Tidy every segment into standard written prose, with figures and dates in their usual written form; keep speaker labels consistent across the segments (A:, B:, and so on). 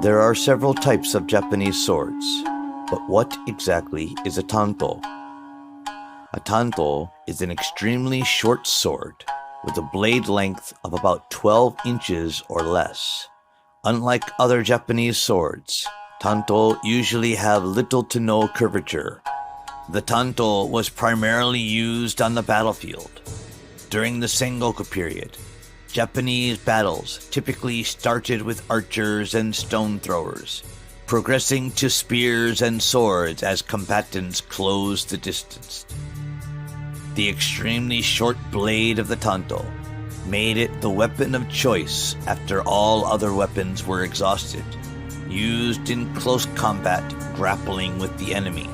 A: There are several types of Japanese swords, but what exactly is a tanto? A tanto is an extremely short sword with a blade length of about 12 inches or less. Unlike other Japanese swords, tanto usually have little to no curvature. The tanto was primarily used on the battlefield. During the Sengoku period, Japanese battles typically started with archers and stone throwers, progressing to spears and swords as combatants closed the distance. The extremely short blade of the tanto made it the weapon of choice after all other weapons were exhausted, used in close combat grappling with the enemy.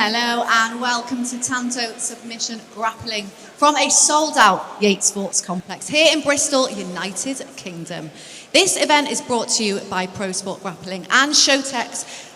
B: Hello and welcome to Tanto Submission Grappling from a sold-out Yate Sports Complex here in Bristol, United Kingdom. This event is brought to you by Pro Sport Grappling and Showtex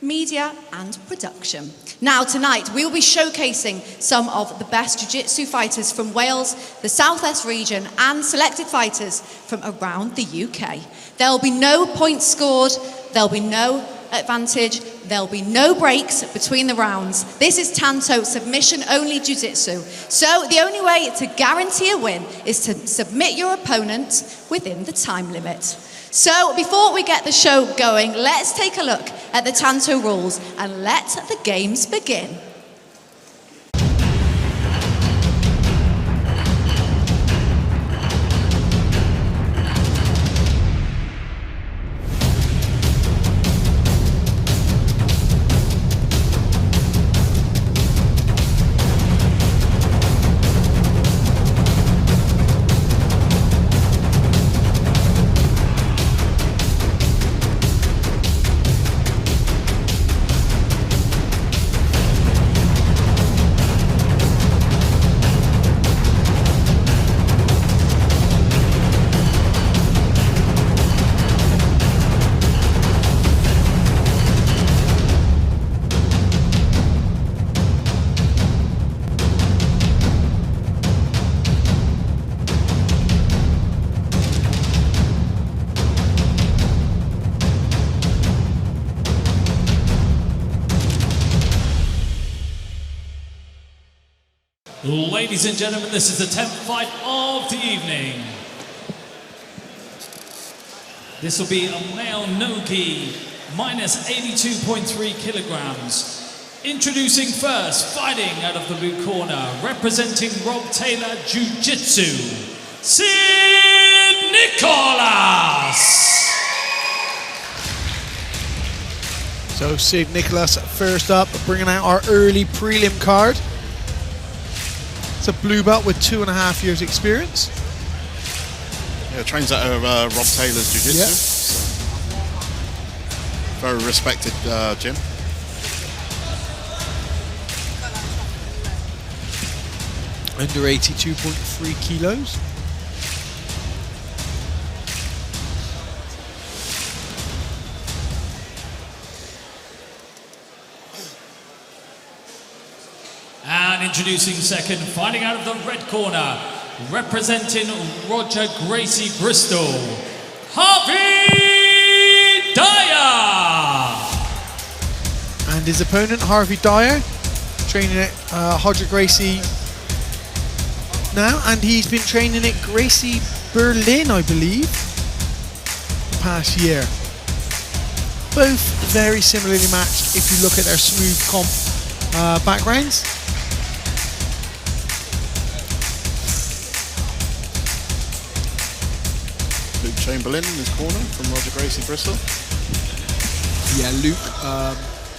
B: Media and Production. Now tonight we will be showcasing some of the best jiu-jitsu fighters from Wales, the Southwest region and selected fighters from around the UK. There will be no points scored, there will be no advantage, there'll be no breaks between the rounds. This is Tanto submission only jiu-jitsu. So the only way to guarantee a win is to submit your opponent within the time limit. So before we get the show going, let's take a look at the Tanto rules and let the games begin.
C: Ladies and gentlemen, this is the 10th fight of the evening. This will be a male no-gi, minus 82.3 kilograms. Introducing first, fighting out of the blue corner, representing Rob Taylor Jiu-Jitsu, Sid Nicholas.
D: So Sid Nicholas first up, bringing out our early prelim card. It's a blue belt with 2.5 years experience.
E: Yeah, trains at Rob Taylor's Jiu-Jitsu.
D: Yeah.
E: So very respected gym.
D: Under 82.3 kilos.
C: And introducing second, fighting out of the red corner, representing Roger Gracie Bristol, Harvey Dyer.
D: And his opponent, Harvey Dyer, training at Roger Gracie now, and he's been training at Gracie Berlin, I believe, the past year. Both very similarly matched if you look at their Smoothcomp backgrounds.
E: Luke Chamberlain in his corner from Roger Gracie Bristol.
D: Yeah, Luke.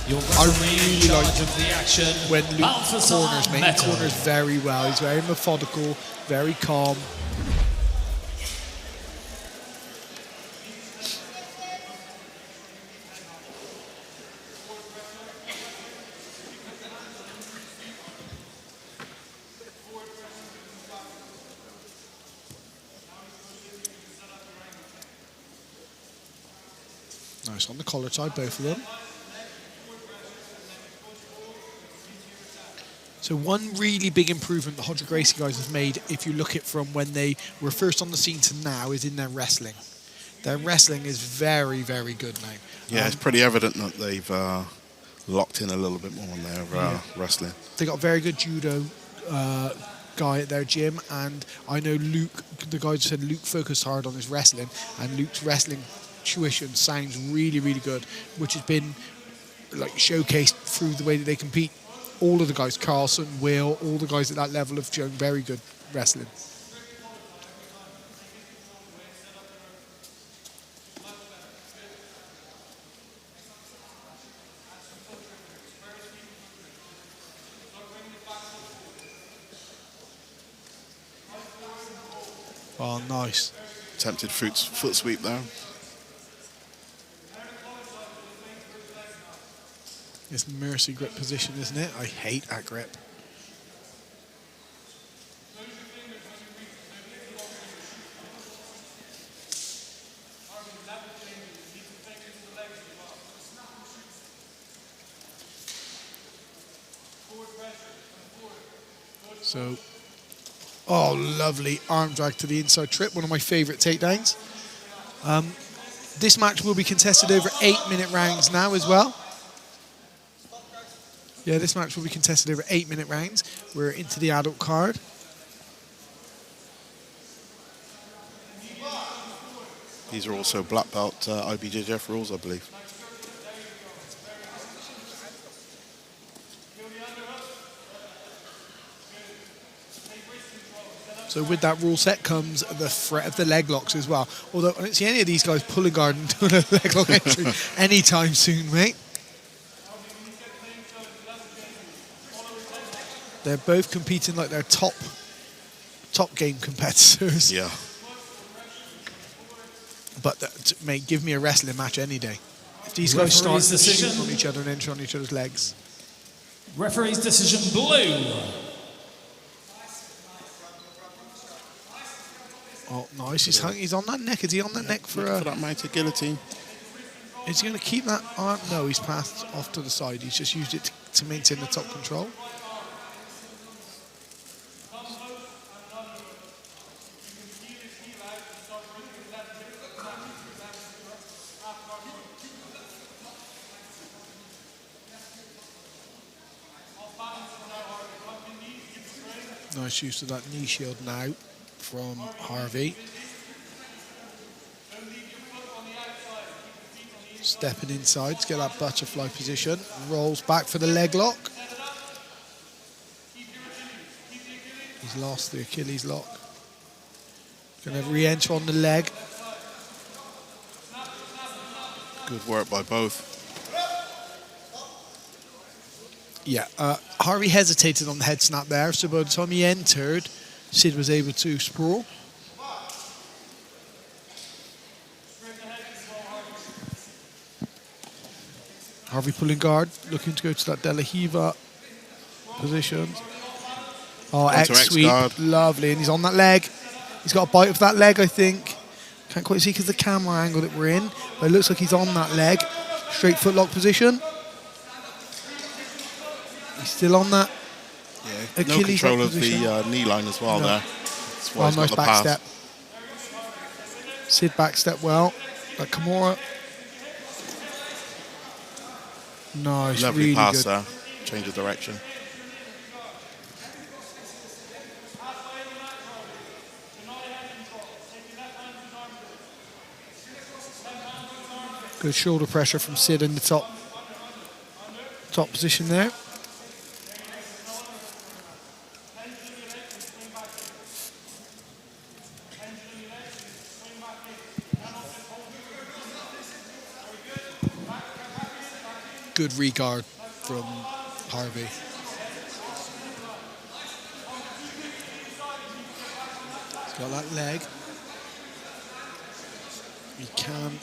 C: Your
D: I
C: referee in
D: really
C: charge
D: like
C: of the action,
D: when Luke
C: Balthazar
D: corners, mate. He
C: Metal.
D: corners very well. He's very methodical, very calm. Nice on the collar side, both of them. So one really big improvement the Roger Gracie guys have made, if you look at from when they were first on the scene to now, is in their wrestling. Their wrestling is very, very good now.
E: Yeah, it's pretty evident that they've locked in a little bit more on their wrestling.
D: They got a very good judo guy at their gym, and I know Luke, the guy said Luke focused hard on his wrestling, and Luke's wrestling tuition sounds really, really good, which has been like showcased through the way that they compete. All of the guys, Carlson, Will, all the guys at that level have shown very good wrestling. Oh, nice.
E: Attempted foot sweep there.
D: This mercy grip position, isn't it? I hate that grip. So, oh, lovely arm drag to the inside trip. One of my favourite takedowns. This match will be contested over 8-minute rounds now as well. Yeah, this match will be contested over 8-minute rounds. We're into the adult card.
E: These are also black belt IBJJF rules, I believe.
D: So with that rule set comes the threat of the leg locks as well. Although I don't see any of these guys pulling guard and doing a leg lock entry anytime soon, mate. They're both competing like they're top game competitors.
E: Yeah.
D: But mate, give me a wrestling match any day. If these guys start shooting on each other and enter on each other's legs.
C: Referee's decision, blue.
D: Oh, nice. He's on that neck. Is he on that neck for
E: that mounted guillotine?
D: Is he going to keep that arm? No, he's passed off to the side. He's just used it to maintain the top control. Nice use of that knee shield now from Harvey. Stepping inside to get that butterfly position. Rolls back for the leg lock. He's lost the Achilles lock. Going to re-enter on the leg.
E: Good work by both.
D: Yeah, Harvey hesitated on the head snap there, so by the time he entered, Sid was able to sprawl. Harvey pulling guard, looking to go to that De La Hiva position. Oh, X sweep, lovely, and he's on that leg. He's got a bite of that leg, I think. Can't quite see because the camera angle that we're in, but it looks like he's on that leg. Straight footlock position. He's still on that.
E: No
D: Achilles
E: control of
D: opposition.
E: the knee line as well there. That's why he's got
D: Nice
E: the
D: back
E: pass.
D: step. Sid back step well. But Kimura. Nice,
E: Lovely
D: really
E: pass
D: good.
E: there. Change of direction.
D: Good shoulder pressure from Sid in the top position there. Good regard from Harvey. He's got that leg. He can.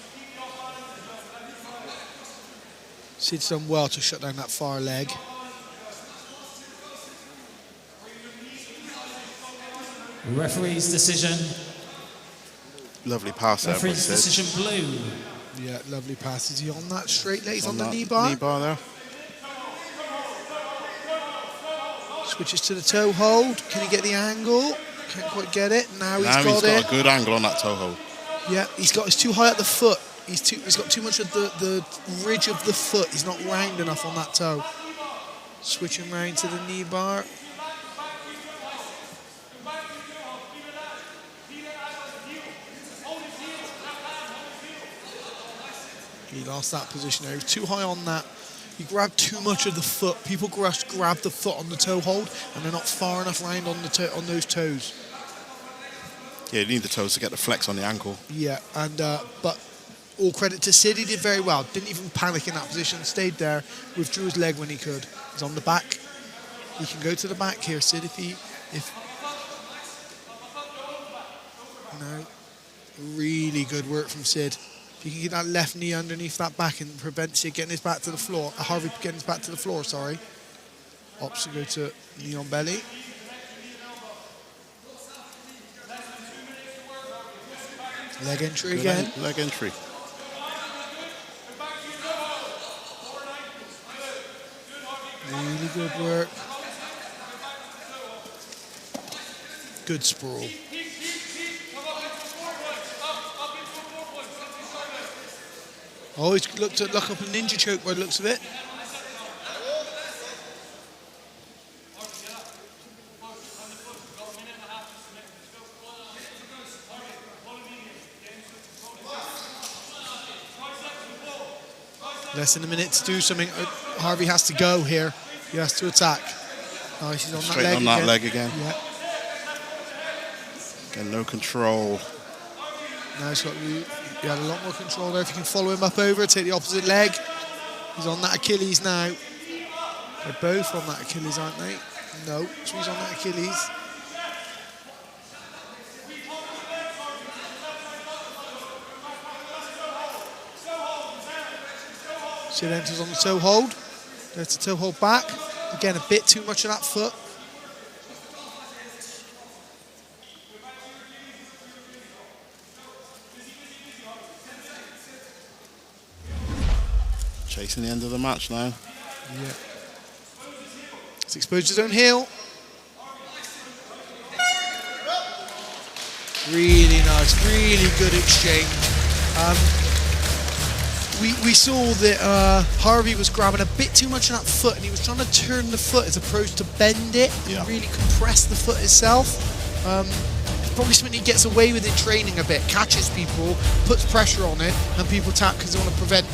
D: Sid's done well to shut down that far leg.
C: Referee's decision.
E: Lovely pass there. by
C: Referee's
E: Sid.
C: decision blue.
D: Yeah, lovely pass. Is he on that straight leg? He's on the
E: that
D: knee bar.
E: Knee bar there.
D: Switches to the toe hold. Can he get the angle? Can't quite get it. Now he's
E: Now
D: got it.
E: a good angle on that toe hold.
D: Yeah, he's too high at the foot. He's got too much of the ridge of the foot. He's not round enough on that toe. Switching round to the knee bar. He lost that position there. He was too high on that. He grabbed too much of the foot. People grab the foot on the toe hold, and they're not far enough round on those toes.
E: Yeah, you need the toes to get the flex on the ankle.
D: Yeah, and but all credit to Sid, he did very well. Didn't even panic in that position. Stayed there, withdrew his leg when he could. He's on the back. He can go to the back here, Sid. No, really good work from Sid. If you can get that left knee underneath that back and prevent Sid getting his back to the floor, Harvey getting his back to the floor, sorry. Opts to go to knee on belly. Leg entry again.
E: Leg entry.
D: Really good work. Good sprawl. Oh, he's look up a ninja choke by the looks of it. Less than a minute to do something. Harvey has to go here. He has to attack. Oh, she's on
E: Straight
D: that leg
E: on
D: again.
E: that leg again.
D: Yeah.
E: Again, no control.
D: Now he's got. He had a lot more control there. If you can follow him up over, take the opposite leg. He's on that Achilles now. They're both on that Achilles, aren't they? No, so he's on that Achilles. Sid enters on the toe hold. There's the toe hold back. Again, a bit too much of that foot.
E: Chasing the end of the match now.
D: Yeah. He's exposed his own heel. Really nice, really good exchange. We saw that Harvey was grabbing a bit too much of that foot, and he was trying to turn the foot as opposed to bend it and really compress the foot itself. It's probably something he gets away with in training a bit, catches people, puts pressure on it, and people tap because they want to prevent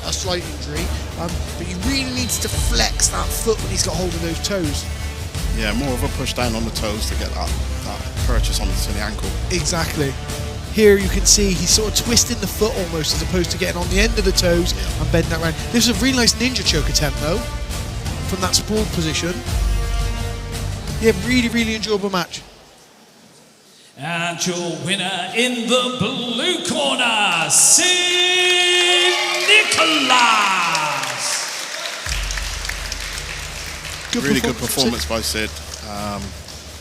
D: a slight injury. But he really needs to flex that foot when he's got hold of those toes.
E: Yeah, more of a push down on the toes to get that purchase on the ankle.
D: Exactly. Here you can see he's sort of twisting the foot almost as opposed to getting on the end of the toes and bending that round. This is a really nice ninja choke attempt though, from that sprawled position. Yeah, really, really enjoyable match.
C: And your winner in the blue corner, Sid Nicholas.
E: Really good performance by Sid.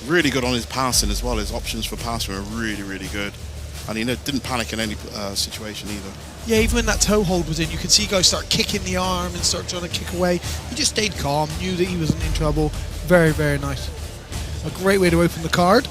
E: Really good on his passing as well. His options for passing were really, really good. And he didn't panic in any situation either.
D: Yeah, even when that toe hold was in, you could see guys start kicking the arm and start trying to kick away. He just stayed calm, knew that he wasn't in trouble, Very, very nice. A great way to open the card.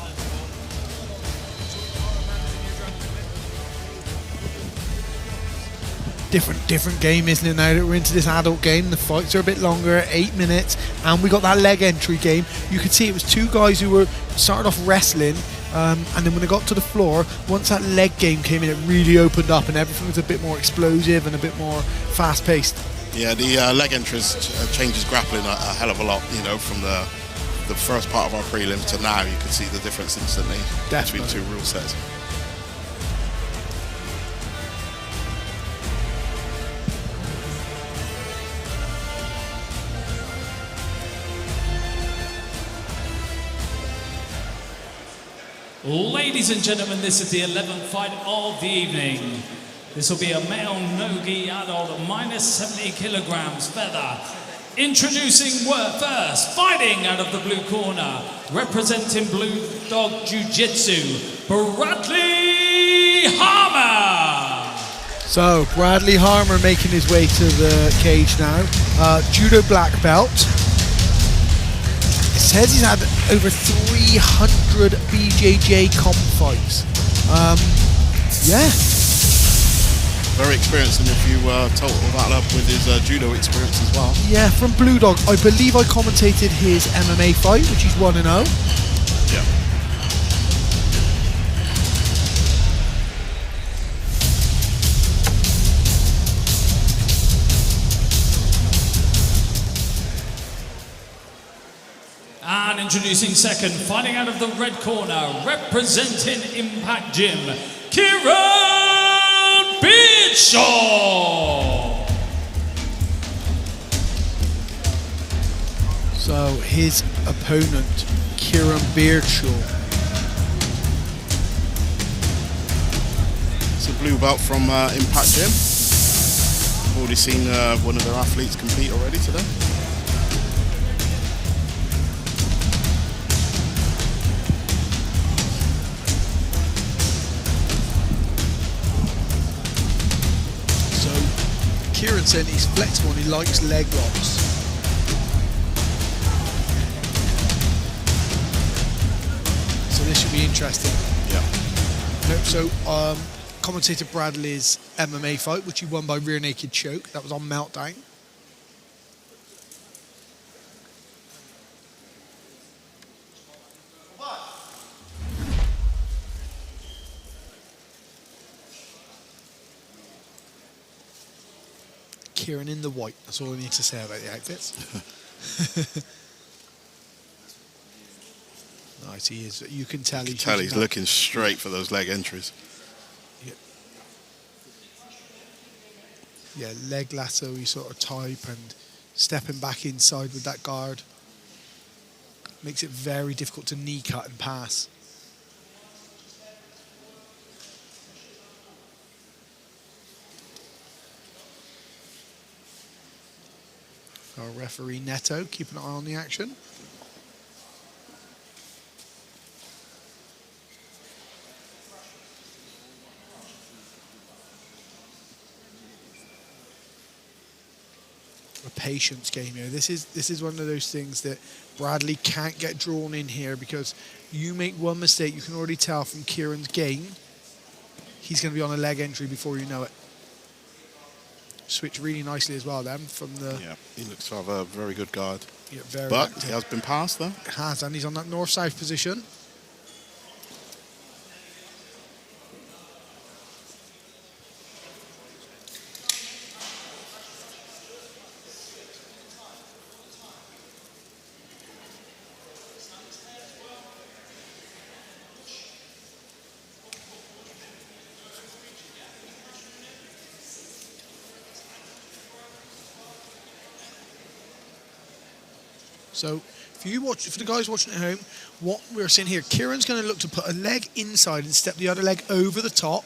D: Different game, isn't it, now that we're into this adult game? The fights are a bit longer, 8 minutes, and we got that leg entry game. You could see it was two guys who were started off wrestling, and then when they got to the floor, once that leg game came in, it really opened up and everything was a bit more explosive and a bit more fast-paced.
E: Yeah, the leg entries changes grappling a hell of a lot, you know, from the first part of our prelim to now. You can see the difference instantly between two rule sets.
C: Ladies and gentlemen, this is the 11th fight of the evening. This will be a male no-gi adult minus 70 kilograms feather. Introducing first, fighting out of the blue corner, representing Blue Dog Jiu-Jitsu, Bradley Harmer.
D: So, Bradley Harmer making his way to the cage now. Judo black belt. It says he's had over 300 BJJ comp fights. Yeah.
E: Very experienced, and if you total that up with his judo experience as well.
D: Yeah, from Blue Dog. I believe I commentated his MMA fight, which he's 1-0.
E: Yeah.
C: And introducing second, fighting out of the red corner, representing Impact Gym, Kieran Beardshaw.
D: So his opponent, Kieran Beardshaw.
E: It's a blue belt from Impact Gym. I've already seen one of their athletes compete already today.
D: Kieran said he's flexible and he likes leg locks. So this should be interesting.
E: Yeah.
D: So, commentator Bradley's MMA fight, which he won by rear naked choke. That was on Meltdown. Kieran in the white. That's all I need to say about the outfits. Nice, he is. You can tell
E: he's looking straight for those leg entries.
D: Yeah, leg lasso-y sort of type, and stepping back inside with that guard makes it very difficult to knee cut and pass. Our referee Neto keeping an eye on the action. A patience game here. This is one of those things that Bradley can't get drawn in here, because you make one mistake, you can already tell from Kieran's game, he's going to be on a leg entry before you know it. Switch really nicely as well then from the...
E: Yeah, he looks to have a very good guard.
D: Yeah, very
E: but
D: active.
E: he has been passed though.
D: Has, and he's on that north-south position. So for the guys watching at home, what we're seeing here, Kieran's going to look to put a leg inside and step the other leg over the top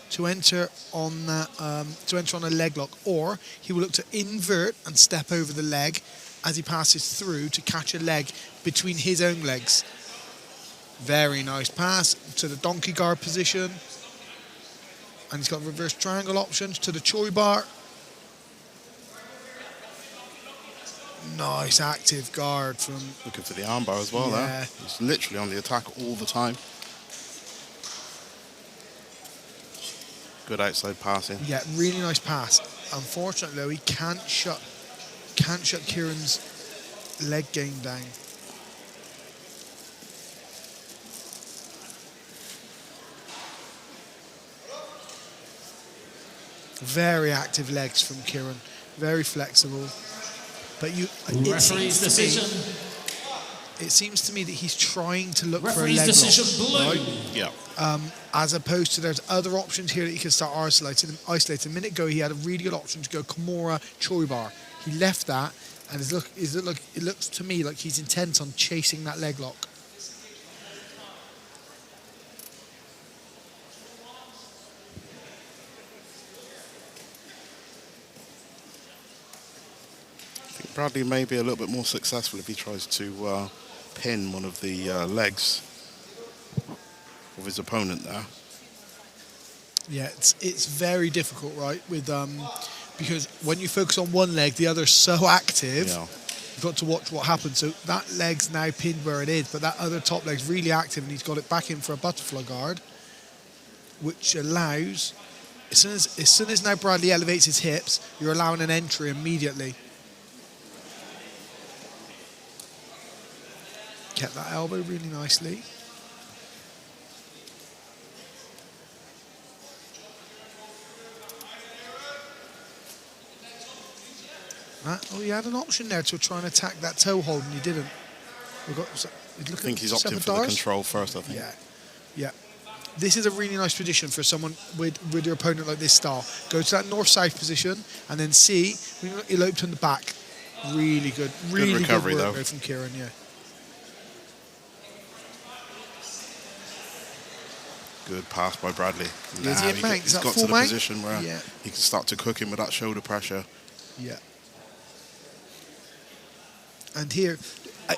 D: to enter on that on a leg lock, or he will look to invert and step over the leg as he passes through to catch a leg between his own legs. Very nice pass to the donkey guard position, and he's got reverse triangle options to the choi bar. Nice active guard from...
E: Looking for the armbar as well
D: Yeah.
E: there. He's literally on the attack all the time. Good outside passing.
D: Yeah, really nice pass. Unfortunately, though, he can't shut Kieran's leg game down. Very active legs from Kieran. Very flexible. But
C: Referee's decision.
D: It seems to me that he's trying to look for a
C: Referee's
D: leg
C: decision
D: lock,
C: blue.
D: right?
E: Yeah.
D: As opposed to there's other options here that he can start isolating. A minute ago, he had a really good option to go Kimura Choi bar. He left that, and it looks to me like he's intent on chasing that leg lock.
E: I think Bradley may be a little bit more successful if he tries to pin one of the legs of his opponent there.
D: Yeah, it's very difficult, right? With because when you focus on one leg, the other's so active.
E: Yeah.
D: You've got to watch what happens. So that leg's now pinned where it is, but that other top leg's really active, and he's got it back in for a butterfly guard, which allows, as soon as now Bradley elevates his hips, you're allowing an entry immediately. Kept that elbow really nicely. Oh, he had an option there to try and attack that toe hold, and he didn't.
E: I think he's opting for the control first, I think.
D: Yeah. This is a really nice position for someone with your opponent like this style. Go to that north-south position, and then see, eloped on the back. Really good. Really good
E: recovery,
D: work
E: though.
D: from Kieran, yeah.
E: Good pass by Bradley.
D: Is he a mount? Is
E: He's
D: that
E: got
D: full
E: to the
D: mount?
E: position where
D: Yeah.
E: he can start to cook him with that shoulder pressure.
D: Yeah. And here,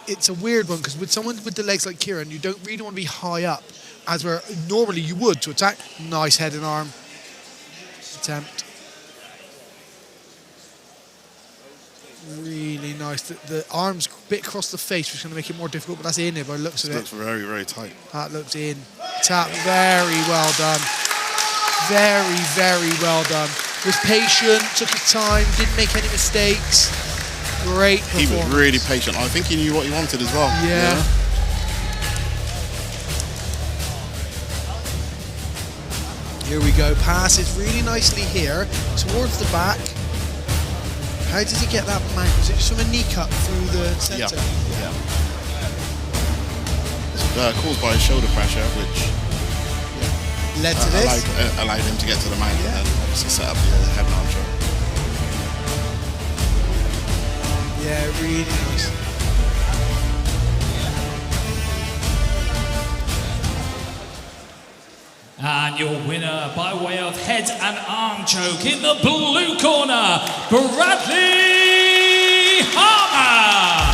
D: it's a weird one, because with someone with the legs like Kieran, you don't really want to be high up, as where normally you would to attack. Nice head and arm attempt. Really nice. The arm's a bit across the face, which is going to make it more difficult, but that's in it by the looks of
E: It
D: it.
E: looks very, very tight.
D: That looks in. Tap, very well done. Very, very well done. Was patient, took his time, didn't make any mistakes. Great performance.
E: He was really patient. I think he knew what he wanted as well.
D: Yeah. Here we go. Passes really nicely here towards the back. How did he get that mount? Was it just from a knee cut through the centre?
E: Yeah. It's caused by his shoulder pressure, which
D: Led to this.
E: allowed him to get to the mount and then obviously set up the head and arm choke.
D: Yeah, really nice.
C: And your winner by way of head and arm choke in the blue corner, Bradley Harmer.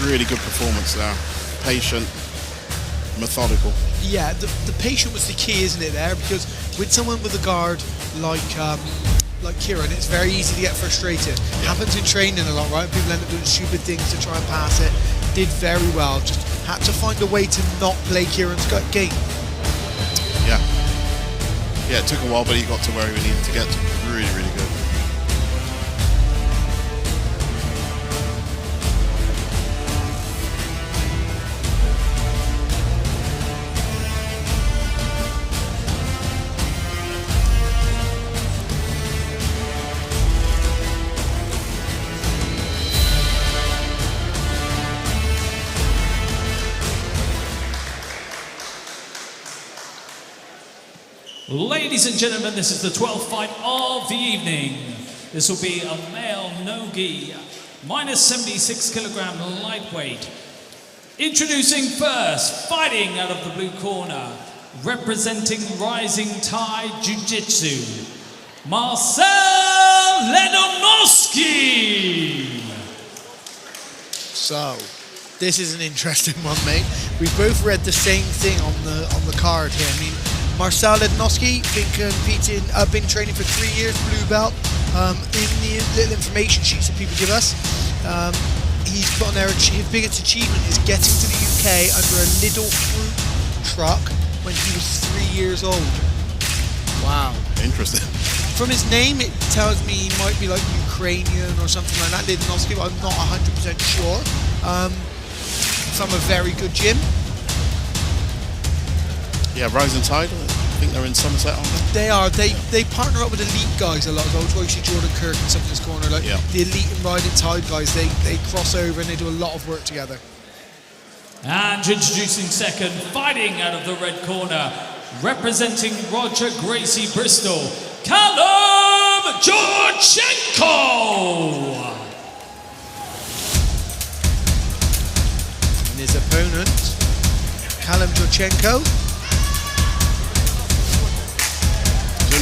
E: Really good performance there. Patient, methodical.
D: Yeah, the patient was the key, isn't it, there? Because with someone with a guard like Kieran, it's very easy to get frustrated. Happens in training a lot, right? People end up doing stupid things to try and pass it. Did very well. Just had to find a way to not play Kieran's game.
E: Yeah, it took a while, but he got to where he needed to get to. Really, really good.
C: Ladies and gentlemen, this is the 12th fight of the evening. This will be a male no-gi, minus 76 kilogram lightweight. Introducing first, fighting out of the blue corner, representing Rising Tide Jiu-Jitsu, Marcel Ledonoski.
D: So, this is an interesting one, mate. We both read the same thing on the card here. I mean, Marcel Lednowski, been training for 3 years, blue belt. In the little information sheets that people give us, he's put on there his biggest achievement is getting to the UK under a little fruit truck when he was 3 years old. Wow.
E: Interesting.
D: From his name, it tells me he might be like Ukrainian or something like that, Lednowski, but I'm not 100% sure. From a very good gym.
E: Yeah, Rising Tide. I think they're in Somerset, aren't they?
D: They are. They partner up with elite guys a lot. So that's why you see Jordan Kirk and stuff in this corner. Like the elite and Rising Tide guys, they cross over and they do a lot of work together.
C: And introducing second, fighting out of the red corner, representing Roger Gracie Bristol, Callum Georgienko.
D: And his opponent, Callum Georgienko.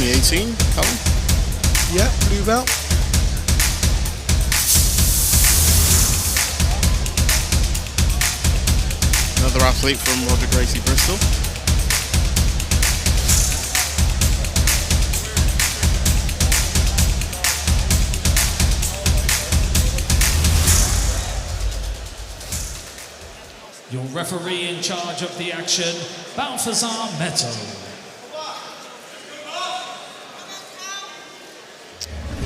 E: He's only 18, Callum.
D: Yeah, blue belt.
E: Another athlete from Roger Gracie Bristol.
C: Your referee in charge of the action, Balthazar Meto.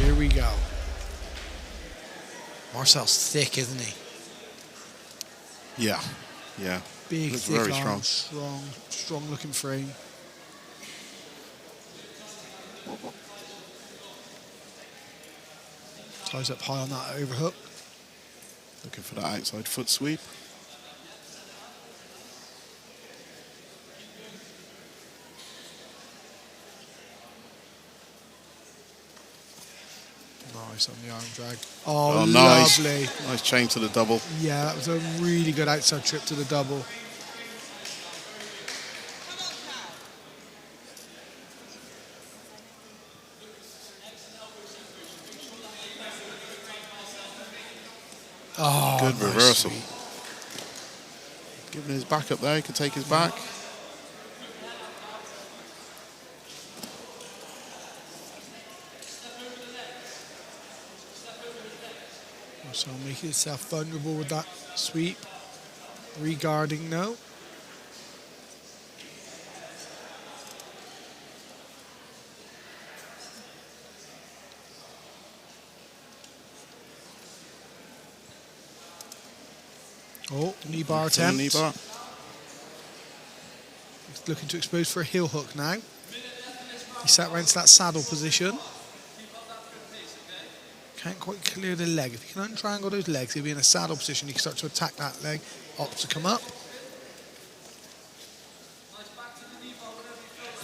D: Here we go. Marcel's thick, isn't he?
E: Yeah, yeah.
D: Big,
E: Looks
D: thick
E: very
D: arms,
E: strong.
D: strong looking frame. Ties up high on that overhook.
E: Looking for that outside foot sweep.
D: Nice on the arm drag. Oh,
E: nice.
D: lovely.
E: Nice chain to the double.
D: Yeah, that was a really good outside trip to the double. Oh,
E: good
D: nice
E: reversal.
D: sweep.
E: Giving his back up there, he can take his back.
D: So making himself vulnerable with that sweep. Regarding now. Oh, knee bar attempt.
E: Knee bar.
D: He's looking to expose for a heel hook now. He sat right into that saddle position. Can't quite clear the leg. If he can untriangle those legs, he'll be in a saddle position. He can start to attack that leg. Opt to come up.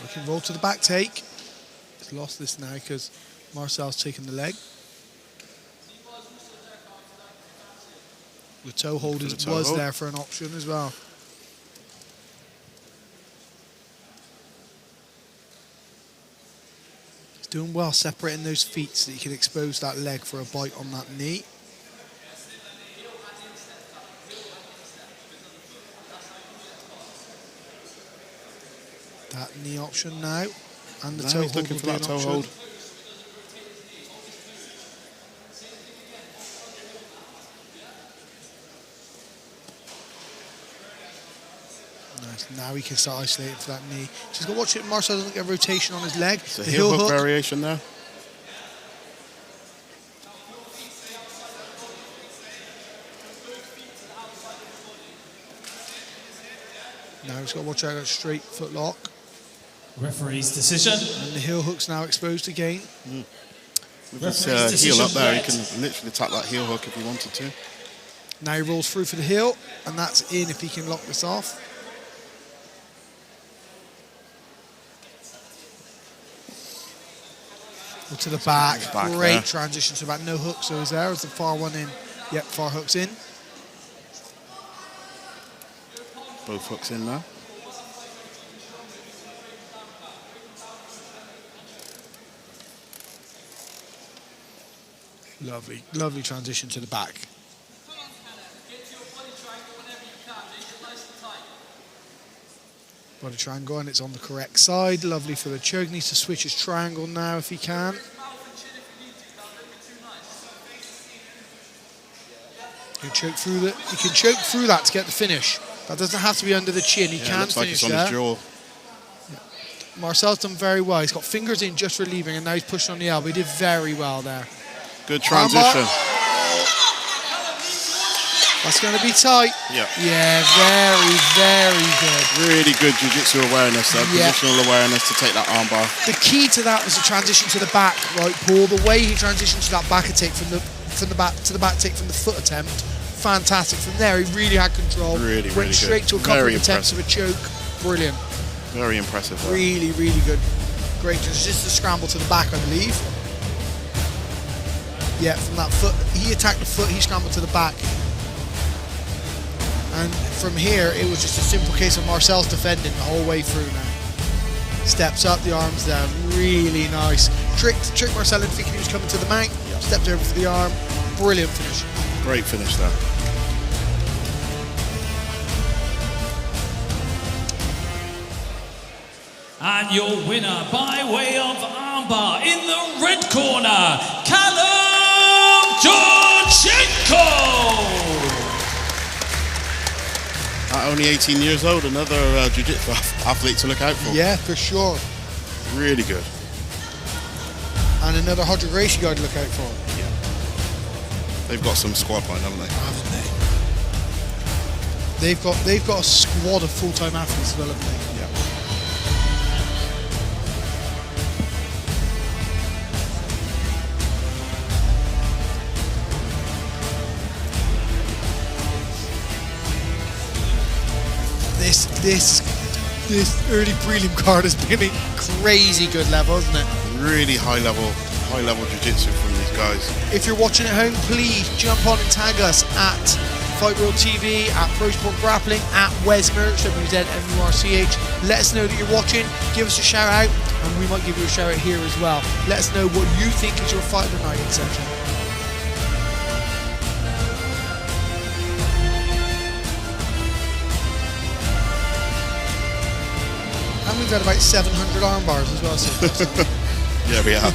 D: He can roll to the back take. He's lost this now because Marcel's taken the leg. The toe hold was there for an option as well. He's doing well separating those feet so that he can expose that leg for a bite on that knee. That knee option now. And the toe hold
E: looking for that toe
D: option.
E: hold.
D: Nice. Now he can start isolating for that knee. Just got to watch it. Marcel doesn't get rotation on his leg.
E: It's a heel hook variation there.
D: Now he's got to watch out that straight foot lock.
C: Referee's decision.
D: And the heel hook's now exposed again.
E: With his heel up there, he can literally attack that heel hook if he wanted to.
D: Now he rolls through for the heel, and that's in if he can lock this off. Or to the back. Great there. Transition to the back. No hook, so he's there. Is the far one in? Yep, far hook's in.
E: Both hooks in now.
D: Lovely, lovely transition to the back. by the triangle, and it's on the correct side. Lovely for the choke. Needs to switch his triangle now if he can. You can choke through that to get the finish. That doesn't have to be under the chin. He can
E: looks like
D: finish
E: it's on
D: there.
E: his jaw.
D: Marcel's done very well. He's got fingers in just relieving, and now he's pushed on the elbow. He did very well there.
E: Good transition.
D: That's going to be tight.
E: Yeah.
D: Yeah, very, very good.
E: Really good jiu-jitsu awareness there, positional awareness to take that armbar.
D: The key to that was the transition to the back, right, Paul? The way he transitioned to that back attack from the back to the back take from the foot attempt, fantastic. From there, he really had control. Went straight to a couple of attempts of a choke. Brilliant.
E: Very impressive.
D: Really, really good. Great. Just a scramble to the back, I believe. Yeah, from that foot. He attacked the foot, he scrambled to the back. And from here, it was just a simple case of Marcel's defending the whole way through now. Steps up, the arms down. Really nice. Tricked Marcel into thinking he was coming to the mount. Yep. Stepped over for the arm. Brilliant finish.
E: Great finish there.
C: And your winner by way of armbar in the red corner, Callum Georgienko.
E: At only 18 years old, another jiu-jitsu athlete to look out for.
D: Yeah, for sure.
E: Really good.
D: And another Hodger Gracie guy to look out for.
E: Yeah. They've got some squad line, haven't they?
D: They've got a squad of full-time athletes as well, haven't they?
E: Yeah.
D: This early prelim card has been a crazy good level, isn't it?
E: Really high level jiu-jitsu from these guys.
D: If you're watching at home, please jump on and tag us at Fight World TV, at Pro Sport Grappling, at WesMerch, WZMURCH. Let us know that you're watching, give us a shout out, and we might give you a shout out here as well. Let us know what you think is your fight of the night, etc. And we've had about 700 arm bars as well so far.
E: Yeah, we have.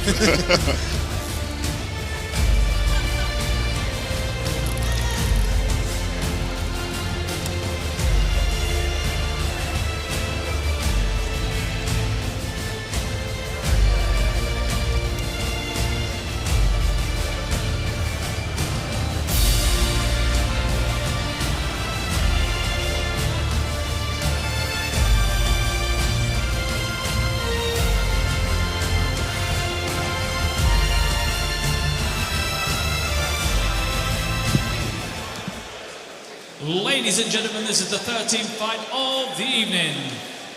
C: Ladies and gentlemen, this is the 13th fight of the evening.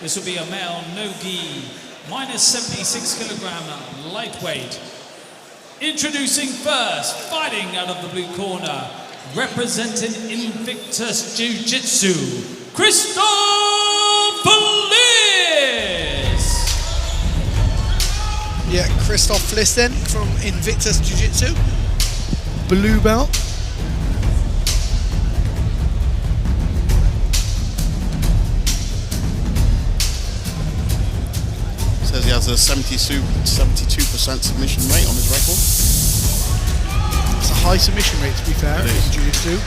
C: This will be a male no-gi, minus 76 kilogram lightweight. Introducing first, fighting out of the blue corner, representing Invictus Jiu-Jitsu, Christoph Liss.
D: Yeah, Christoph Liss then from Invictus Jiu-Jitsu, blue belt.
E: Says he has a 72% submission rate on his record.
D: It's a high submission rate, to be fair, in Jiu-Jitsu.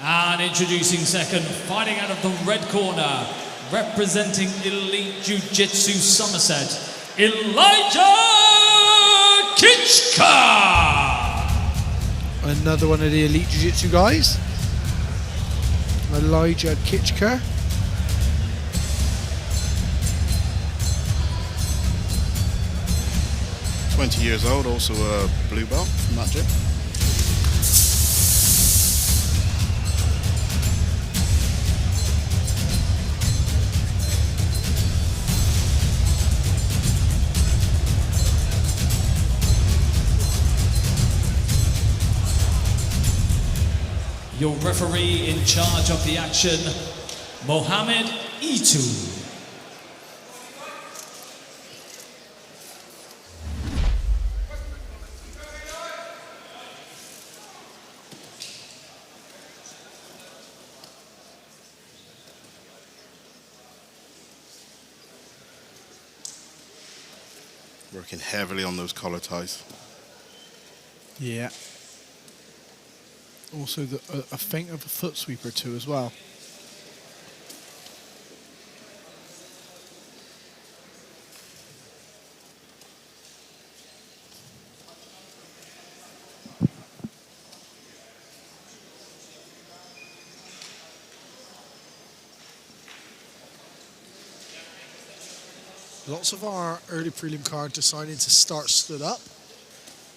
C: And introducing second, fighting out of the red corner, representing Elite Jiu-Jitsu Somerset, Elijah Kitchka.
D: Another one of the Elite Jiu-Jitsu guys, Elijah Kitchka.
E: "20 years old, also a blue belt from that gym.
C: Your referee in charge of the action, Mohamed Itu.
E: Working heavily on those collar ties.
D: Yeah. Also a feint of a foot sweeper too as well. Lots of our early prelim card decided to start stood up.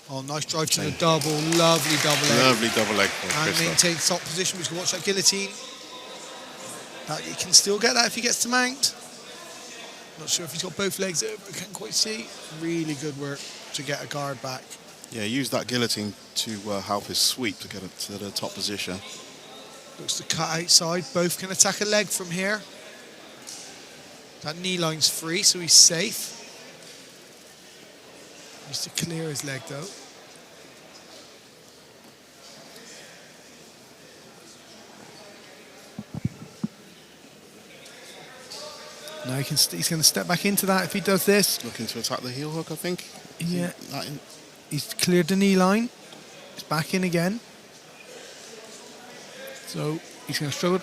D: Oh, nice drive to the double. Lovely double leg.
E: Lovely double leg.
D: And maintain top position. We can watch that guillotine. He can still get that if he gets to mount. Not sure if he's got both legs over. I can't quite see. Really good work to get a guard back.
E: Yeah, use that guillotine to help his sweep to get it to the top position.
D: Looks to cut outside. Both can attack a leg from here. That knee line's free, so he's safe. Needs to clear his leg, though. Now he's going to step back into that if he does this.
E: Looking to attack the heel hook, I think.
D: Yeah. He's cleared the knee line. He's back in again. So he's going to struggle.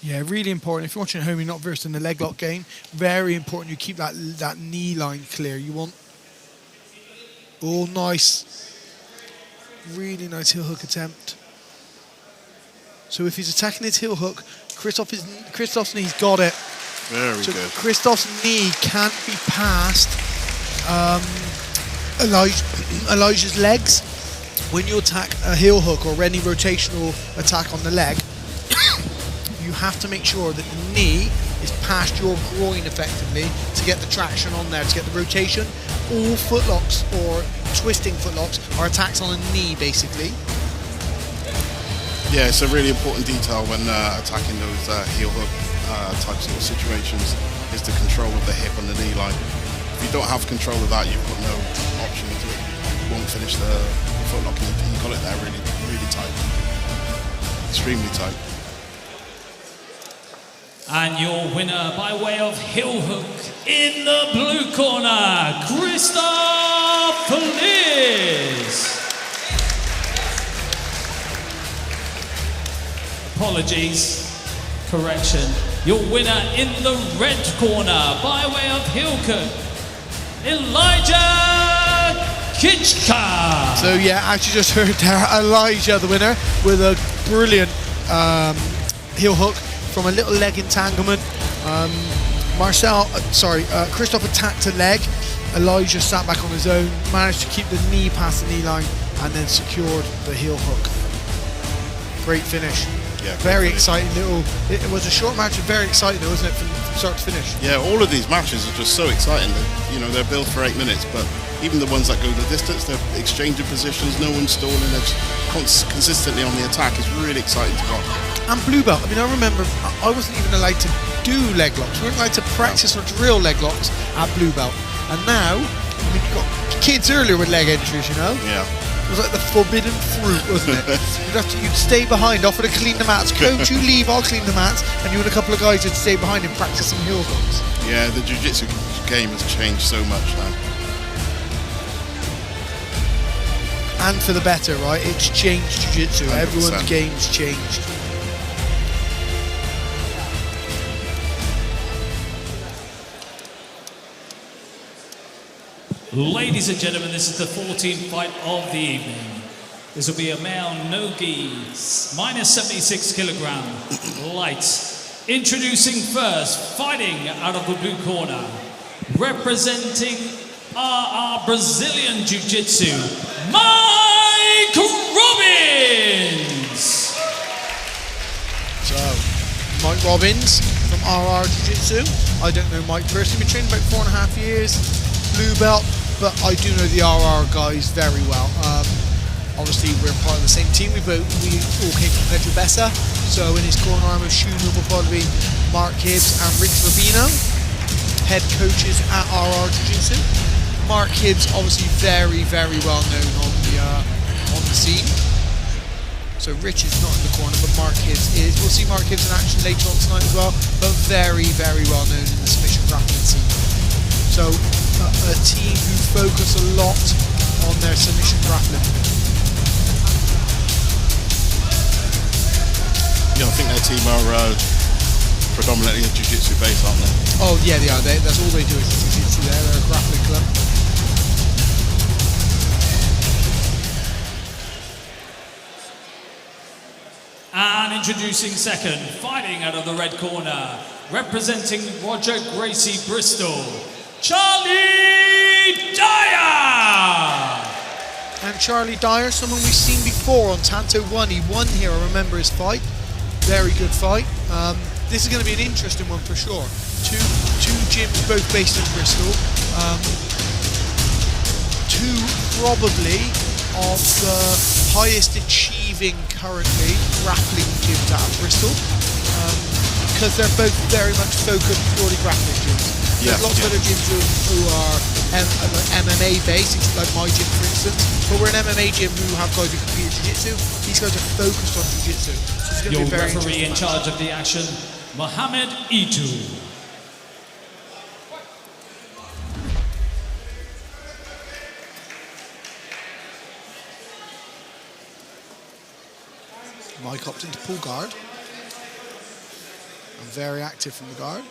D: Yeah, really important. If you're watching at home, you're not versed in the leg lock game. Very important you keep that knee line clear. You want... Oh, nice. Really nice heel hook attempt. So if he's attacking his heel hook, Christoph's knee's got it.
E: Very good.
D: Christoph's knee can't be past Elijah's legs. When you attack a heel hook or any rotational attack on the leg, you have to make sure that the knee is past your groin effectively to get the traction on there, to get the rotation. All footlocks or twisting footlocks are attacks on a knee, basically.
E: Yeah, it's a really important detail when attacking those heel hook types of situations is the control of the hip and the knee line. If you don't have control of that, you've got no option to it. You won't finish the footlock. You got it there really, really tight. Extremely tight.
C: And your winner by way of heel hook in the blue corner, Christoph Liz. Apologies, correction. Your winner in the red corner by way of heel hook, Elijah Kitchka.
D: So yeah, as you just heard there, Elijah the winner with a brilliant heel hook from a little leg entanglement. Christoph attacked a leg. Elijah sat back on his own, managed to keep the knee past the knee line, and then secured the heel hook. Great finish.
E: Yeah,
D: very exciting little. It was a short match, and very exciting, though, wasn't it, from start to finish?
E: Yeah, all of these matches are just so exciting. They're built for 8 minutes, but even the ones that go the distance, they're exchanging positions, no one's stalling, they're just consistently on the attack. It's really exciting to watch.
D: And blue belt. I mean, I remember I wasn't even allowed to do leg locks. We weren't allowed to practice or drill leg locks at blue belt. And now, I mean, you've got kids earlier with leg entries, you know?
E: Yeah.
D: It was like the forbidden fruit, wasn't it? You'd stay behind, offer to clean the mats. Coach, you leave, I'll clean the mats. And you and a couple of guys would stay behind and practice some heel hooks.
E: Yeah, the jiu-jitsu game has changed so much now.
D: And for the better, right? It's changed jiu-jitsu.
E: 100%.
D: Everyone's game's changed.
C: Ladies and gentlemen, this is the 14th fight of the evening. This will be a male no-gi, minus 76 kilogram, light. Introducing first, fighting out of the blue corner, representing our Brazilian Jiu-Jitsu, Mike Robbins.
D: So, Mike Robbins from RR Jiu-Jitsu. I don't know Mike personally, been training about 4.5 years, blue belt, but I do know the RR guys very well. Obviously, we're part of the same team. We all came from Metro Bessa. So in his corner, I'm assuming will probably be Mark Hibbs and Rich Rubino, head coaches at RR Jiu-Jitsu. Mark Hibbs, obviously very, very well known on the scene. So Rich is not in the corner, but Mark Hibbs is. We'll see Mark Hibbs in action later on tonight as well, but very, very well known in the submission grappling scene. So a team who focus a lot on their submission grappling.
E: Yeah, I think their team are predominantly a jiu-jitsu base, aren't they?
D: Oh yeah, they are. That's all they do is jiu-jitsu there. They're a grappling club.
C: And introducing second, fighting out of the red corner, representing Roger Gracie Bristol, Charlie Dyer!
D: And Charlie Dyer, someone we've seen before on Tanto 1. He won here, I remember his fight. Very good fight. This is going to be an interesting one for sure. Two gyms both based in Bristol. Two probably of the highest achieving currently grappling gyms out of Bristol. Because they're both very much focused purely grappling gyms. There's lots of other gyms who are MMA based, like my gym for instance, but we're an MMA gym who have guys who compete in jiu-jitsu. These guys are focused on jiu-jitsu. So it's going to
C: Your
D: be very
C: referee in
D: match.
C: charge of the action, Mohamed Itu.
D: Mike opted to pull guard. And very active from the guard.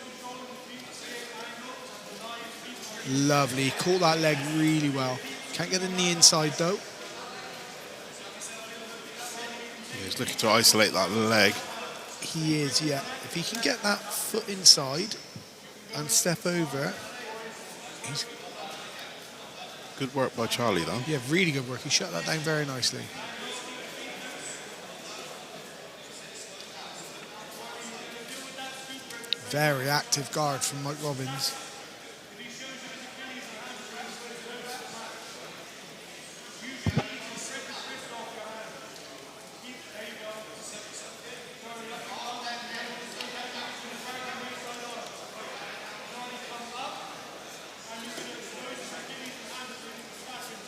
D: Lovely, caught that leg really well. Can't get the knee inside though.
E: He's looking to isolate that leg.
D: He is, yeah. If he can get that foot inside and step over, he's...
E: Good work by Charlie though.
D: Yeah, really good work. He shut that down very nicely. Very active guard from Mike Robbins.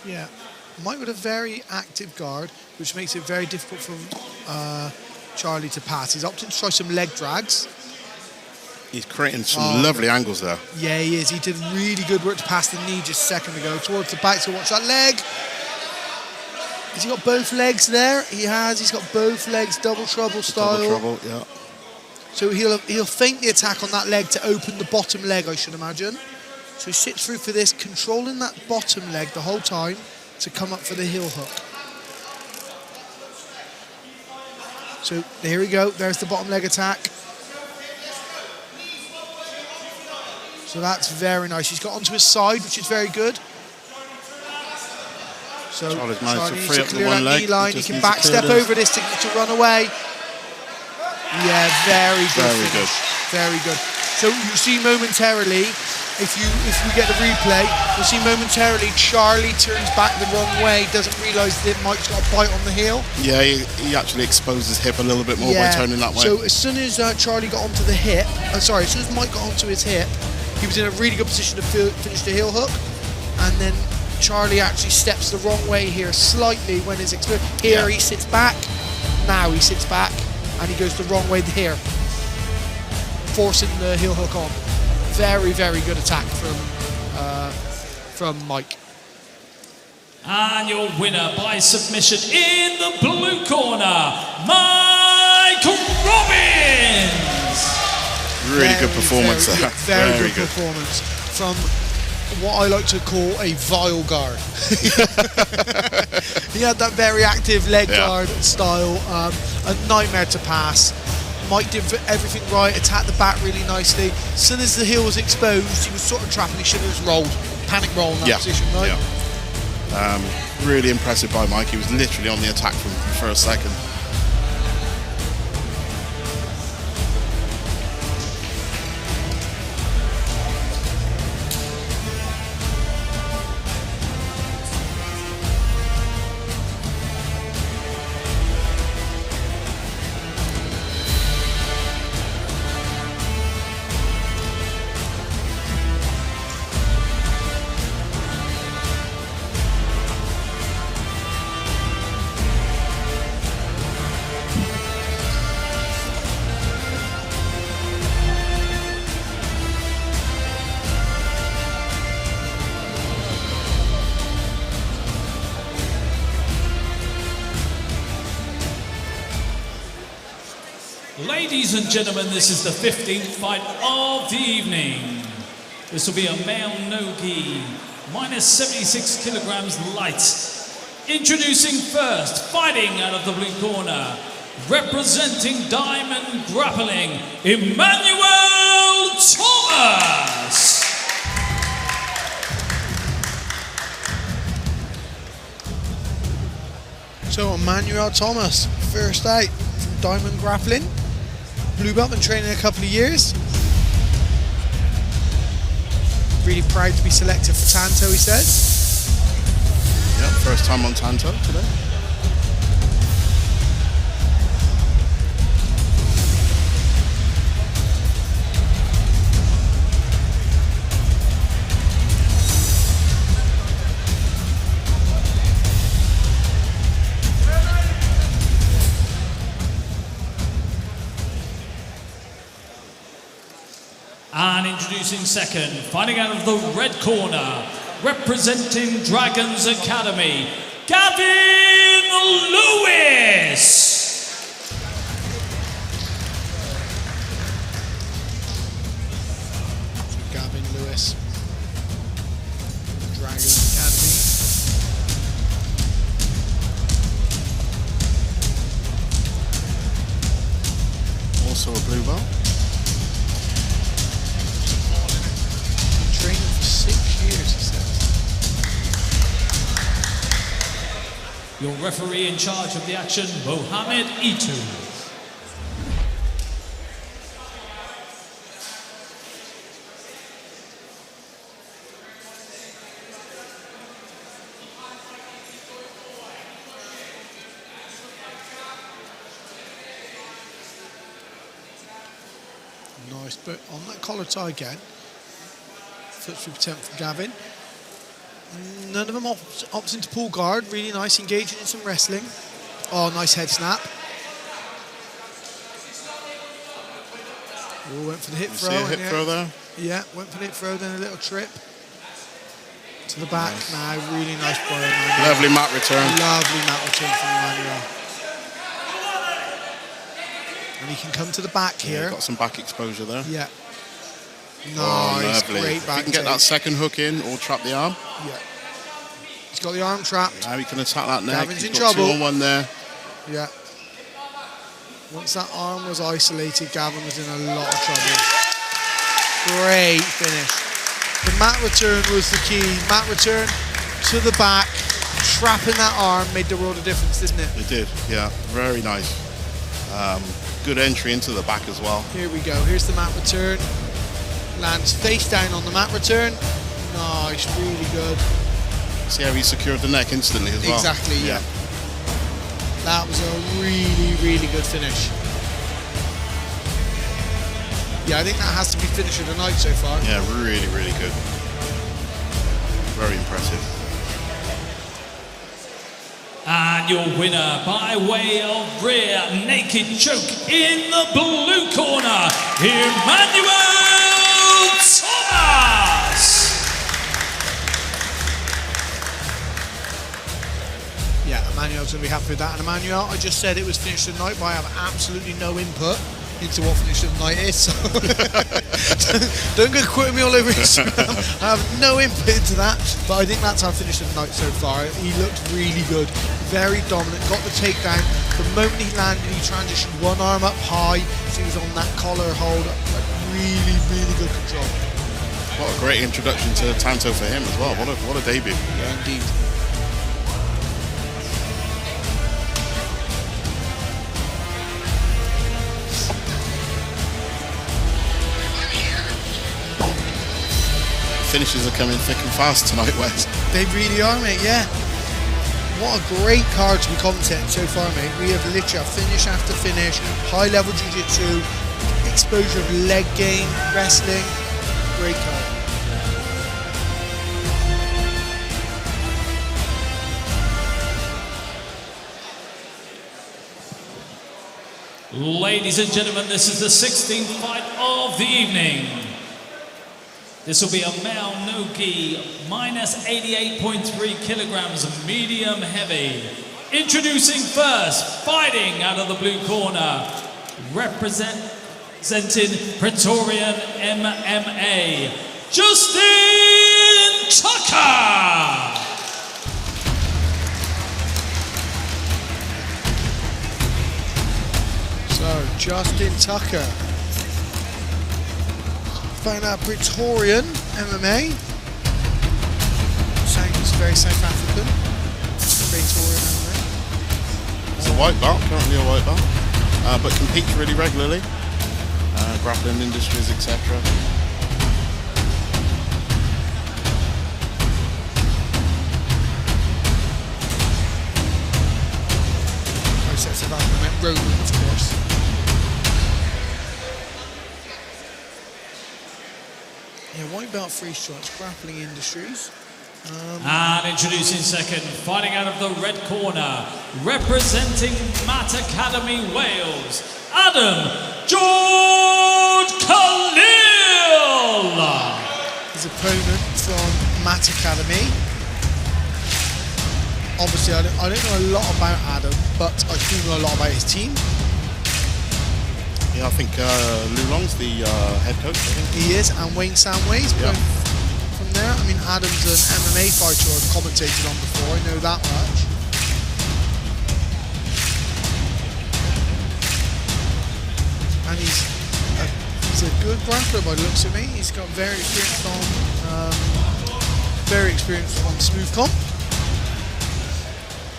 D: Yeah, Mike with a very active guard, which makes it very difficult for Charlie to pass. He's opted to try some leg drags.
E: He's creating some lovely angles there.
D: Yeah, he is. He did really good work to pass the knee just a second ago towards the back. So watch that leg. Has he got both legs there? He has. He's got both legs, double trouble style.
E: Double trouble, yeah.
D: So he'll feint the attack on that leg to open the bottom leg, I should imagine. So he sits through for this, controlling that bottom leg the whole time to come up for the heel hook. So here we go. There's the bottom leg attack. So that's very nice. He's got onto his side, which is very good. So
E: Charlie's managed
D: Charlie
E: to
D: needs
E: free
D: to
E: up the
D: clear
E: one
D: that
E: leg.
D: knee line. He
E: Just
D: can
E: needs to
D: back
E: clear
D: step over this to run away. Yeah, very good.
E: Very good.
D: Very good. So you see momentarily, if we get the replay, you'll see momentarily Charlie turns back the wrong way, doesn't realise that Mike's got a bite on the heel.
E: Yeah, he actually exposed his hip a little bit more by turning that way.
D: So as soon as Charlie got onto the hip, as soon as Mike got onto his hip, he was in a really good position to finish the heel hook, and then Charlie actually steps the wrong way here slightly when it's exposed. Here he sits back, now he sits back, and he goes the wrong way here, forcing the heel hook on. Very, very good attack from Mike.
C: And your winner by submission in the blue corner, Mike Robbins.
E: Really good performance there.
D: Very good performance from what I like to call a vile guard. He had that very active leg guard style, a nightmare to pass. Mike did everything right, attacked the back really nicely. As soon as the heel was exposed, he was sort of trapped and he should have just rolled. Panic roll in that position, right?
E: Yeah. Really impressive by Mike. He was literally on the attack from the first second.
C: Ladies and gentlemen, this is the 15th fight of the evening. This will be a male no-gi, minus 76 kilograms light. Introducing first, fighting out of the blue corner, representing Diamond Grappling, Emmanuel Thomas.
D: So Emmanuel Thomas, first out from Diamond Grappling. Blue belt, been training a couple of years. Really proud to be selected for Tanto, he says.
E: Yeah, first time on Tanto today.
C: And introducing second, fighting out of the red corner, representing Dragons Academy, Gavin Lewis.
D: Gavin Lewis, Dragons Academy.
E: Also a blue belt.
D: Training for 6 years, he says.
C: Your referee in charge of the action, Mohamed Itu.
D: Nice, but on that collar tie again. Foot sweep attempt from Gavin. None of them opts into pull guard. Really nice, engaging in some wrestling. Oh, nice head snap. Oh, went for the hip throw.
E: See a hip throw there?
D: Yeah, went for the hip throw, then a little trip. To the back now, really nice boy. Emmanuel.
E: Lovely mat return.
D: Lovely mat return from Emmanuel. And he can come to the back
E: Yeah,
D: here.
E: got some back exposure there.
D: Yeah.
E: Oh,
D: Nice,
E: lovely.
D: great
E: If
D: back
E: you can get that
D: take.
E: second hook in or trap the arm.
D: Yeah. He's got the arm trapped.
E: Now he can attack that neck.
D: Gavin's
E: He's
D: in
E: got
D: trouble.
E: 2 on 1 there.
D: Yeah. Once that arm was isolated, Gavin was in a lot of trouble. Great finish. The mat return was the key. Mat return to the back, trapping that arm made the world of difference, didn't it?
E: It did, yeah. Very nice. Good entry into the back as well.
D: Here we go. Here's the mat return. Lands face down on the mat return. Nice, really good.
E: See how he secured the neck instantly as well.
D: Exactly, yeah. That was a really, really good finish. Yeah, I think that has to be finish of the night so far.
E: Yeah, really, really good. Very impressive.
C: And your winner by way of rear naked choke in the blue corner, Emmanuel Thomas.
D: Yeah, Emmanuel's going to be happy with that. And Emmanuel, I just said it was finished of the night, but I have absolutely no input into what finish of the night is. So don't go quoting me all over Instagram. I have no input into that, but I think that's our finish of the night so far. He looked really good, very dominant, got the takedown. The moment he landed, he transitioned one arm up high, so he was on that collar hold. Like really, really good control.
E: What a great introduction to Tanto for him as well. What a debut.
D: Yeah, indeed.
E: Finishes are coming thick and fast tonight, Wes.
D: They really are, mate, yeah. What a great card to be commentating so far, mate. We have literally finish after finish, high level jiu-jitsu, exposure of leg game, wrestling. Great card.
C: Ladies and gentlemen, this is the 16th fight of the evening. This will be a male no-gi, minus 88.3 kilograms, medium heavy. Introducing first, fighting out of the blue corner, representing Praetorian MMA, Justin Tucker.
D: So, Justin Tucker. Find out Praetorian MMA. Sounds very South African. Praetorian MMA.
E: It's a white belt, currently a white belt, but competes really regularly. Grappling industries, etc.
D: South Africa meant Roman, of course. Yeah, white belt, free strikes, grappling industries.
C: And introducing second, fighting out of the red corner, representing Matt Academy Wales, Adam George Khalil.
D: His opponent from Matt Academy. Obviously, I don't know a lot about Adam, but I do know a lot about his team.
E: Yeah, I think Lou Long's the head coach, I think.
D: He is, and Wayne Samways.
E: Yeah.
D: From there, I mean, Adam's an MMA fighter I've commentated on before, I know that much. And he's a good grappler by the looks of me. He's got very experienced on Smoothcomp.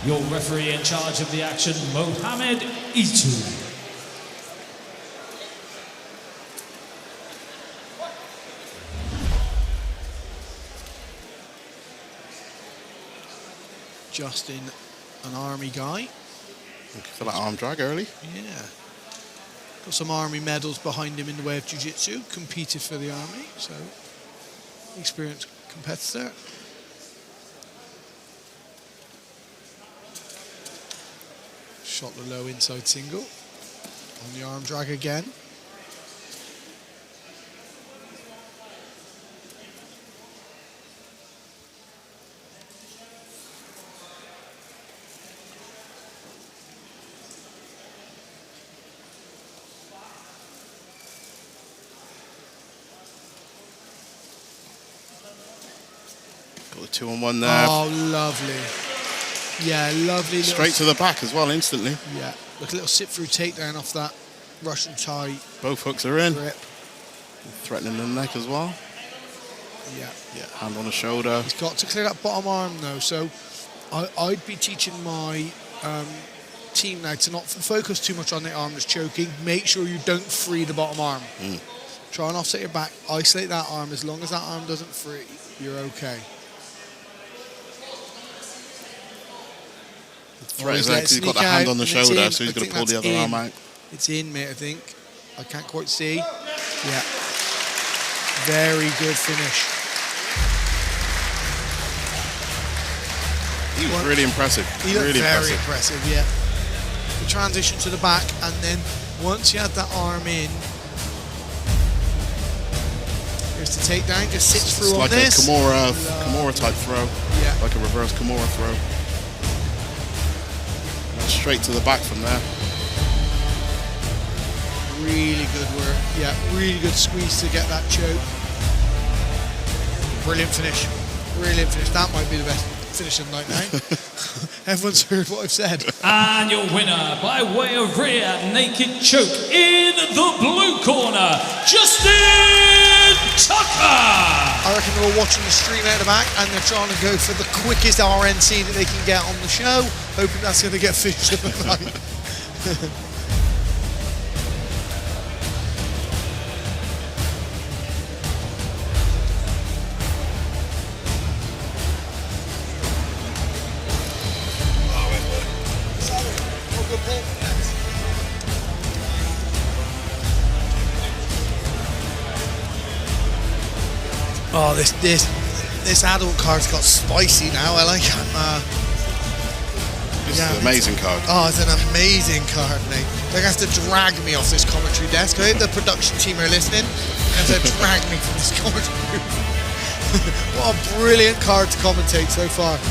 C: Your referee in charge of the action, Mohamed Itu.
D: Justin, an army guy.
E: For that arm drag early.
D: Yeah. Got some army medals behind him in the way of jiu-jitsu. Competed for the army, so experienced competitor. Shot the low inside single on the arm drag again.
E: Got the 2-on-1 there.
D: Oh, lovely. Yeah, lovely.
E: Straight to the back as well, instantly.
D: Yeah, look, a little sit-through takedown off that Russian tie
E: Both hooks are in.
D: grip.
E: Threatening the neck as well.
D: Yeah.
E: Yeah, hand on the shoulder.
D: He's got to clear that bottom arm though, so I'd be teaching my team now to not focus too much on the arm that's choking. Make sure you don't free the bottom arm. Try and offset your back, isolate that arm. As long as that arm doesn't free, you're okay.
E: Threat is there because he's got the hand on the shoulder, so he's going to pull the other arm out.
D: It's in, mate, I think. I can't quite see. Yeah. Very good finish.
E: He was really impressive.
D: He looked
E: really
D: very impressive, yeah. The transition to the back, and then once you had that arm in, here's the takedown, just sits through on
E: like
D: this.
E: It's like a Kimura type throw.
D: Yeah.
E: Like a reverse Kimura throw. Straight to the back from there.
D: Really good work. Yeah, really good squeeze to get that choke. Brilliant finish. Brilliant finish. That might be the best finish of the night now. Everyone's heard what I've said.
C: And your winner by way of rear naked choke in the blue corner, Justin Tucker.
D: I reckon they're all watching the stream out the back and they're trying to go for the quickest RNC that they can get on the show, hoping that's going to get finished of the night. Oh, this adult card's got spicy now. I like it.
E: This is an amazing card.
D: Oh, it's an amazing card, mate. They're going to have to drag me off this commentary desk. I hope the production team are listening. They're going to have to drag me from this commentary booth. What a brilliant card to commentate so far.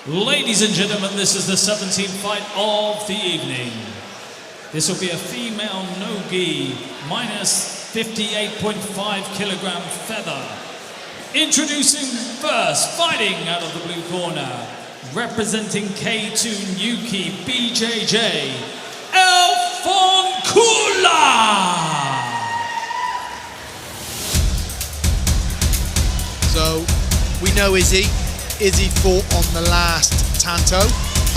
C: Ladies and gentlemen, this is the 17th fight of the evening. This will be a female no-gi, minus 58.5 kilogram feather. Introducing first, fighting out of the blue corner, representing K2 Nuki BJJ, Elfonkula!
D: So, we know Izzy. Izzy fought on the last Tanto.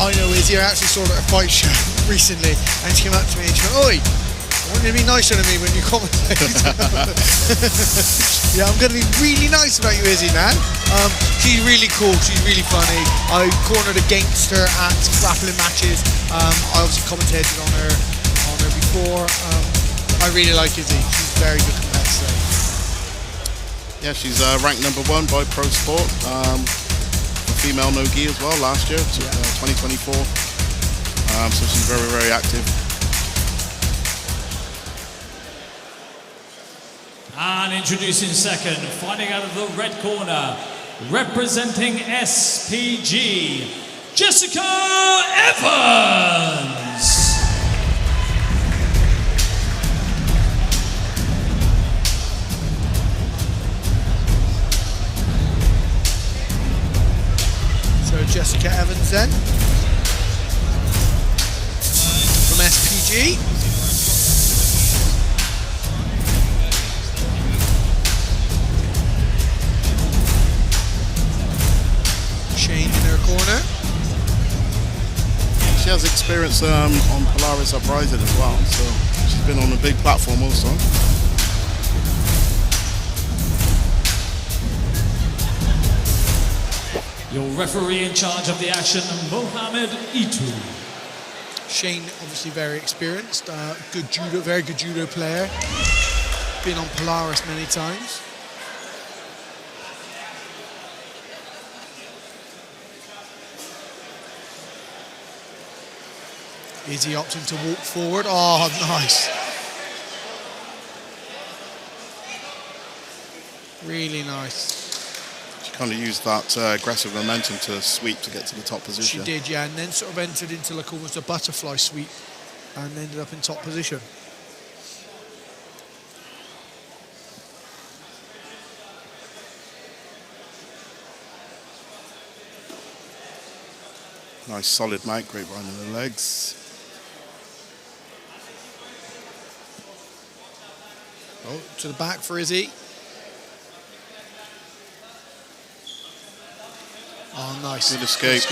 D: I know Izzy. I actually saw her at a fight show recently, and she came up to me and she went, "Oi, wouldn't you be nicer to me when you commentate?" Yeah, I'm going to be really nice about you, Izzy, man. She's really cool. She's really funny. I cornered against her at grappling matches. I obviously commentated on her before. I really like Izzy. She's a very good competitor.
E: Yeah, she's ranked #1 by Pro Sport. Female no-gi as well last year, 2024. So she's very, very active.
C: And introducing second, fighting out of the red corner, representing SPG, Jessica Evans.
D: So Jessica Evans then, from SPG. Shane in her corner.
E: She has experience on Polaris Uprising as well, so she's been on a big platform also.
C: Your referee in charge of the action, Mohamed Itu.
D: Shane, obviously very experienced, good judo, very good judo player. Been on Polaris many times. Izzy opting to walk forward. Oh, nice. Really nice.
E: Kind of used that aggressive momentum to sweep to get to the top position.
D: She did, yeah, and then sort of entered into like almost a butterfly sweep and ended up in top position.
E: Nice solid mount, great run in the legs.
D: Oh, to the back for Izzy. Oh, nice.
E: Good escape.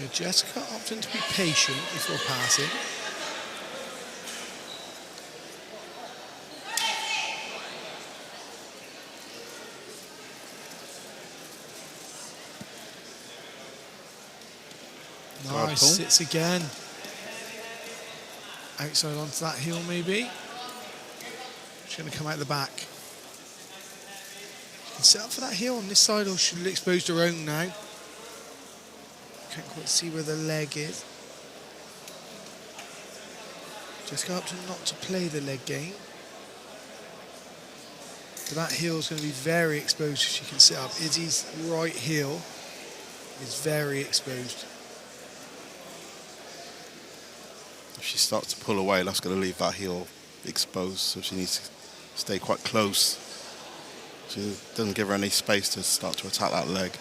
D: Yeah, Jessica opting to be patient before passing. Nice, sits again. Outside onto that heel maybe. She's going to come out the back. She can set up for that heel on this side, or she'll expose her own now. Can't quite see where the leg is. Just go up to not to play the leg game. But that heel is going to be very exposed if she can sit up. Izzy's right heel is very exposed.
E: If she starts to pull away, that's going to leave that heel exposed, so she needs to stay quite close. She doesn't give her any space to start to attack that leg.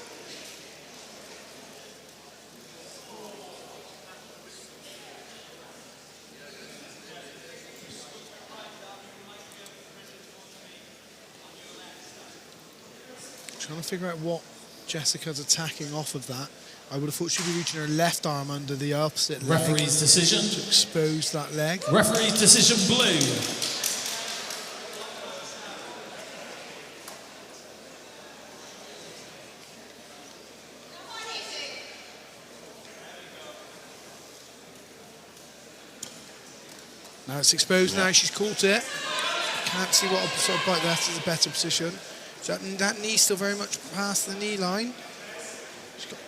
D: Trying to figure out what Jessica's attacking off of that. I would have thought she'd be reaching her left arm under the opposite leg.
C: Referee's decision.
D: To expose that leg.
C: Referee's decision, blue.
D: Now it's exposed now, she's caught it. Can't see what sort of bite that is a better position. So that knee's still very much past the knee line. She's got,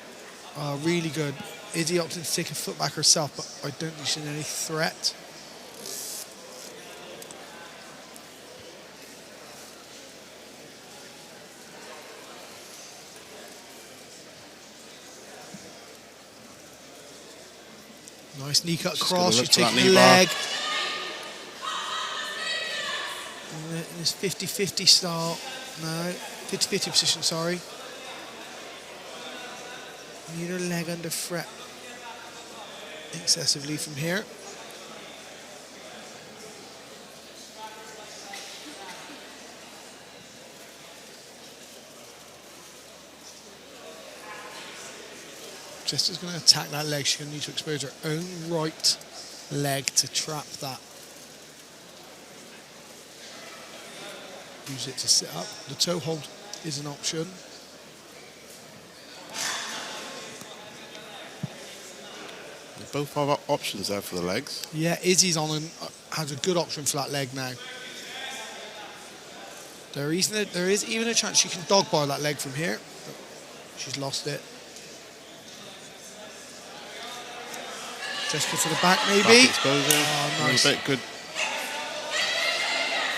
D: oh, really good. Izzy opting to take a foot back herself, but I don't think she's any threat. Nice knee cut cross, she's taking the leg. In this 50-50 style, no, 50-50 position, sorry. Need her leg under threat excessively from here. Jessica's going to attack that leg. She's going to need to expose her own right leg to trap that. Use it to sit up. The toe hold is an option.
E: Both have options there for the legs.
D: Yeah, Izzy's on and has a good option for that leg now. There is even a chance she can dog bar that leg from here, but she's lost it. Jessica to the back, maybe.
E: Back exposure.
D: Oh, nice.
E: A little bit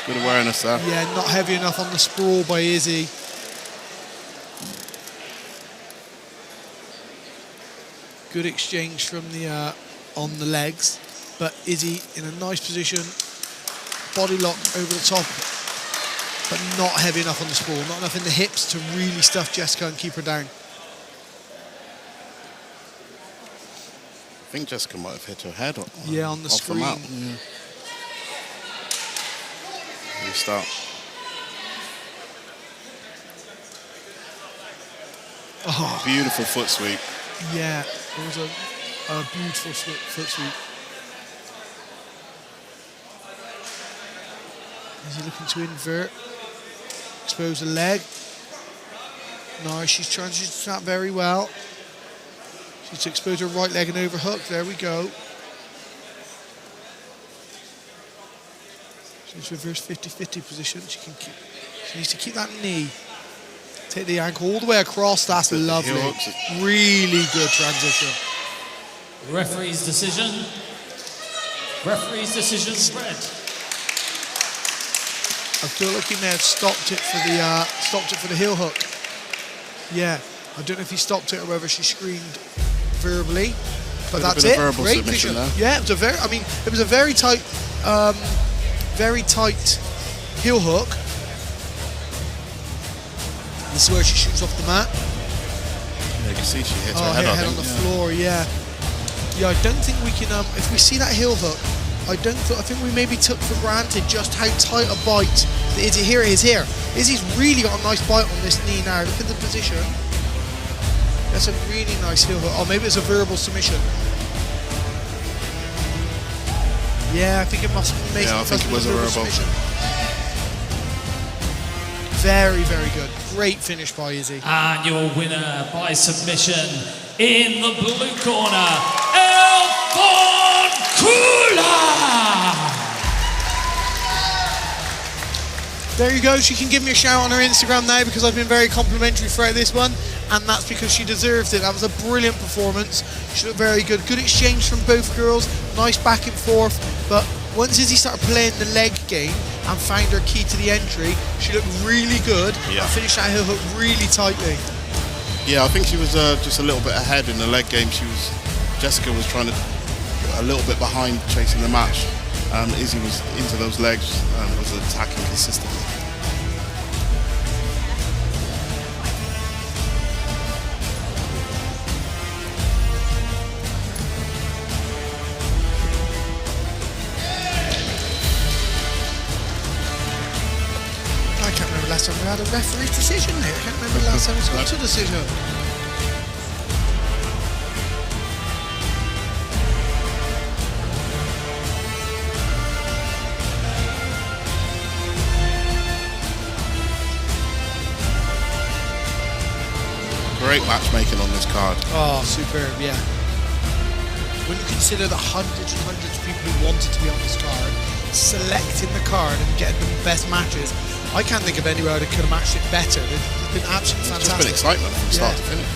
E: good awareness there.
D: Yeah, not heavy enough on the sprawl by Izzy. Good exchange from the on the legs, but Izzy in a nice position, body lock over the top, but not heavy enough on the sprawl, not enough in the hips to really stuff Jessica and keep her down.
E: I think Jessica might have hit her head on
D: the
E: off
D: screen.
E: The mat. Yeah. Restart.
D: Oh,
E: beautiful foot sweep.
D: Yeah, it was a beautiful foot sweep. Is he looking to invert? Expose the leg. No, she's trying to use that very well. She's to expose her right leg and overhook. There we go. She's reverse 50-50 position. She needs to keep that knee. Take the ankle all the way across. That's lovely. Really good transition.
C: Referee's decision. Referee's decision spread.
D: I feel like he may have stopped it for the heel hook. Yeah, I don't know if he stopped it or whether she screamed verbally, but that's it. Great vision. Yeah, it was a very tight heel hook. This is where she shoots off the mat.
E: Yeah, you can see she hits her head
D: on the floor. Yeah, I don't think we can. If we see that heel hook, I think we maybe took for granted just how tight a bite the Izzy here is here. Izzy's really got a nice bite on this knee now. Look at the position. That's a really nice heel hook. Oh, maybe it's a verbal submission. Yeah, I think it must be.
E: Yeah, I think it was a verbal
D: submission. Very, very good. Great finish by Izzy.
C: And your winner by submission in the blue corner, Elfon Kula.
D: There you go. She can give me a shout on her Instagram now because I've been very complimentary throughout this one, and that's because she deserved it. That was a brilliant performance. She looked very good. Good exchange from both girls. Nice back and forth. But once Izzy started playing the leg game and found her key to the entry, she looked really good.
E: Yeah.
D: And finished that heel hook really tightly.
E: Yeah, I think she was just a little bit ahead in the leg game. Jessica was trying to a little bit behind chasing the match. Izzy was into those legs and was attacking consistently.
D: I can't remember last time we had a referee's decision here. I can't remember last time it's got to a decision.
E: Great matchmaking on this card.
D: Oh, superb, yeah. When you consider the hundreds and hundreds of people who wanted to be on this card, selecting the card and getting the best matches, I can't think of anywhere that could have matched it better. It's been absolutely fantastic.
E: It's just been excitement from start to finish.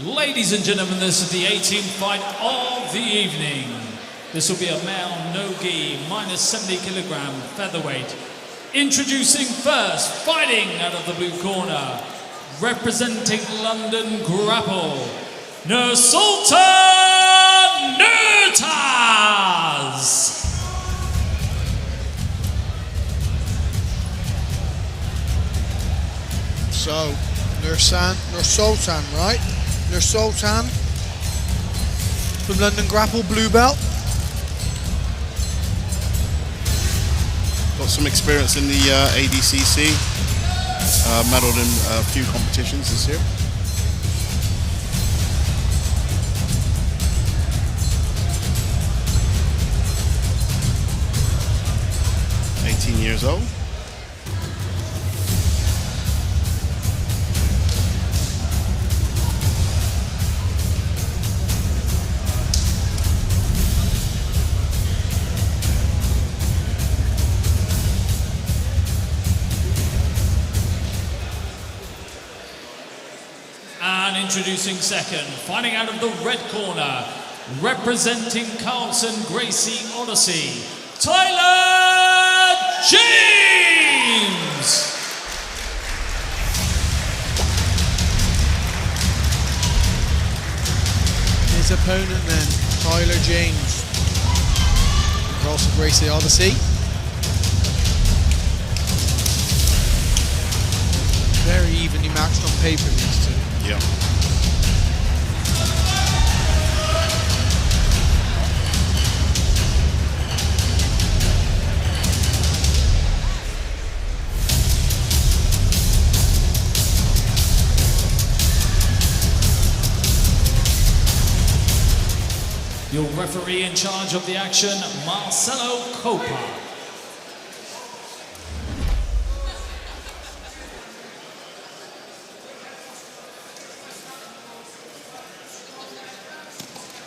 C: Ladies and gentlemen, this is the 18th fight of the evening. This will be a male no-gi, minus 70 kilogram featherweight. Introducing first, fighting out of the blue corner, representing London Grapple, Nursultan Nurtaz.
D: So, Nursultan, right? Nursultan from London Grapple, blue belt.
E: Got some experience in the ADCC. Medaled in a few competitions this year. Years old.
C: And introducing second, fighting out of the red corner, representing Carlson Gracie Odyssey, Tyler James!
D: His opponent then, Tyler James. Carlson Gracie Odyssey. Very evenly matched on paper, these two.
E: Yeah.
C: Your referee in charge of the action, Marcelo Copa.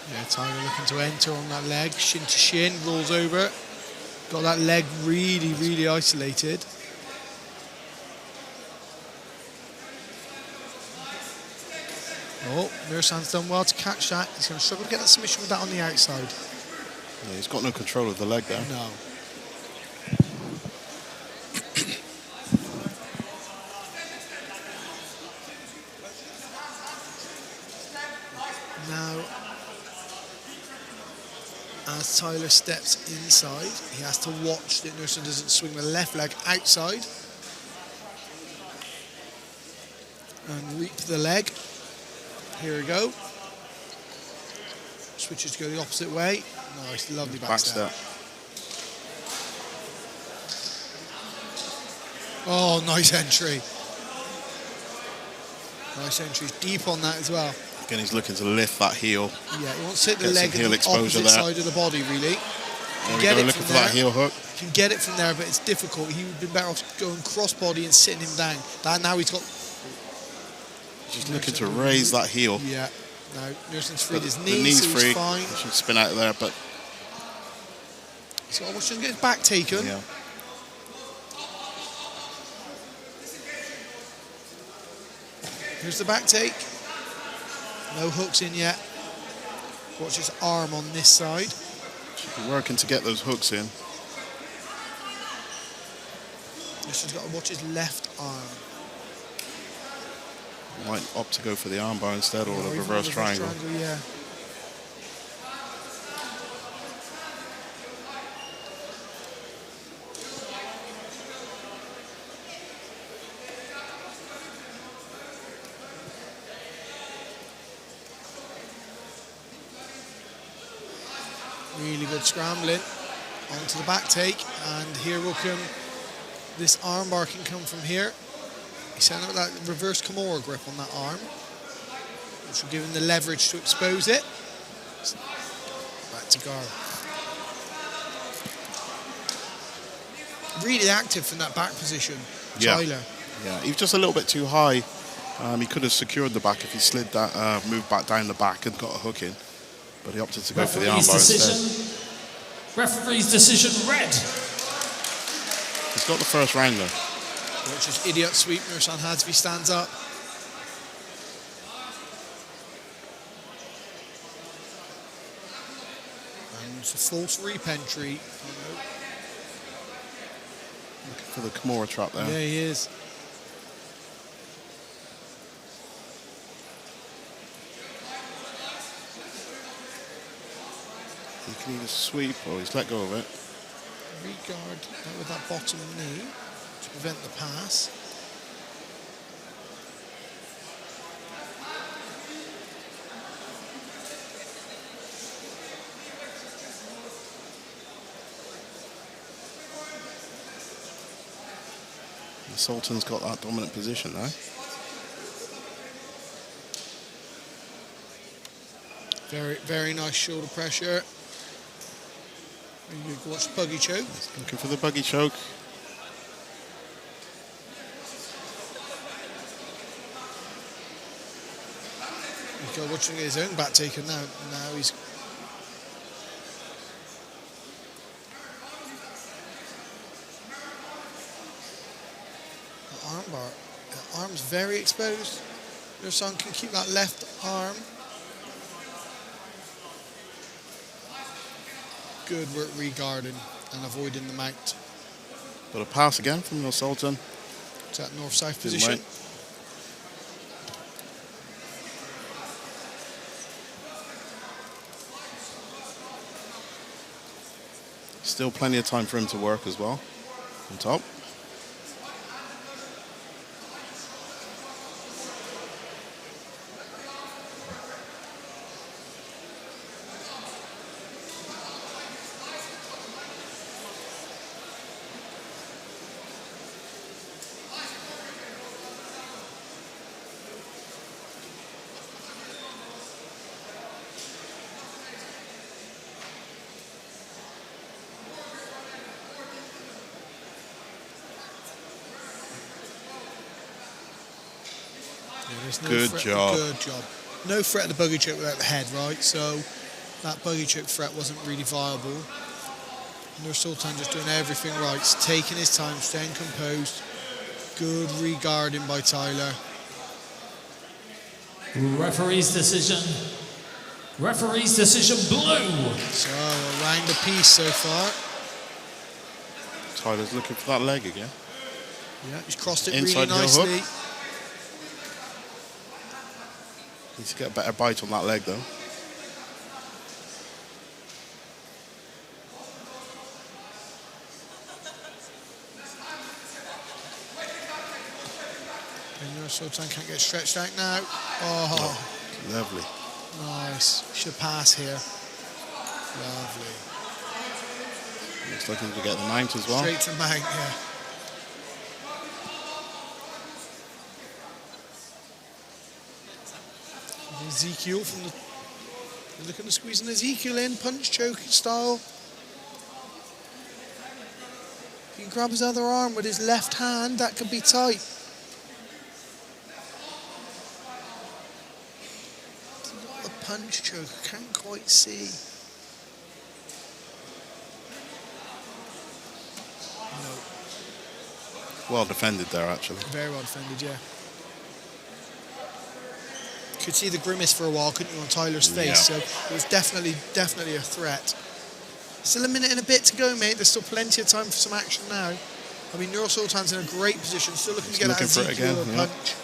D: Yeah, Tyler looking to enter on that leg, shin to shin, rolls over. Got that leg really, really isolated. Oh, Nursan's done well to catch that. He's going to struggle to get that submission with that on the outside.
E: Yeah, he's got no control of the leg there.
D: No. Now, as Tyler steps inside, he has to watch that Nursan doesn't swing the left leg outside and reap the leg. Here we go. Switches to go the opposite way. Nice, lovely back step. Oh, nice entry. Nice entry. Deep on that as well.
E: Again, he's looking to lift that heel.
D: Yeah, he wants to hit the leg on the
E: exposure
D: opposite
E: there.
D: side of the body, really.
E: There we go, looking for that heel hook.
D: Can get it from there, but it's difficult. He would have been better off going cross body and sitting him down. Now he's got...
E: Just looking to raise that heel.
D: Yeah. Now, Nursan's freed his
E: The
D: knee,
E: knee's
D: so
E: free.
D: he's fine.
E: He should spin out of there, but...
D: He's got to watch him get his back taken.
E: Yeah.
D: Here's the back take. No hooks in yet. Watch his arm on this side.
E: Should be working to get those hooks in.
D: Nursan's got to watch his left arm.
E: Might opt to go for the armbar instead, or the reverse triangle.
D: Yeah. Really good scrambling onto the back take, and here will come this armbar can come from here. He's setting up that reverse Kimura grip on that arm, which will give him the leverage to expose it. Back to guard. Really active from that back position, Tyler.
E: Yeah, he was just a little bit too high. He could have secured the back if he slid that, moved back down the back and got a hook in. But he opted to go for the armbar instead.
C: Referee's decision, red.
E: He's got the first round though.
D: Watch his idiot sweep Nursan has if he stands up. And it's a false reap entry.
E: Looking for the Kimura trap there.
D: Yeah, he is.
E: He can either sweep or he's let go of it.
D: Regard with that bottom knee to prevent the pass.
E: The Sultan's got that dominant position now.
D: Very, very nice shoulder pressure. You can watch the buggy choke.
E: Looking for the buggy choke.
D: He's watching his own back taken now. Now he's the arm bar. The arm's very exposed. Your son can keep that left arm. Good work regarding and avoiding the mount.
E: Got a pass again from the Sultan.
D: It's that north-south
E: Didn't
D: position.
E: wait. Still plenty of time for him to work as well. On top.
D: There's no
E: Good
D: threat.
E: job.
D: Good job. No threat of the buggy choke without the head, right? So that buggy choke threat wasn't really viable. Nur Sultan just doing everything right, taking his time, staying composed. Good regarding by Tyler.
C: Referee's decision. Referee's decision blue.
D: So a round apiece so far.
E: Tyler's looking for that leg again.
D: Yeah, he's crossed it
E: Inside
D: really
E: heel hook.
D: nicely.
E: Needs to get a better bite on that leg though.
D: And Nur Sultan can't get stretched out now. Oh,
E: Lovely.
D: nice. Should pass here. Lovely.
E: Looks like he's to get the mount as well.
D: Straight to mount, yeah. Ezekiel from the... They're looking to squeeze an Ezekiel in, punch choke style. If he can grab his other arm with his left hand, that could be tight. The punch choke, I can't quite see. No,
E: Well defended there actually.
D: very well defended, yeah. Could see the grimace for a while, couldn't you, on Tyler's face?
E: Yeah.
D: So it was definitely a threat. Still a minute and a bit to go, mate. There's still plenty of time for some action now. I mean, Nur Sultan's in a great position, still looking to get that
E: looking for it
D: Ezekiel
E: again, yeah.
D: punch.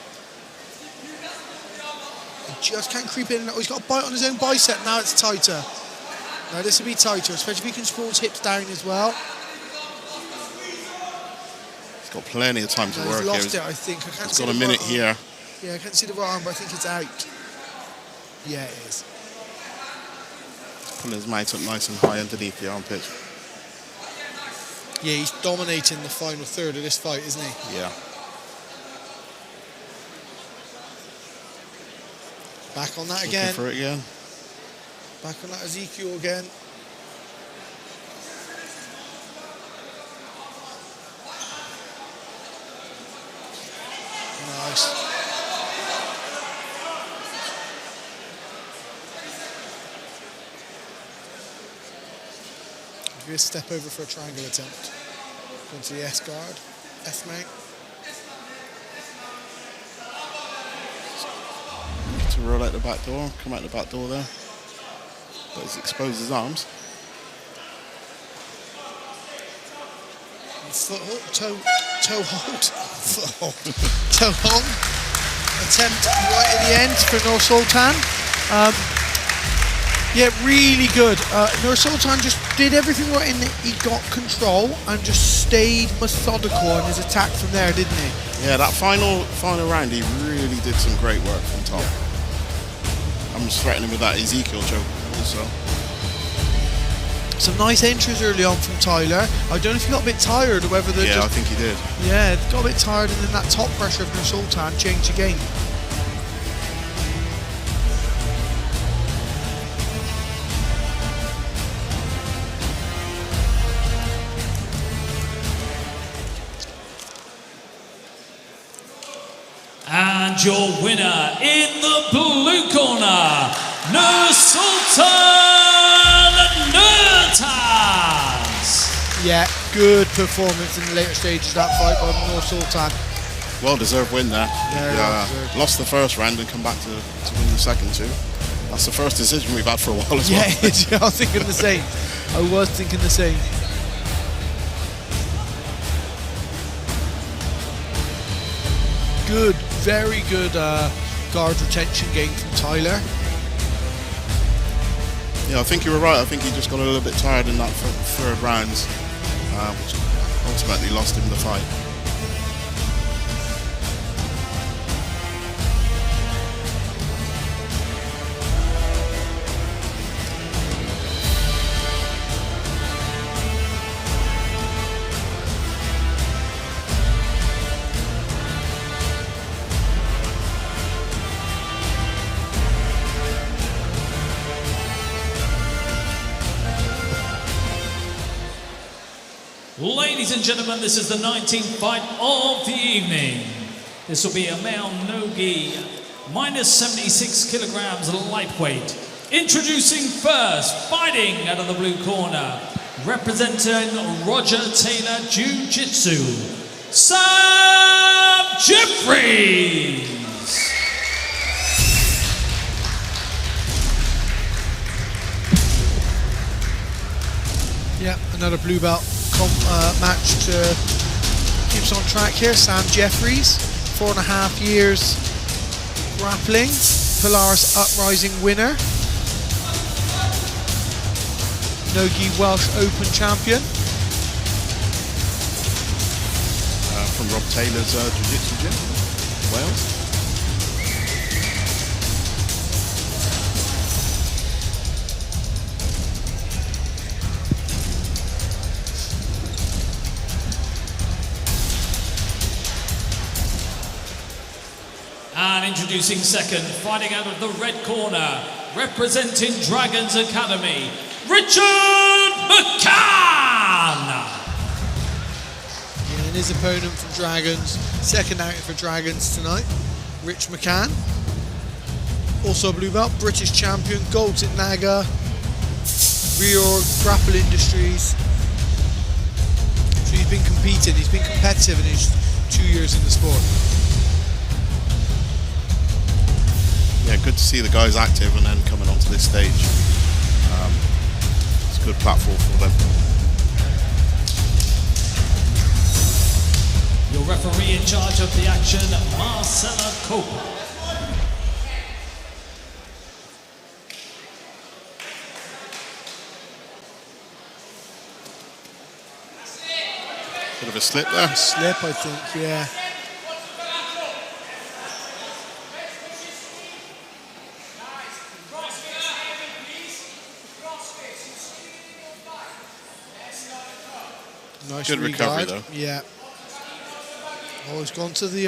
D: He just can't creep in. Oh, he's got a bite on his own bicep. Now it's tighter. Now this will be tighter, especially if he can sprawl his hips down as well.
E: He's got plenty of time to
D: Now
E: work
D: he's lost
E: here.
D: it, I think. I can't
E: He's
D: see
E: got a
D: the
E: minute
D: right
E: here.
D: arm. Yeah, I can't see the right arm, but I think it's out. Yeah, it is.
E: Pulling his mount up nice and high underneath the armpit.
D: Yeah, he's dominating the final third of this fight, isn't he?
E: Yeah.
D: Back on that
E: Looking
D: again.
E: for it again.
D: Back on that Ezekiel again. Nice. Give you a step over for a triangle attempt. Go to the S guard, F mount.
E: To roll out the back door, come out the back door there. But he's exposed his arms.
D: toe hold attempt right at the end for Nur Sultan. Yeah, really good. Nur Sultan just did everything right in that he got control and just stayed methodical in his attack from there, didn't he?
E: Yeah, that final round, he really did some great work from top. I'm just threatening with that Ezekiel choke also.
D: Some nice entries early on from Tyler. I don't know if he got a bit tired or whether they're
E: Yeah,
D: just...
E: I think he did.
D: Yeah, got a bit tired, and then that top pressure of Nur Sultan changed again.
C: And your winner in the blue corner, Nur Sultan Nurtaz.
D: Yeah, good performance in the later stages of that fight by Nur Sultan.
E: Well-deserved win there.
D: Yeah, well-deserved.
E: Lost the first round and come back to win the second two. That's the first decision we've had for a while as well.
D: Yeah, I was thinking the same. I was thinking the same. Good, very good guard retention game from Tyler.
E: Yeah, I think you were right. I think he just got a little bit tired in that third round, which ultimately lost him the fight.
C: Ladies and gentlemen, this is the 19th fight of the evening. This will be a male no-gi, minus 76 kilograms lightweight. Introducing first, fighting out of the blue corner, representing Roger Taylor Jiu-Jitsu, Sam Jeffries.
D: Yeah, another blue belt match to keep us on track here. Sam Jeffries, 4.5 years grappling, Polaris Uprising winner, Nogi Welsh Open champion.
E: From Rob Taylor's Jiu-Jitsu gym, Wales.
C: And introducing second, fighting out of the red corner, representing Dragons Academy, Richard McCann.
D: Yeah, and his opponent from Dragons, second outing for Dragons tonight, Rich McCann. Also a blue belt, British champion, golds at Naga, Reorg, Grapple Industries. So he's been competing, he's been competitive in his 2 years in the sport.
E: Yeah, good to see the guys active and then coming onto this stage. It's a good platform for them.
C: Your referee in charge of the action, Marcella Cope.
E: Bit of a slip there.
D: Slip, I think, yeah. Nice
E: Good recovery though.
D: Yeah. Always gone to the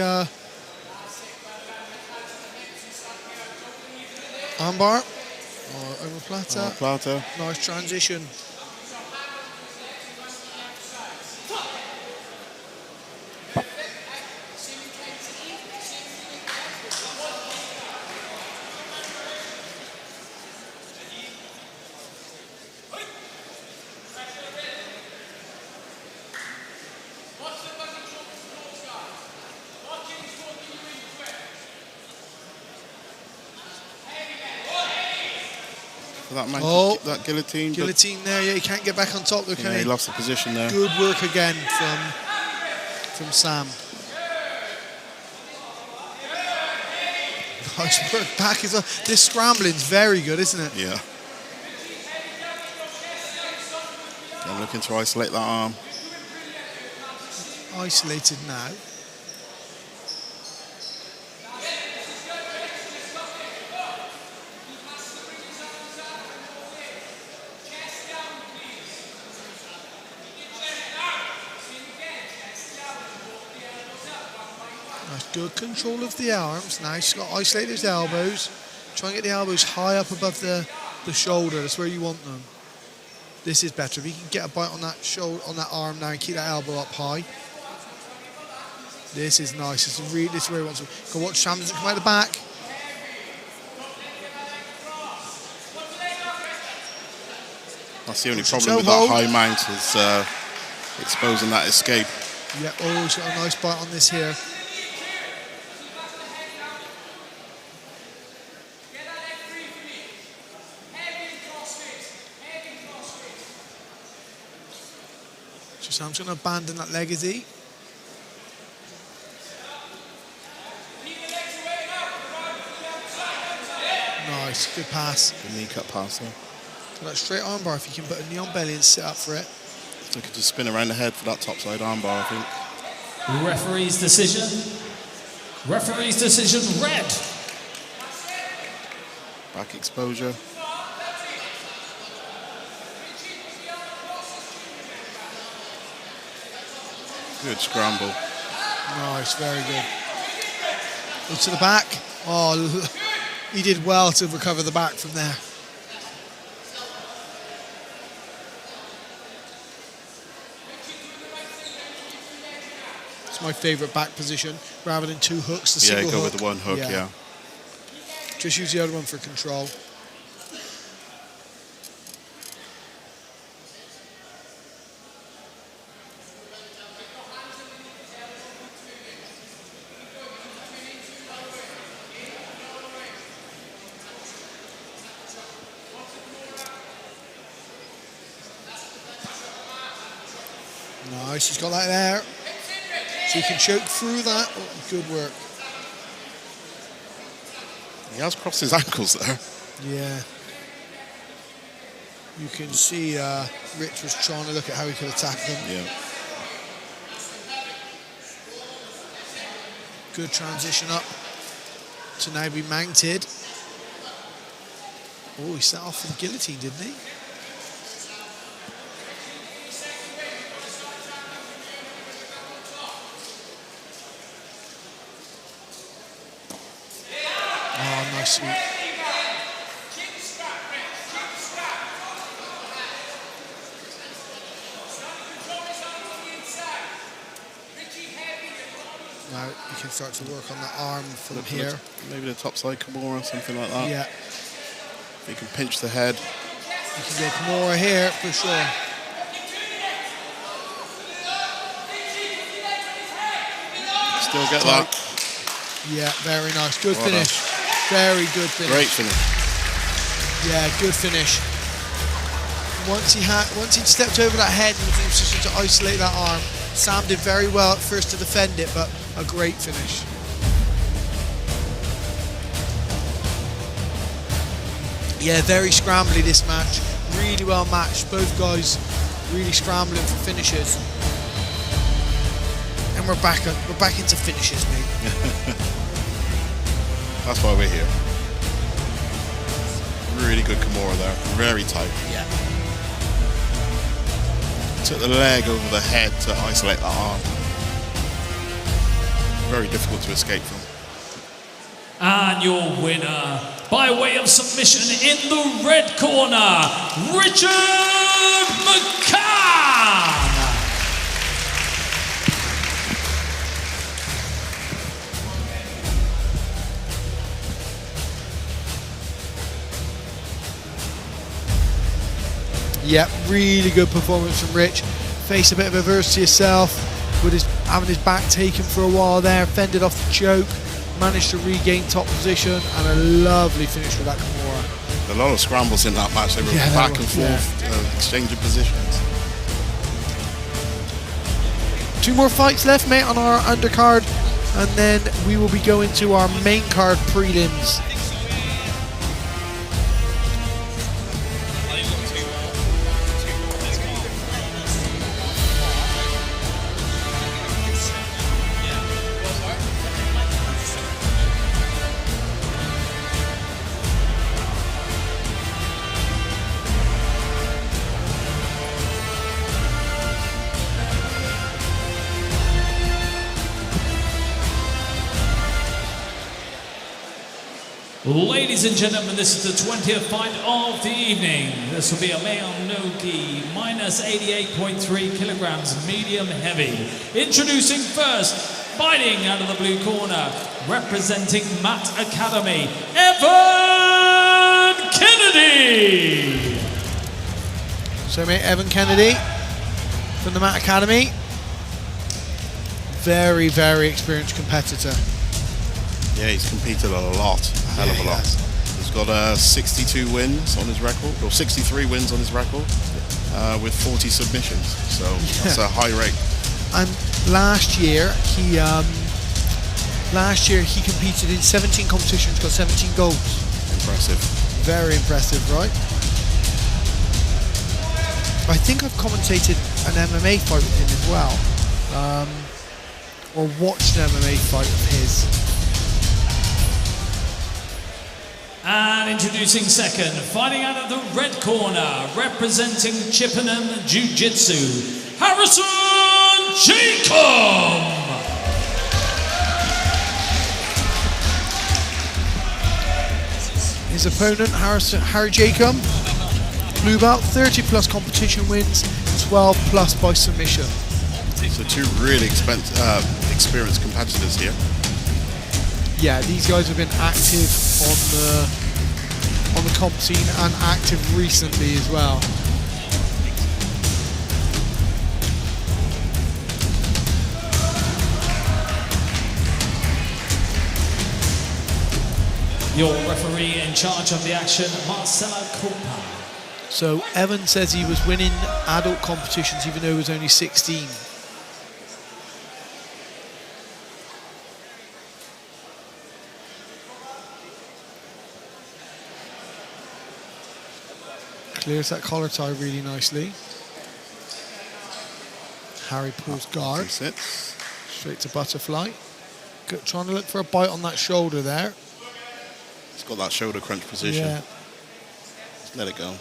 D: armbar or omoplata.
E: Plata.
D: Nice transition.
E: for that man.
D: Oh,
E: That guillotine.
D: Guillotine there, yeah, he can't get back on top though, can
E: Yeah,
D: he?
E: he lost the position there.
D: Good work again from Sam. Nice work back as well. This scrambling's very good, isn't it?
E: Yeah. And looking to isolate that arm.
D: Isolated now. Nice, good control of the arms. Nice, got to isolate his elbows. Try and get the elbows high up above the shoulder. That's where you want them. This is better. If you can get a bite on that shoulder, on that arm now, and keep that elbow up high. This is nice. This is where he wants to go. Watch Sam doesn't come out the back.
E: That's the only problem with that high mount is exposing that escape.
D: Yeah, oh, he's got a nice bite on this here. So Sam's going to abandon that leg, is he? Nice, good pass.
E: Good knee cut pass there.
D: So that straight armbar, if you can put a knee on belly and sit up for it.
E: Looking to spin around the head for that topside armbar, I think.
C: Referee's decision. Referee's decision, red.
E: Back exposure. Good scramble.
D: Nice, very good. Go to the back. Oh, he did well to recover the back from there. It's my favourite back position, rather than two hooks. The single
E: go
D: hook.
E: with the one hook, yeah.
D: Just use the other one for control. Nice, he's got that there. So he can choke through that. Oh, good work.
E: He has crossed his ankles there.
D: Yeah. You can see Rich was trying to look at how he could attack them.
E: Yeah.
D: Good transition up to now be mounted. Oh, he set off with the guillotine, didn't he? Oh, nice sweep. Now you can start to work on the arm from here.
E: Maybe the topside Kimura, something like that.
D: Yeah.
E: You can pinch the head.
D: You can get Kimura here for sure.
E: Still get that.
D: Yeah, very nice. Good
E: Well
D: finish. Very good finish.
E: Great finish.
D: Yeah, good finish. Once he stepped over that head and was in a position to isolate that arm, Sam did very well at first to defend it, but a great finish. Yeah, very scrambly this match. Really well matched. Both guys really scrambling for finishes. And we're back into finishes, mate.
E: That's why we're here. Really good Kimura there. Very tight.
D: Yeah.
E: Took the leg over the head to isolate that arm. Very difficult to escape from.
C: And your winner, by way of submission in the red corner, Richard McCann.
D: Yep, really good performance from Rich. Faced a bit of adversity himself, with having his back taken for a while there, fended off the choke, managed to regain top position, and a lovely finish with that Kimura.
E: A lot of scrambles in that match. They were back and forth, exchanging positions.
D: 2 more fights left, mate, on our undercard, and then we will be going to our main card prelims.
C: Ladies and gentlemen, this is the 20th fight of the evening. This will be a male no-gi, minus 88.3 kilograms, medium heavy. Introducing first, fighting out of the blue corner, representing Matt Academy, Evan Kennedy.
D: So, mate, Evan Kennedy from the Matt Academy. Very, very experienced competitor.
E: Yeah, he's competed a lot, a hell of a lot. He's got 62 wins on his record, or 63 wins on his record, with 40 submissions. So that's a high rate.
D: And last year he competed in 17 competitions, got 17 goals.
E: Impressive.
D: Very impressive, right? I think I've commentated an MMA fight with him as well, or watched an MMA fight of his.
C: And introducing second, fighting out of the red corner, representing Chippenham Jiu-Jitsu, Harrison Jacob.
D: His opponent, Harry Jacob, blue belt, 30 plus competition wins, 12 plus by submission.
E: So 2 really experienced competitors here.
D: Yeah, these guys have been active on the comp scene and active recently as well.
C: Your referee in charge of the action, Marcelo Culpa.
D: So Evan says he was winning adult competitions even though he was only 16. Clears that collar tie really nicely. Harry pulls guard. Straight to butterfly. Good, trying to look for a bite on that shoulder there.
E: He's got that shoulder crunch position.
D: Yeah.
E: Just let it go.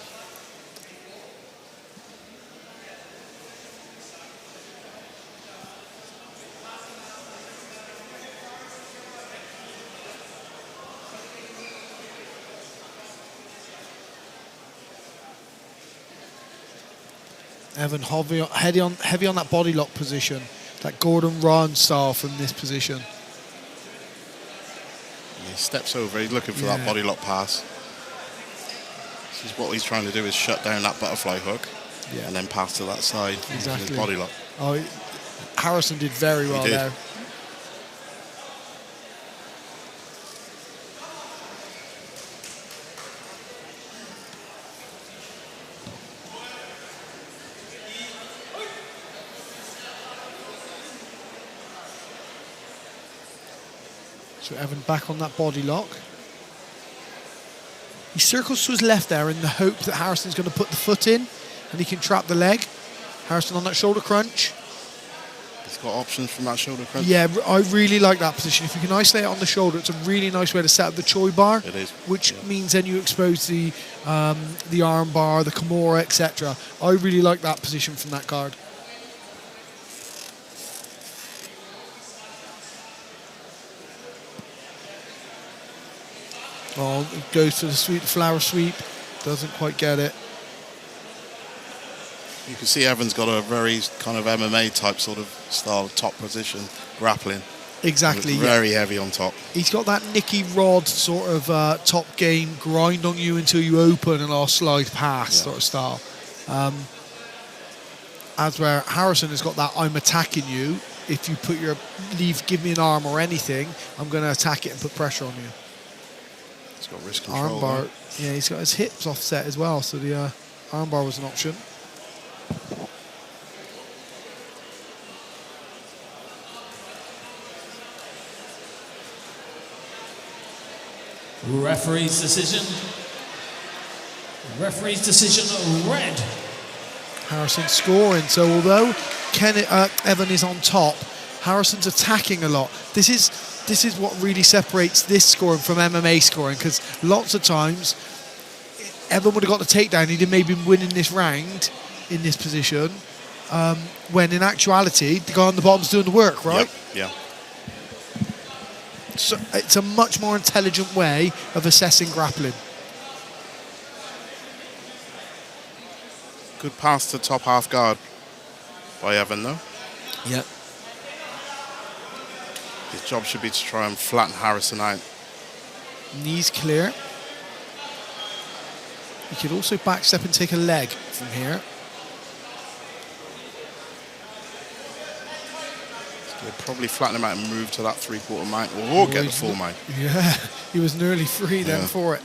D: Evan heavy on that body lock position, that Gordon Ryan style from this position.
E: He steps over, he's looking for that body lock pass. This is what he's trying to do, is shut down that butterfly hook and then pass to that side.
D: Exactly.
E: His body lock.
D: Oh, Harrison did very well there. So Evan back on that body lock. He circles to his left there in the hope that Harrison's going to put the foot in and he can trap the leg. Harrison on that shoulder crunch.
E: He's got options from that shoulder crunch.
D: Yeah, I really like that position. If you can isolate it on the shoulder, it's a really nice way to set up the Choi bar.
E: It is.
D: Which means then you expose the arm bar, the Kimura, etc. I really like that position from that guard. Oh, it goes to the flower sweep. Doesn't quite get it.
E: You can see Evan's got a very kind of MMA type sort of style, top position, grappling.
D: Exactly.
E: Very heavy on top.
D: He's got that Nicky Rod sort of top game, grind on you until you open and I'll slide past sort of style. As where Harrison has got that I'm attacking you. If you give me an arm or anything, I'm going to attack it and put pressure on you.
E: He's got wrist control.
D: Armbar.
E: There.
D: Yeah, he's got his hips offset as well, so the armbar was an option.
C: Referee's decision. Referee's decision, red.
D: Harrison scoring. So although Evan is on top, Harrison's attacking a lot. This is what really separates this scoring from MMA scoring, because lots of times Evan would have got the takedown, he'd have maybe been winning this round in this position, when in actuality the guy on the bottom's doing the work, right?
E: Yep. Yeah.
D: So it's a much more intelligent way of assessing grappling.
E: Good pass to top half guard by Evan, though.
D: Yep.
E: His job should be to try and flatten Harrison out.
D: Knees clear. He could also backstep and take a leg from here.
E: He'll probably flatten him out and move to that 3/4 mount, or get the full mount.
D: Yeah, he was nearly free then
E: Yeah.
D: for it.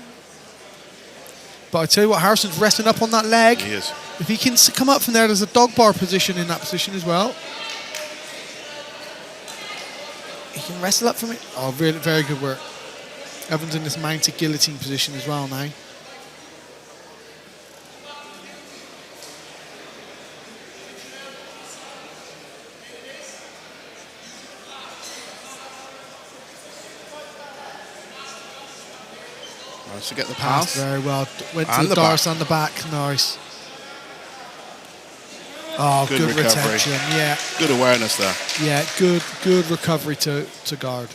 D: But I tell you what, Harrison's resting up on that leg.
E: He is.
D: If he can come up from there, there's a dog bar position in that position as well. He can wrestle up from it. Oh, really, very good work. Evans in this mounted guillotine position as well now.
E: Nice to get the
D: Passed
E: pass.
D: very well. Went to
E: And
D: the
E: the
D: darts
E: back.
D: on the back. Nice. Oh,
E: Good
D: good
E: recovery.
D: retention. Yeah,
E: Good awareness there.
D: yeah, good recovery to guard.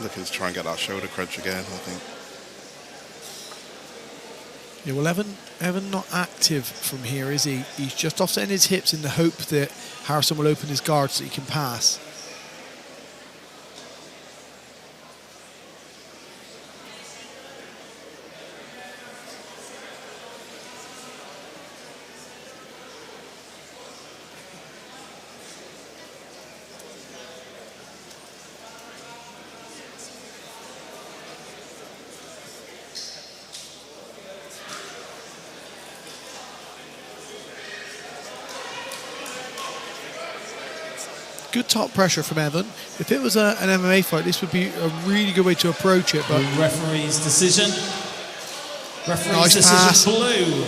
E: Looking to try and get that shoulder crunch again, I think.
D: Yeah, well, Evan not active from here, is he? He's just offsetting his hips in the hope that Harrison will open his guard so he can pass. Good top pressure from Evan. If it was an MMA fight, this would be a really good way to approach it. But
C: Referee's decision. Referee's
D: Nice
C: decision,
D: pass.
C: blue.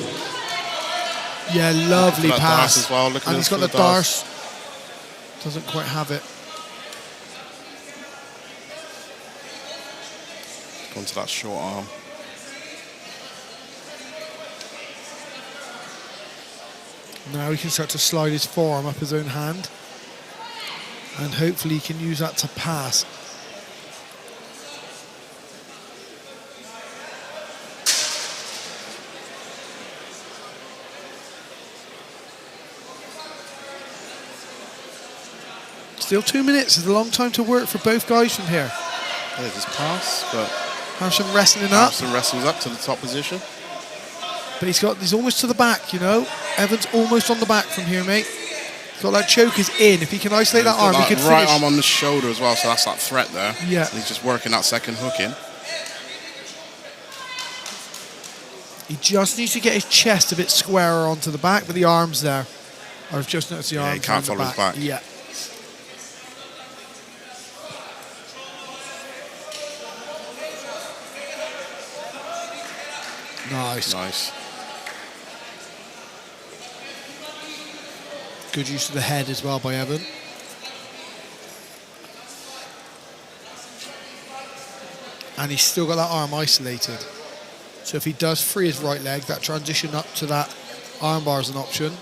D: yeah, lovely
E: That
D: pass.
E: Darce as well, looking
D: And he's
E: in
D: got
E: for
D: the
E: the Darce.
D: Darce. Doesn't quite have it.
E: Gone to that short arm.
D: Now he can start to slide his forearm up his own hand. And hopefully he can use that to pass. Still 2 minutes. It's a long time to work for both guys from here.
E: There's his pass, but
D: Harrison wrestling up,
E: Harrison wrestles up to the top position.
D: but he's almost to the back, you know. Evan's almost on the back from here, mate. He's got that choke is in. If he can isolate
E: He's
D: that
E: got
D: arm, he
E: that
D: can
E: right
D: finish.
E: arm on the shoulder as well, so that's that threat there.
D: Yeah.
E: And he's just working that second hook in.
D: He just needs to get his chest a bit squarer onto the back, but the arm's there. I've just noticed the
E: Yeah,
D: arms.
E: he can't
D: on the
E: follow his back.
D: Yeah. Nice.
E: Nice.
D: Good use of the head as well by Evan. And he's still got that arm isolated. So if he does free his right leg, that transition up to that arm bar is an option.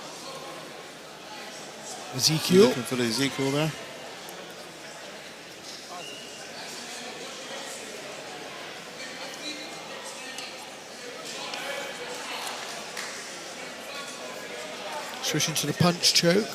D: Ezekiel.
E: Looking for the Ezekiel there.
D: Switching to the punch choke.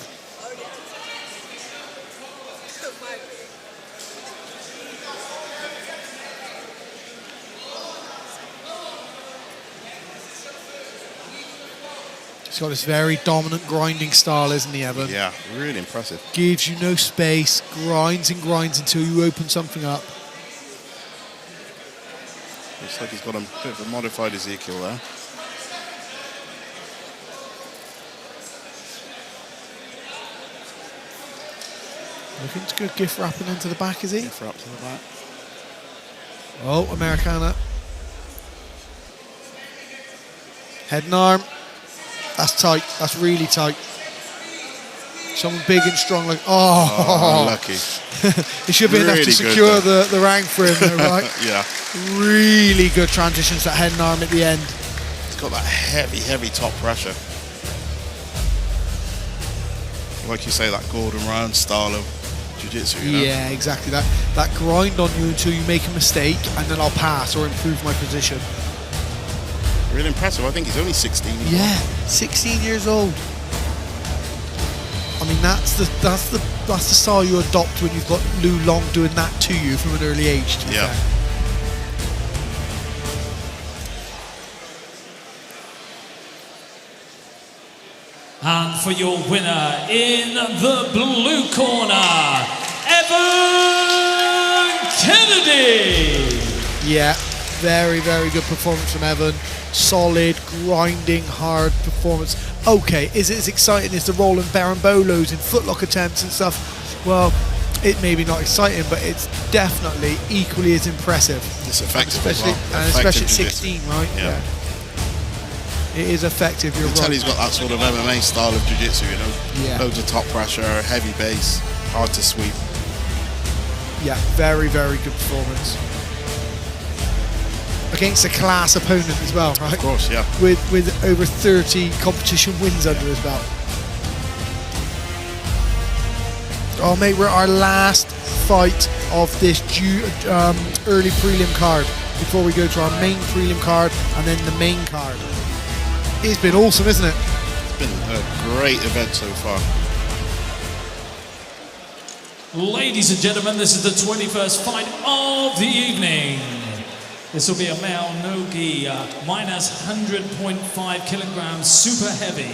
D: He's got this very dominant grinding style, isn't he, Evan?
E: Yeah, really impressive.
D: Gives you no space, grinds and grinds until you open something up.
E: Looks like he's got a bit of a modified Ezekiel there.
D: Looking to go gift wrapping into the back, is he?
E: Gift wrap to the back.
D: Oh, Americana. Head and arm. That's tight. That's really tight. Someone big and strong like, oh.
E: Lucky.
D: It should be enough
E: Really
D: to secure
E: good,
D: the rank for him though, right?
E: Yeah.
D: Really good transitions, that head and arm at the end.
E: It's got that heavy top pressure. Like you say, that Gordon Ryan style of jiu-jitsu, you know?
D: Yeah, exactly. That grind on you until you make a mistake and then I'll pass or improve my position.
E: Really impressive. I think he's only 16.
D: Yeah, 16 years old. I mean, that's the style you adopt when you've got Lou Long doing that to you from an early age. To be
E: Yeah.
D: fair.
C: And for your winner in the blue corner, Evan Kennedy.
D: Yeah, very, very good performance from Evan. Solid, grinding, hard performance. Okay, is it as exciting as the Roland Barambolos and footlock attempts and stuff? Well, it may be not exciting, but it's definitely equally as impressive.
E: It's effective
D: Especially,
E: as well.
D: and especially at
E: Effective
D: 16, right?
E: Yeah.
D: It is effective, you're
E: You can tell
D: right.
E: he's got that sort of MMA style of jiu-jitsu, you know?
D: Yeah.
E: Loads of top pressure, heavy base, hard to sweep.
D: Yeah, very, very good performance. Against a class opponent as well, right?
E: Of course, yeah.
D: With over 30 competition wins under his belt. Oh, mate, we're at our last fight of this early prelim card before we go to our main prelim card and then the main card. It's been awesome, isn't it?
E: It's been a great event so far.
C: Ladies and gentlemen, this is the 21st fight of the evening. This will be a male no-gi, minus 100.5 kilograms, super heavy.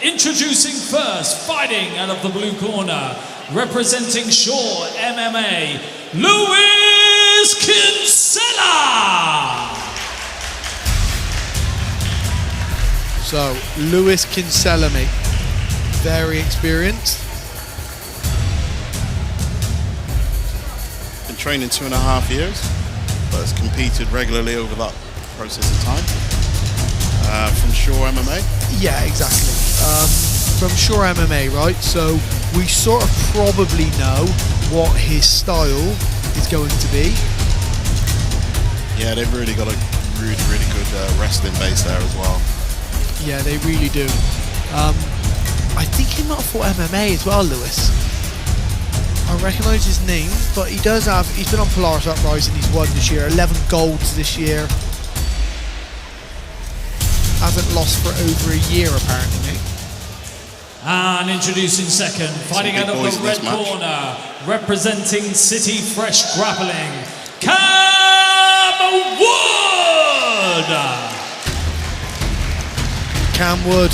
C: Introducing first, fighting out of the blue corner, representing Shore MMA, Luis Kinsella.
D: So, Luis Kinsella, mate. Very experienced.
E: Been training 2.5 years, but has competed regularly over that process of time. From Shore MMA.
D: Yeah, exactly. From Shore MMA, right? So we sort of probably know what his style is going to be.
E: Yeah, they've really got a really good wrestling base there as well.
D: Yeah, they really do. I think he might have fought MMA as well, Lewis. I recognise his name, but he's been on Polaris Uprising, he's won this year, 11 golds this year. Hasn't lost for over a year, apparently, mate.
C: And introducing second, fighting out of the red corner, representing City Fresh Grappling, Cam Wood.
D: Cam Wood.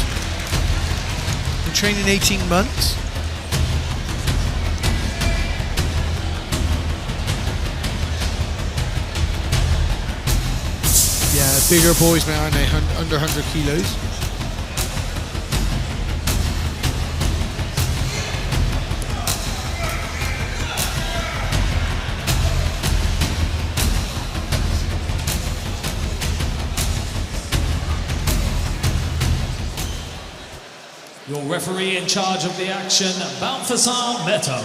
D: Been training 18 months. Yeah, bigger boys, mate, aren't they? Under 100 kilos.
C: Your referee in charge of the action, Balthasar Neto.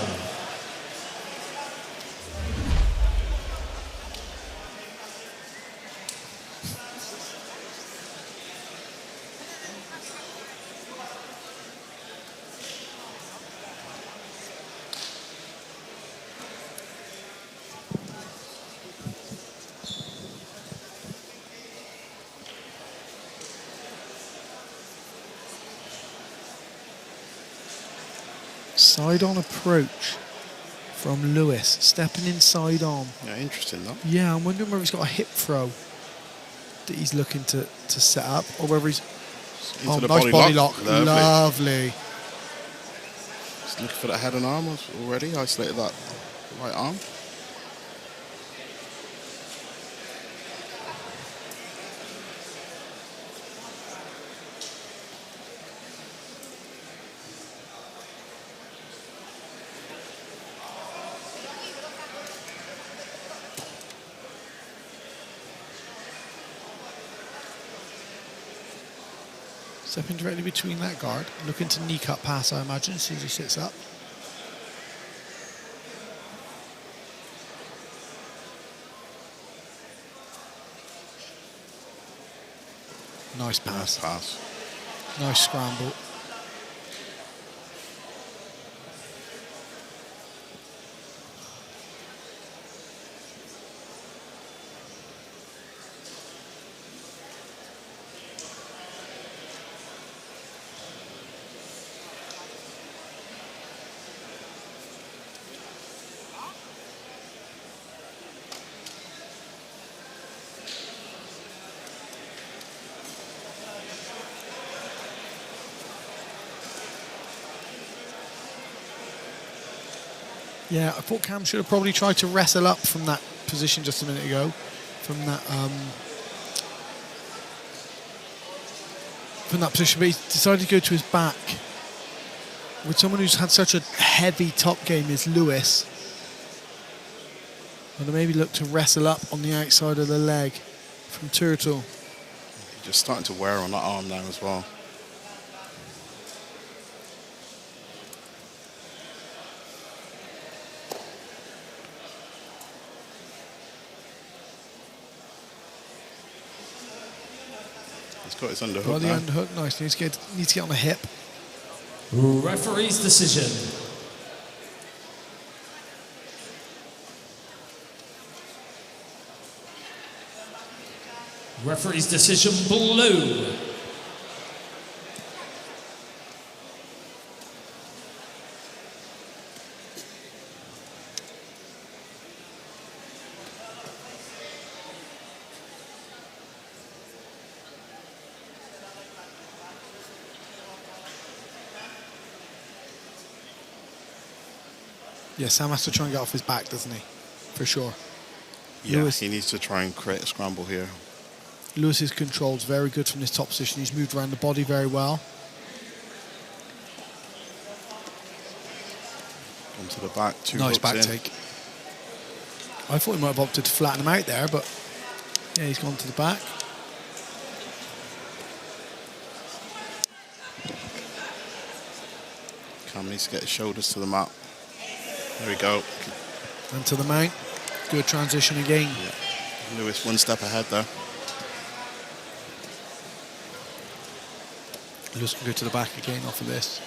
D: Side-on approach from Lewis, stepping in side-on.
E: Yeah, interesting though.
D: Yeah, I'm wondering whether he's got a hip throw that he's looking to set up, or whether he's
E: Into the
D: nice body lock.
E: Lovely.
D: Lovely.
E: Just looking for that head and arm already. Isolated that right arm.
D: Stepping directly between that guard. Looking to knee cut pass, I imagine, as soon as he sits up. Nice pass. Nice scramble. Yeah, I thought Cam should have probably tried to wrestle up from that position just a minute ago. From that position, but he decided to go to his back. With someone who's had such a heavy top game as Lewis, and maybe look to wrestle up on the outside of the leg from Turtle.
E: Just starting to wear on that arm now as well. He's got his underhook
D: Got the
E: now.
D: underhook, nice. Needs to get on the hip.
C: Referee's decision. Referee's decision, blue.
D: Yeah, Sam has to try and get off his back, doesn't he? For sure.
E: Yeah,
D: Lewis.
E: he needs to try and create a scramble here.
D: Lewis's control's very good from this top position. He's moved around the body very well.
E: Onto the back, two
D: Nice
E: hooks
D: back
E: in.
D: take. I thought he might have opted to flatten him out there, but yeah, he's gone to the back.
E: Cam needs to get his shoulders to the mat. There we go.
D: And to the mount. Good transition again.
E: Yeah. Lewis one step ahead there.
D: Lewis can go to the back again off of this.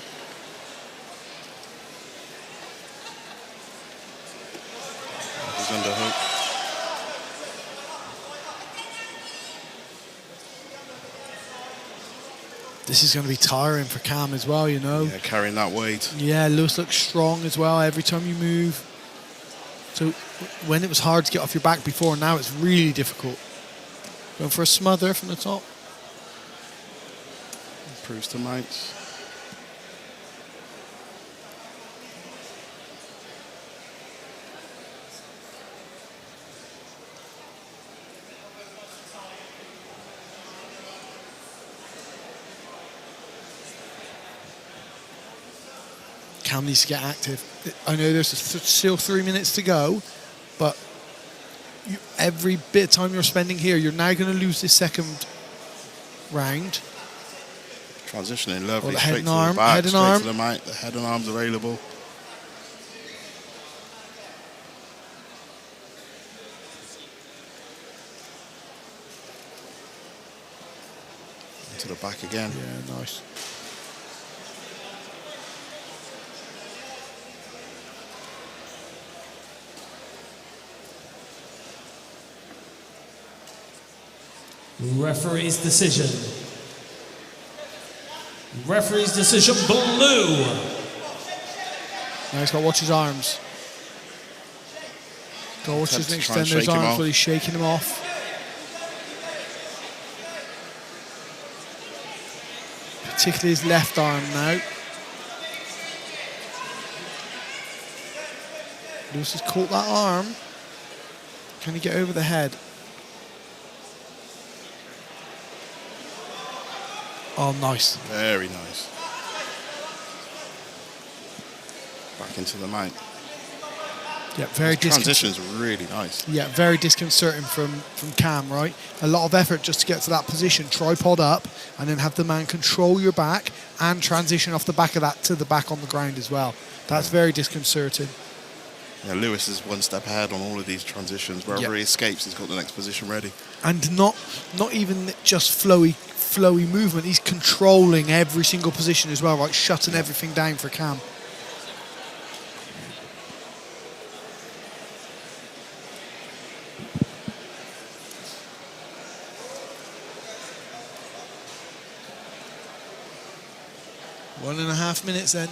E: He's underhook.
D: This is going to be tiring for Cam as well, you know.
E: Yeah, carrying that weight.
D: Yeah, Lewis looks strong as well every time you move. So when it was hard to get off your back before, now it's really difficult. Going for a smother from the top.
E: Improves the mounts.
D: Cam needs to get active. I know there's still 3 minutes to go, but every bit of time you're spending here, you're now going to lose this second round.
E: Transitioning lovely,
D: the head
E: straight
D: and
E: to
D: arm,
E: the back,
D: head and
E: straight
D: arm.
E: to the mount. The head and arm's available. To the back again.
D: Yeah, nice.
C: Referee's decision. Referee's decision, blue.
D: Now he's got to watch his arms. Got to watch his
E: Attempt to
D: extend
E: try and
D: those
E: shake him
D: arms
E: off.
D: while he's shaking him off. particularly his left arm now. Lewis has caught that arm. Can he get over the head? Oh, nice.
E: Very nice. Back into the mount.
D: Yeah, very
E: transition's really nice.
D: Yeah, very disconcerting from Cam, right? A lot of effort just to get to that position, tripod up, and then have the man control your back and transition off the back of that to the back on the ground as well. That's very disconcerting.
E: Yeah, Lewis is one step ahead on all of these transitions. Wherever he escapes, he's got the next position ready.
D: And not even just flowy movement. He's controlling every single position as well, right? Shutting everything down for Cam. One and a half minutes then.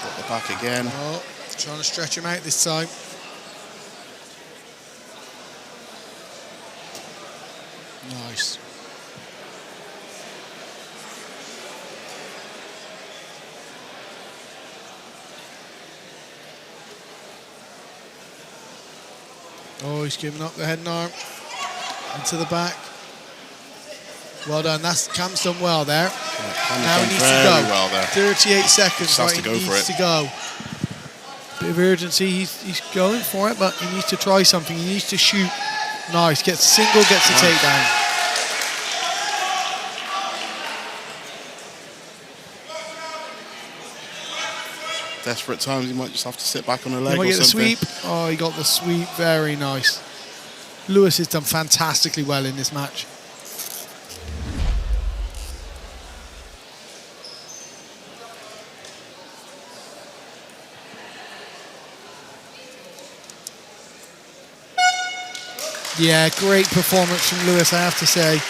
E: Got the back again.
D: Oh, trying to stretch him out this time. Nice. Oh, he's giving up the head and arm. Into the back. Well done. Cam's done well there.
E: Yeah,
D: now he needs to go.
E: Well there.
D: 38 seconds.
E: Just has to go
D: he
E: for
D: needs
E: it.
D: to go. Bit of urgency. He's going for it, but he needs to try something. He needs to shoot. Nice. Gets a single, gets a takedown.
E: Desperate times, he might just have to sit back on the leg
D: He might
E: or
D: get the
E: something.
D: sweep. Oh, he got the sweep. Very nice. Lewis has done fantastically well in this match. Yeah, great performance from Lewis, I have to say.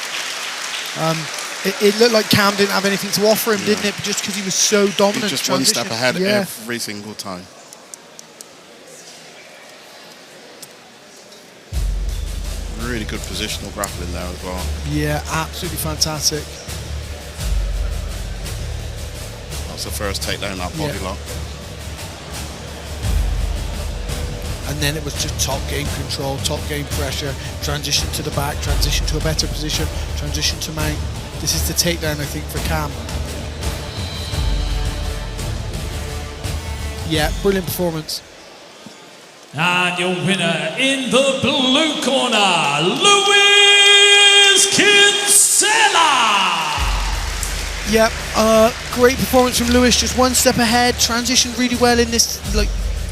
D: It looked like Cam didn't have anything to offer him, didn't it? Just because he was so dominant.
E: He's just one step ahead
D: yeah.
E: every single time. Really good positional grappling there as well.
D: Yeah, absolutely fantastic.
E: That's the first takedown, that body lock.
D: And then it was just top game control, top game pressure, transition to the back, transition to a better position, transition to mount. This is the takedown, I think, for Cam. Yeah, brilliant performance.
C: And your winner in the blue corner, Luis Kinsella.
D: Yep, great performance from Lewis, just one step ahead, transitioned really well in this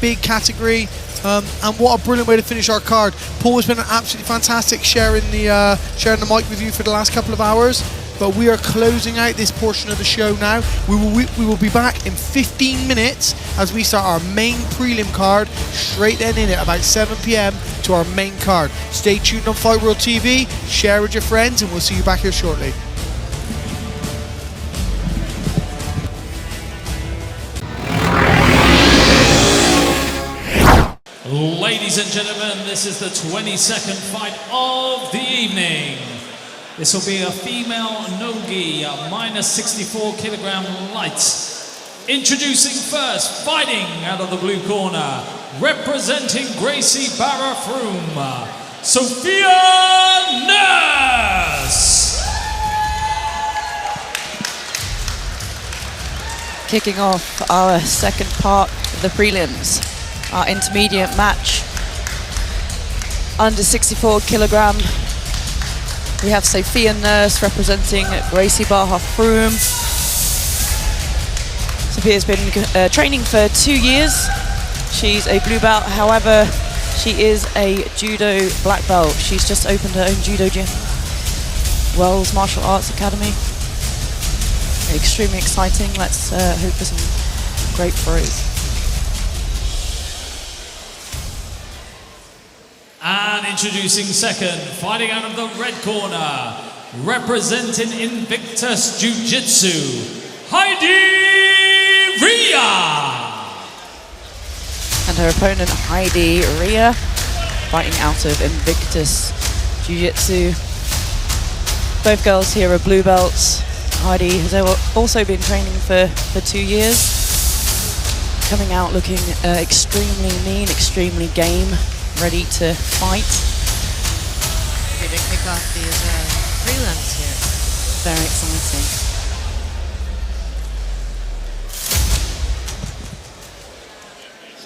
D: big category. And what a brilliant way to finish our card. Paul has been absolutely fantastic sharing the mic with you for the last couple of hours. But we are closing out this portion of the show now. We will be back in 15 minutes as we start our main prelim card straight then in at about 7 p.m. to our main card. Stay tuned on Fight World TV, share with your friends, and we'll see you back here shortly.
C: Ladies and gentlemen, this is the 22nd fight of the evening. This will be a female no-gi, minus 64 kilogram light. Introducing first, fighting out of the blue corner, representing Gracie Barra-Froome, Sophia Nurse.
F: Kicking off our second part of the prelims, our intermediate match, under 64 kilogram. We have Sophia Nurse representing Gracie Barra-Froome. Sophia's been training for 2 years. She's a blue belt, however, she is a judo black belt. She's just opened her own judo gym, Wells Martial Arts Academy. Extremely exciting. Let's hope for some great throws.
C: And introducing second, fighting out of the red corner, representing Invictus Jiu-Jitsu, Heidi Ria.
F: And her opponent, Heidi Ria, fighting out of Invictus Jiu-Jitsu. Both girls here are blue belts. Heidi has also been training for 2 years. Coming out looking extremely mean, extremely game, ready to fight.
G: Ready to kick off these prelims here.
F: Very exciting.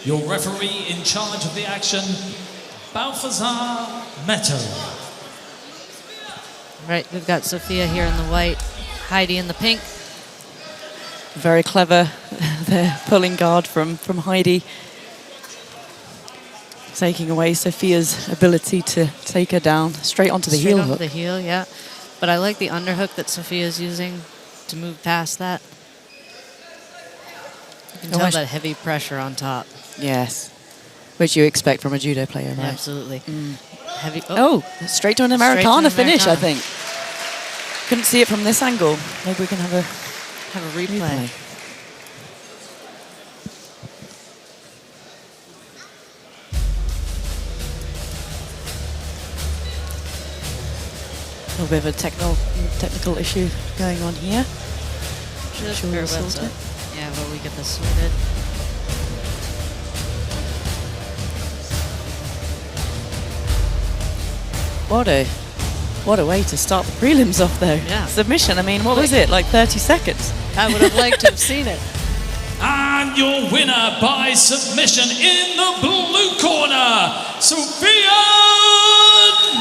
C: Your referee in charge of the action, Balthazar Meto.
G: Right, we've got Sophia here in the white, Heidi in the pink.
F: Very clever, the pulling guard from Heidi. Taking away Sophia's ability to take her down straight onto the
G: Straight
F: heel
G: onto
F: hook.
G: the heel, yeah. But I like the underhook that Sophia's using to move past that. You can tell that heavy pressure on top.
F: Yes, which you expect from a judo player, right?
G: Absolutely. Heavy.
F: Oh, straight to an
G: Straight to
F: Americana
G: an
F: finish, I
G: Americana.
F: think. Couldn't see it from this angle. Maybe we can have a
G: replay.
F: A little bit of a technical issue going on here.
G: Just
F: Sure
G: bear
F: we'll
G: with
F: sort
G: us. Yeah, but we get this sorted.
F: What a way to start the prelims off, though.
G: Yeah.
F: Submission. I mean, what was it? Like 30 seconds.
G: I would have liked to have seen it.
C: And your winner by submission in the blue corner, Sophia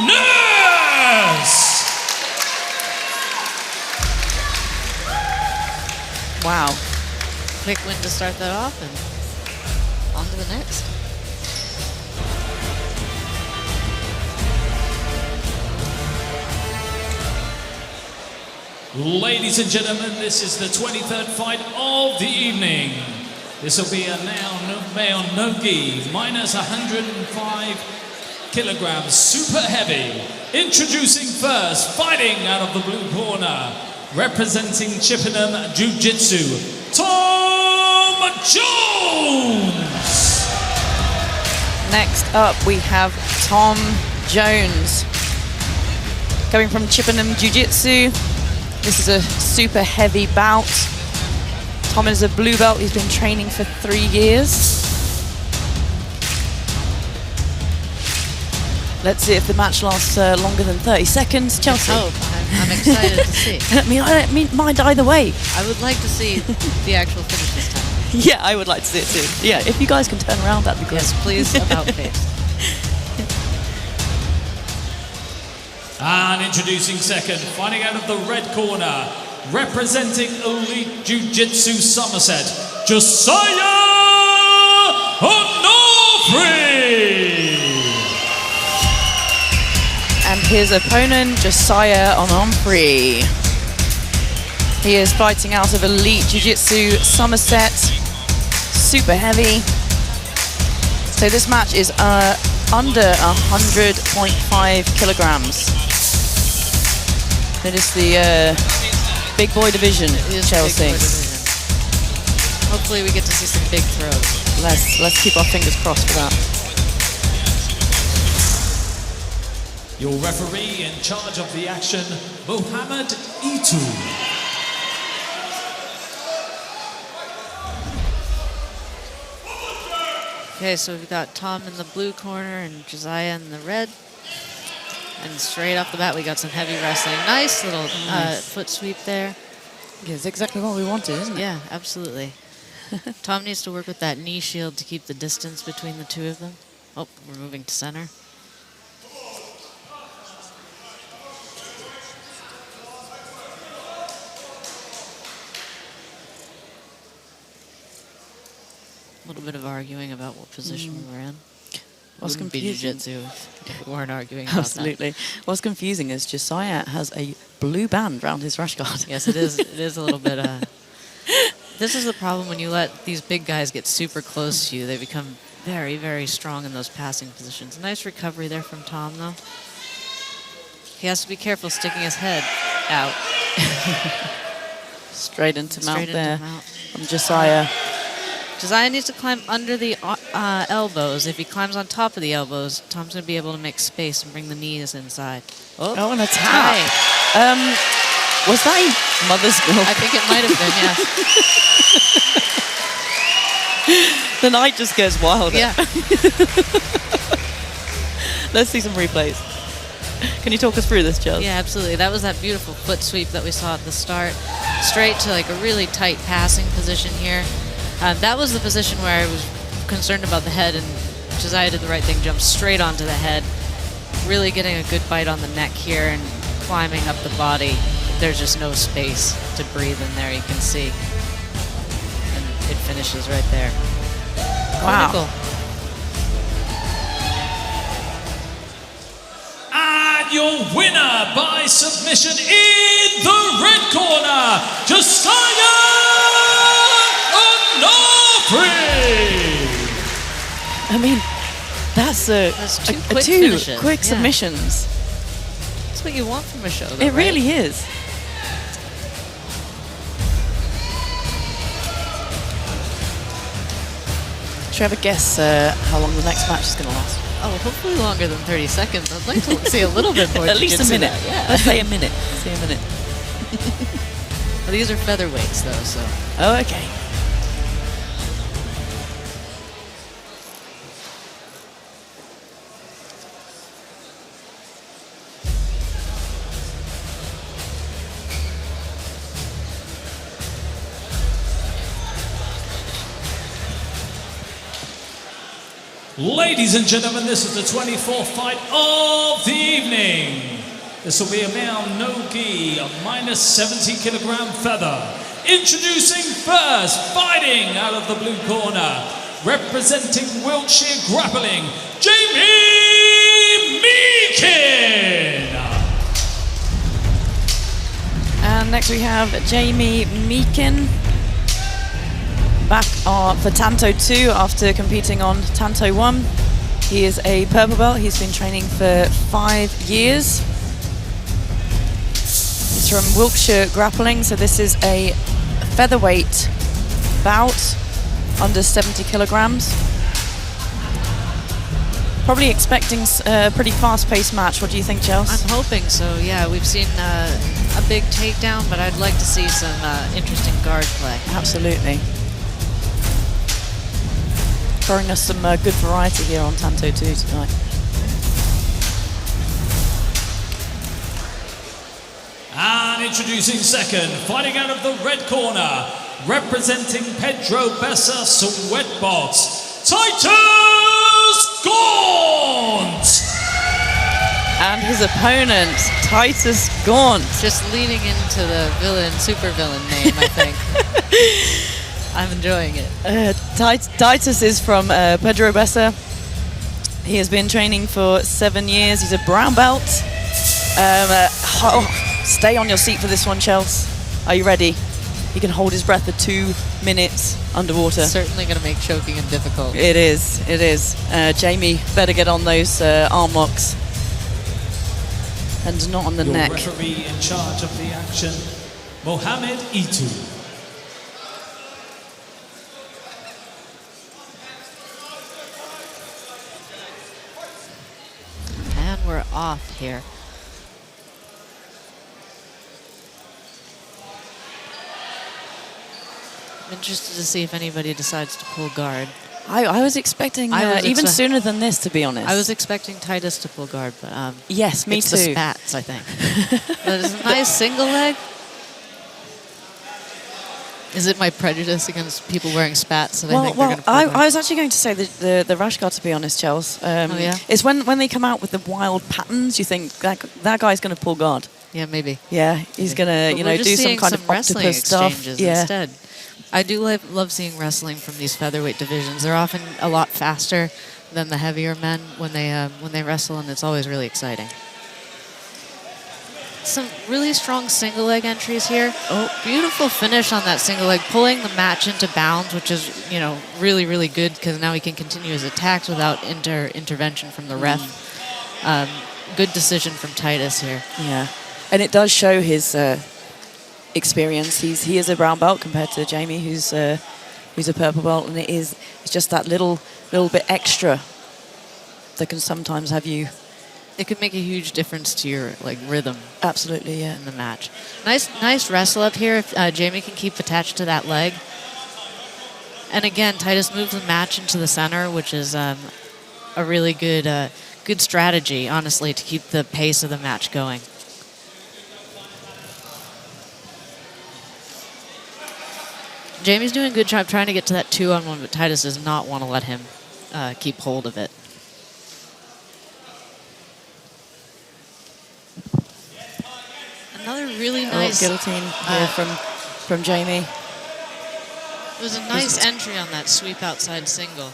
C: Nurse.
F: Wow.
G: Quick win to start that off and on to the next.
C: Ladies and gentlemen, this is the 23rd fight of the evening. This will be a now male no-gi, minus 105 kilograms, super heavy. Introducing first, fighting out of the blue corner, representing Chippenham Jiu-Jitsu, Tom Jones.
F: Next up, we have Tom Jones. Coming from Chippenham Jiu-Jitsu. This is a super heavy bout. Tom is a blue belt. He's been training for 3 years. Let's see if the match lasts longer than 30 seconds. Chelsea.
G: Oh, I'm excited to see.
F: I don't mean mind either way.
G: I would like to see the actual finish this time.
F: Yeah, I would like to see it too. Yeah, if you guys can turn around, that'd be great.
G: Yes, please, about face.
C: And introducing second, fighting out of the red corner, representing Elite Jiu-Jitsu Somerset, Josiah Onofre.
F: And his opponent, Josiah Onofre. He is fighting out of Elite Jiu-Jitsu Somerset, super heavy. So this match is under 100.5 kilograms. It is the big boy division,
G: It is
F: Chelsea.
G: big boy division. Hopefully we get to see some big throws.
F: Let's keep our fingers crossed for that.
C: Your referee in charge of the action, Mohammed Itu.
G: Okay, so we've got Tom in the blue corner and Josiah in the red. And straight off the bat, we got some heavy wrestling. Nice little foot sweep there.
F: Yeah, it's exactly what we wanted, isn't it?
G: Yeah, absolutely. Tom needs to work with that knee shield to keep the distance between the two of them. Oh, we're moving to center. A little bit of arguing about what position we were in.
F: What's
G: Wouldn't be
F: confusing?
G: jiu-jitsu if we weren't arguing about
F: Absolutely. What's confusing is Josiah has a blue band around his rash guard.
G: that. Yes, it is. It is a little bit. This is the problem when you let these big guys get super close to you. They become very, very strong in those passing positions. Nice recovery there from Tom, though. He has to be careful sticking his head out.
F: Straight into mount
G: Straight
F: there
G: into mount.
F: from Josiah.
G: Josiah needs to climb under the elbows. If he climbs on top of the elbows, Tom's going to be able to make space and bring the knees inside.
F: Oh, an attack. Was that a mother's milk?
G: I think it might have been, yes.
F: The night just gets wilder.
G: Yeah.
F: Let's see some replays. Can you talk us through this, Chels?
G: Yeah, absolutely. That was that beautiful foot sweep that we saw at the start. Straight to like a really tight passing position here. That was the position where I was concerned about the head, and Josiah did the right thing, jumped straight onto the head. Really getting a good bite on the neck here and climbing up the body. There's just no space to breathe in there, you can see. And it finishes right there.
F: Wow.
G: Clinical.
C: And your winner by submission in the red corner, Josiah Onofre.
F: I mean, that's
G: two quick
F: two
G: finishes.
F: quick
G: Yeah.
F: submissions.
G: That's what you want from a show, though,
F: It
G: right?
F: really is. Should we have a guess how long the next match is going to last?
G: Oh, hopefully longer than 30 seconds. I'd like to see a little bit more.
F: At least a
G: jiu-jitsu
F: minute.
G: there, Yeah.
F: Let's say a minute. Let's say a minute.
G: Well, these are featherweights, though, so.
F: Oh, okay.
C: Ladies and gentlemen, this is the 24th fight of the evening. This will be a male no-gi, a minus 70 kilogram feather. Introducing first, fighting out of the blue corner, representing Wiltshire Grappling, Jamie Meakin.
F: And next we have Jamie Meakin. Back for Tanto 2 after competing on Tanto 1. He is a purple belt. He's been training for 5 years. He's from Wiltshire Grappling, so this is a featherweight bout under 70 kilograms. Probably expecting a pretty fast-paced match. What do you think, Chels?
G: I'm hoping so, yeah. We've seen a big takedown, but I'd like to see some interesting guard play.
F: Absolutely. Throwing us some good variety here on Tanto 2 tonight.
C: And introducing second, fighting out of the red corner, representing Pedro Bessa Sweatbox, Titus Gaunt.
F: And his opponent, Titus Gaunt.
G: Just leaning into the super villain name, I think. I'm enjoying it.
F: Titus is from Pedro Bessa. He has been training for 7 years. He's a brown belt. Stay on your seat for this one, Chels. Are you ready? He can hold his breath for 2 minutes underwater.
G: Certainly going to make choking him difficult.
F: It is. It is. Jamie, better get on those arm locks. And not on the
C: Your
F: neck.
C: referee in charge of the action, Mohamed Itu.
G: And we're off here. I'm interested to see if anybody decides to pull guard.
F: I was expecting even sooner than this, to be honest.
G: I was expecting Titus to pull guard, but
F: yes, me
G: it's
F: too.
G: the spats, I think. But it's a nice single leg. Is it my prejudice against people wearing spats that I think they're going to pull guard?
F: I was actually going to say the rash guard, to be honest, Chels. It's when they come out with the wild patterns, you think that guy's going to pull guard.
G: Yeah, maybe.
F: Yeah, he's going to do some kind of
G: wrestling
F: octopus stuff.
G: exchanges
F: Yeah.
G: instead. I do love seeing wrestling from these featherweight divisions. They're often a lot faster than the heavier men when they wrestle, and it's always really exciting. Some really strong single leg entries here. Oh, beautiful finish on that single leg, pulling the match into bounds, which is really, really good because now he can continue his attacks without intervention from the ref. Good decision from Titus here.
F: Yeah, and it does show his experience. He is a brown belt compared to Jamie, who's a purple belt, and it's just that little bit extra that can sometimes have you.
G: It could make a huge difference to your rhythm.
F: Absolutely, yeah.
G: In the match. Nice wrestle up here. If Jamie can keep attached to that leg. And again, Titus moves the match into the center, which is a really good strategy, honestly, to keep the pace of the match going. Jamie's doing a good job trying to get to that 2-on-1, but Titus does not want to let him keep hold of it. Another really nice
F: guillotine here from Jamie.
G: It was a nice entry on that sweep outside single.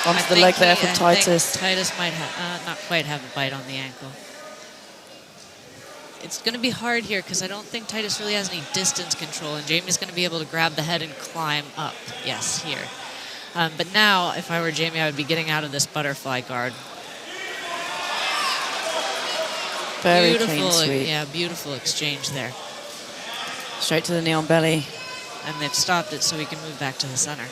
F: Onto the leg there from Titus.
G: Titus might not quite have a bite on the ankle. It's going to be hard here because I don't think Titus really has any distance control, and Jamie's going to be able to grab the head and climb up. Yes, here. But now, if I were Jamie, I would be getting out of this butterfly guard.
F: Very
G: beautiful,
F: clean sweep.
G: Yeah, beautiful exchange there.
F: Straight to the knee on belly.
G: And they've stopped it so we can move back to the center.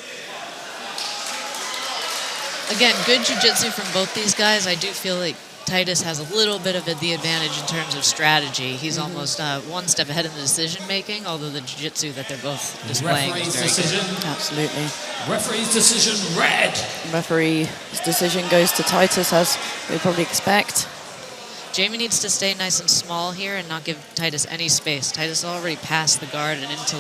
G: Again, good jiu-jitsu from both these guys. I do feel like Titus has a little bit of the advantage in terms of strategy. He's almost one step ahead in the decision-making, although the jiu-jitsu that they're both displaying is very
C: decision.
G: good.
F: Absolutely.
C: Referee's decision, red.
F: Referee's decision goes to Titus, as we probably expect.
G: Jamie needs to stay nice and small here and not give Titus any space. Titus already passed the guard and into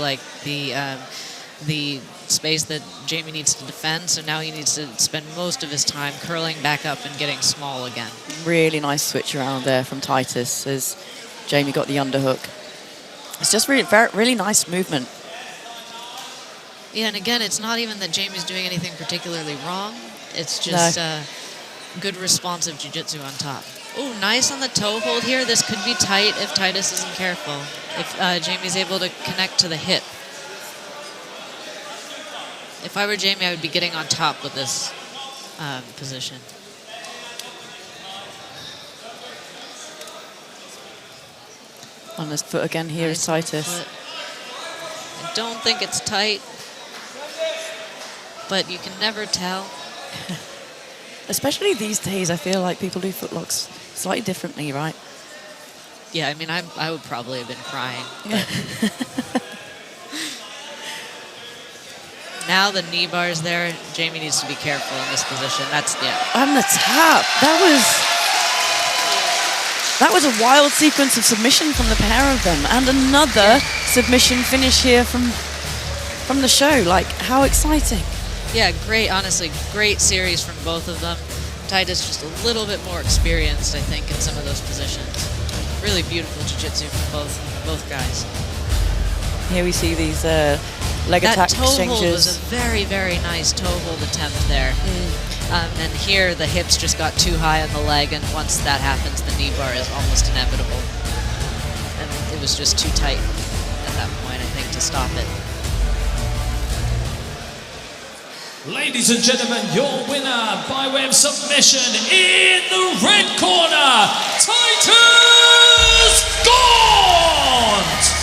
G: the space that Jamie needs to defend, so now he needs to spend most of his time curling back up and getting small again.
F: Really nice switch around there from Titus as Jamie got the underhook. It's just really nice movement.
G: Yeah, and again, it's not even that Jamie's doing anything particularly wrong. It's just good responsive jiu-jitsu on top. Oh, nice on the toe hold here. This could be tight if Titus isn't careful. If Jamie's able to connect to the hip. If I were Jamie, I would be getting on top with this position.
F: On his foot again here is Titus.
G: I don't think it's tight, but you can never tell.
F: Especially these days, I feel like people do footlocks slightly differently, right?
G: Yeah, I mean, I would probably have been crying. Now the knee bar's there. Jamie needs to be careful in this position. That's, yeah.
F: On the tap. That was a wild sequence of submission from the pair of them. And another submission finish here from the show. Like, how exciting.
G: Yeah, great, honestly, great series from both of them. Titus just a little bit more experienced, I think, in some of those positions. Really beautiful jiu-jitsu from both guys.
F: Here we see these leg attack exchanges.
G: That toe hold was a very, very nice toe hold attempt there. And here the hips just got too high on the leg, and once that happens, the knee bar is almost inevitable. And it was just too tight at that point, I think, to stop it.
C: Ladies and gentlemen, your winner by way of submission in the red corner, Titus Gaunt!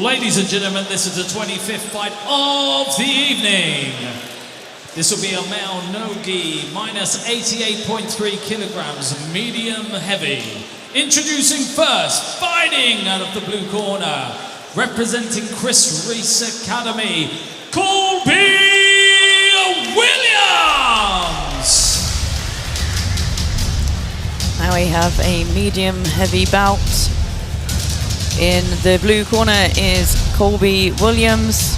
C: Ladies and gentlemen, this is the 25th fight of the evening. This will be a male no-gi, minus 88.3 kilograms, medium heavy. Introducing first, fighting out of the blue corner, representing Chris Reese Academy, Colby Williams.
F: Now we have a medium heavy bout. In the blue corner is Colby Williams.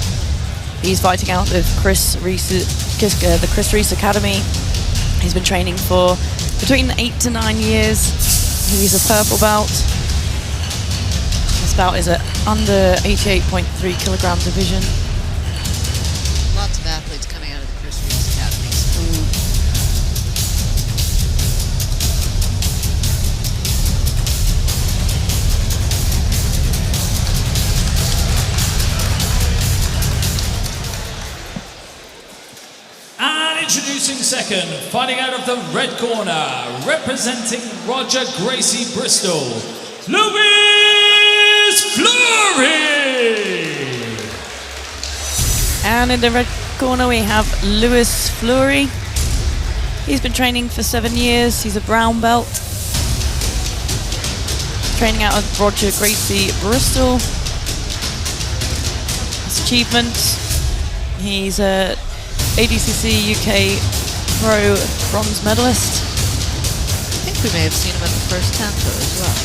F: He's fighting out with the Chris Reese Academy. He's been training for between 8 to 9 years. He's a purple belt. This bout is at under 88.3 kilogram division.
G: Lots of athletes coming out of the Chris Reese Academy.
C: And introducing second, fighting out of the red corner, representing Roger Gracie Bristol, Louis Fleury.
F: And in the red corner we have Louis Fleury. He's been training for 7 years. He's a brown belt. Training out of Roger Gracie Bristol. His achievements, he's a ADCC UK Pro bronze medalist.
G: I think we may have seen him at the first Tanto as well.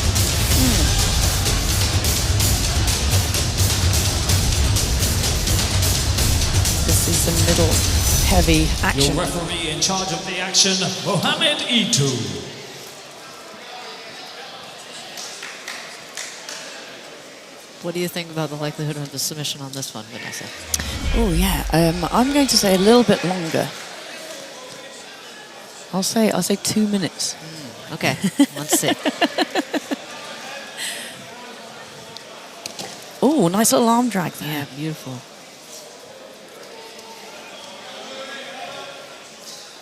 F: This is some middle heavy action.
C: Your referee in charge of the action, Mohamed Itu.
G: What do you think about the likelihood of the submission on this one, Vanessa?
F: Oh yeah, I'm going to say a little bit longer. I'll say 2 minutes.
G: Okay, let's see.
F: Oh, nice little arm drag there.
G: Yeah, beautiful.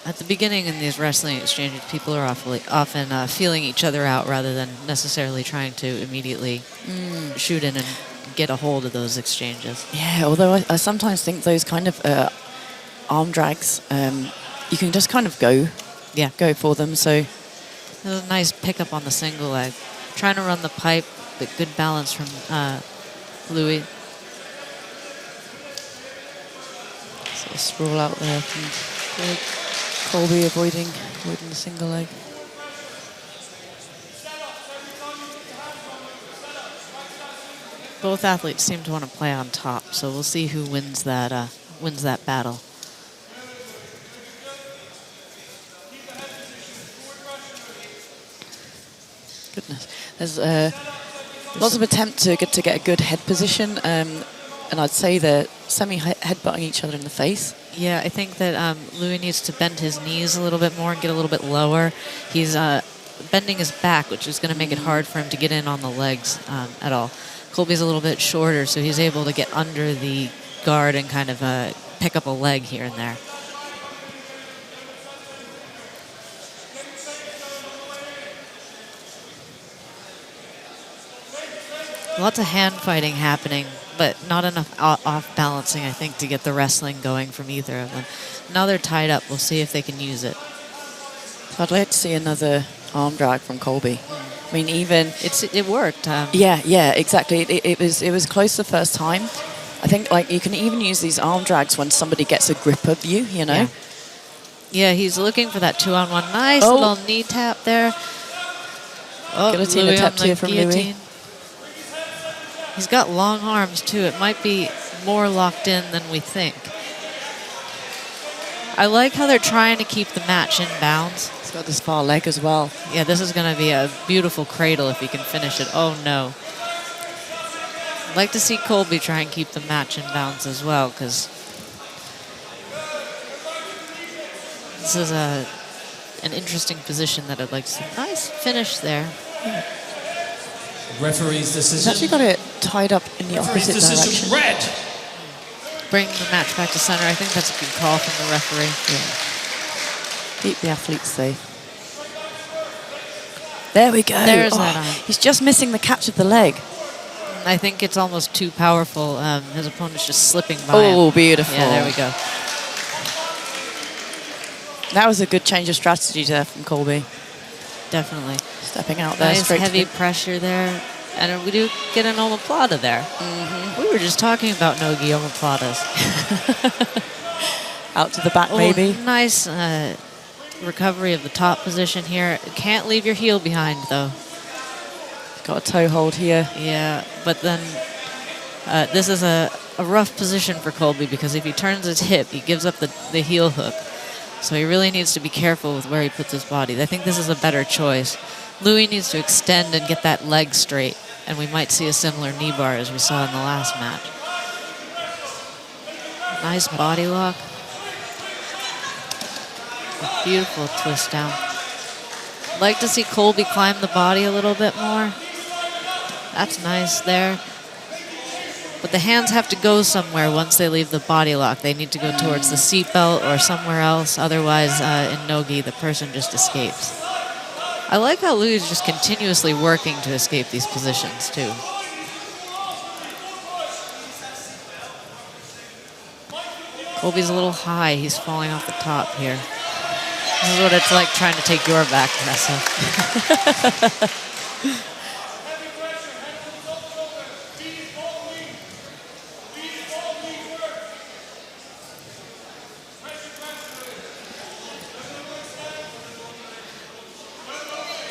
G: At the beginning in these wrestling exchanges, people are often feeling each other out rather than necessarily trying to immediately shoot in and get a hold of those exchanges.
F: Yeah, although I sometimes think those kind of arm drags, you can just kind of go for them. So
G: There's a nice pickup on the single leg. Trying to run the pipe, but good balance from Louis.
F: sort of sprawl out there from Colby avoiding the single leg.
G: Both athletes seem to want to play on top, so we'll see who wins that battle.
F: Goodness, there's lots of attempt to get a good head position, and I'd say they're semi-headbutting each other in the face.
G: Yeah, I think that Louis needs to bend his knees a little bit more and get a little bit lower. He's bending his back, which is going to make it hard for him to get in on the legs at all. Colby's a little bit shorter, so he's able to get under the guard and kind of pick up a leg here and there. Lots of hand fighting happening, but not enough off balancing, I think, to get the wrestling going from either of them. Now they're tied up. We'll see if they can use it.
F: So I'd like to see another arm drag from Colby. I mean, even
G: it worked.
F: Yeah, exactly. It was close the first time. I think like you can even use these arm drags when somebody gets a grip of you. You know.
G: Yeah, he's looking for that 2-on-1. Nice little knee tap there. Oh,
F: guillotine attempt here from Louis.
G: He's got long arms too. It might be more locked in than we think. I like how they're trying to keep the match in bounds.
F: He's got this far leg as well.
G: Yeah, this is going to be a beautiful cradle if he can finish it. Oh, no. I'd like to see Colby try and keep the match in bounds as well, because this is an interesting position that I'd like to see. Nice finish there. Yeah.
C: Referee's decision.
F: He's actually got it tied up in the opposite direction.
C: Red.
G: Bring the match back to center. I think that's a good call from the referee.
F: Yeah. Keep the athletes safe. There we go.
G: There's that arm.
F: He's just missing the catch of the leg.
G: I think it's almost too powerful. His opponent's just slipping by
F: Oh,
G: him.
F: beautiful.
G: Yeah, there we go.
F: That was a good change of strategy there from Colby.
G: Definitely.
F: Stepping out there
G: Nice
F: straight
G: heavy
F: to
G: pressure there. And we do get an omoplata there. We were just talking about nogi omoplatas.
F: out to the back, maybe.
G: Nice recovery of the top position here. Can't leave your heel behind, though.
F: Got a toe hold here.
G: Yeah, but then this is a rough position for Colby because if he turns his hip, he gives up the heel hook. So he really needs to be careful with where he puts his body. I think this is a better choice. Louis needs to extend and get that leg straight, and we might see a similar knee bar as we saw in the last match. Nice body lock. Beautiful twist down. Like to see Colby climb the body a little bit more. That's nice there. But the hands have to go somewhere once they leave the body lock. They need to go towards the seatbelt or somewhere else. Otherwise, in nogi, the person just escapes. I like how Louis is just continuously working to escape these positions, too. Colby's a little high. He's falling off the top here. This is what it's like trying to take your back, Tessa.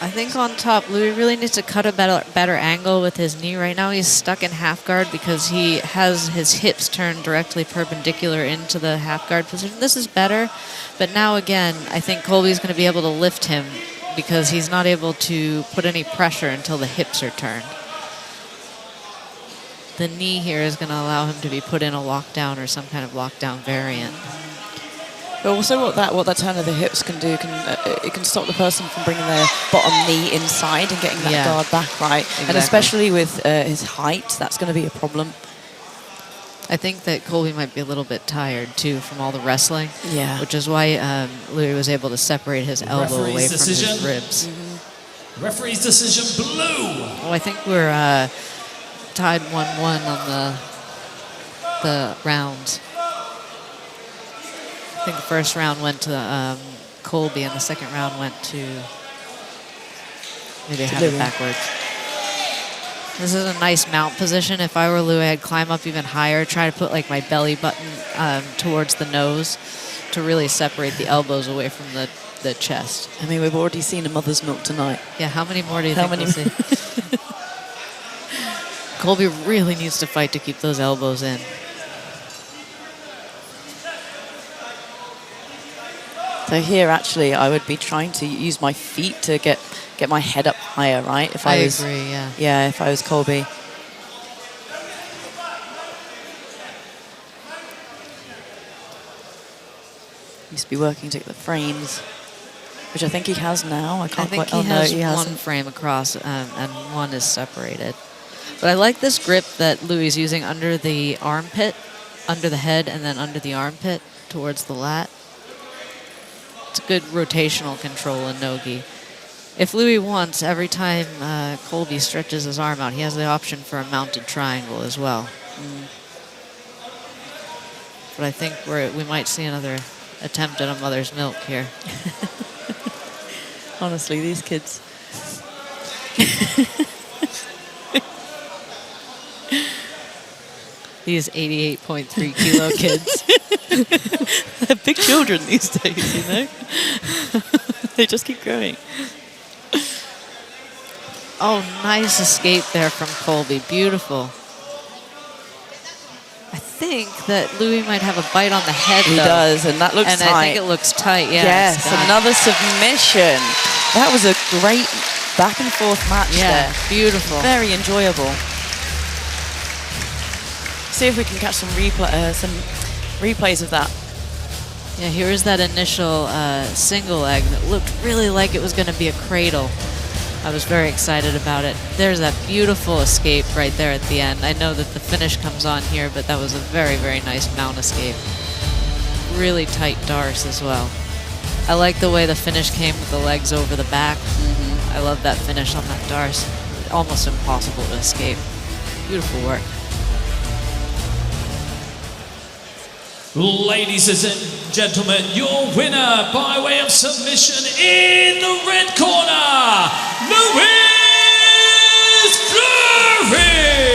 G: I think on top, Louis really needs to cut a better angle with his knee. Right now he's stuck in half guard because he has his hips turned directly perpendicular into the half guard position. This is better, but now again, I think Colby's going to be able to lift him because he's not able to put any pressure until the hips are turned. The knee here is going to allow him to be put in a lockdown or some kind of lockdown variant.
F: But also what that turn of the hips can do, it can stop the person from bringing their bottom knee inside and getting that guard back right.
G: Exactly.
F: And especially with his height, that's going to be a problem.
G: I think that Colby might be a little bit tired, too, from all the wrestling.
F: Yeah.
G: Which is why Louis was able to separate his elbow away
C: Referee's
G: from
C: decision.
G: his ribs.
C: Referee's decision, blue.
G: Oh, I think we're tied 1-1 on the rounds. I think the first round went to Colby and the second round went to... Maybe I have it backwards. This is a nice mount position. If I were Louis, I'd climb up even higher, try to put like my belly button towards the nose to really separate the elbows away from the chest.
F: I mean, we've already seen a mother's milk tonight.
G: Yeah, how many more do you think we'll see? Colby really needs to fight to keep those elbows in.
F: So here, actually, I would be trying to use my feet to get my head up higher, right? If
G: I agree, yeah.
F: Yeah, if I was Colby. Used to be working to get the frames, which I think he has now. I
G: think
F: quite.
G: he has one frame across and one is separated. But I like this grip that Louis is using under the armpit, under the head, and then under the armpit towards the lat. It's good rotational control in nogi. If Louis wants, every time Colby stretches his arm out, he has the option for a mounted triangle as well. But I think we might see another attempt at a mother's milk here.
F: Honestly, these kids.
G: These 88.3 kilo kids.
F: They're big children these days, you know? They just keep growing.
G: Oh, nice escape there from Colby. Beautiful. I think that Louis might have a bite on the head,
F: He does, and that looks tight.
G: And I think it looks tight, yeah.
F: Yes, another submission. That was a great back and forth match there.
G: Beautiful.
F: Very enjoyable. See if we can catch some replays of that.
G: Yeah, here's that initial single leg that looked really like it was going to be a cradle. I was very excited about it. There's that beautiful escape right there at the end. I know that the finish comes on here, but that was a very, very nice mount escape. Really tight darce as well. I like the way the finish came with the legs over the back. I love that finish on that darce. Almost impossible to escape. Beautiful work.
C: Ladies and gentlemen, your winner by way of submission in the red corner, Louis Fleury!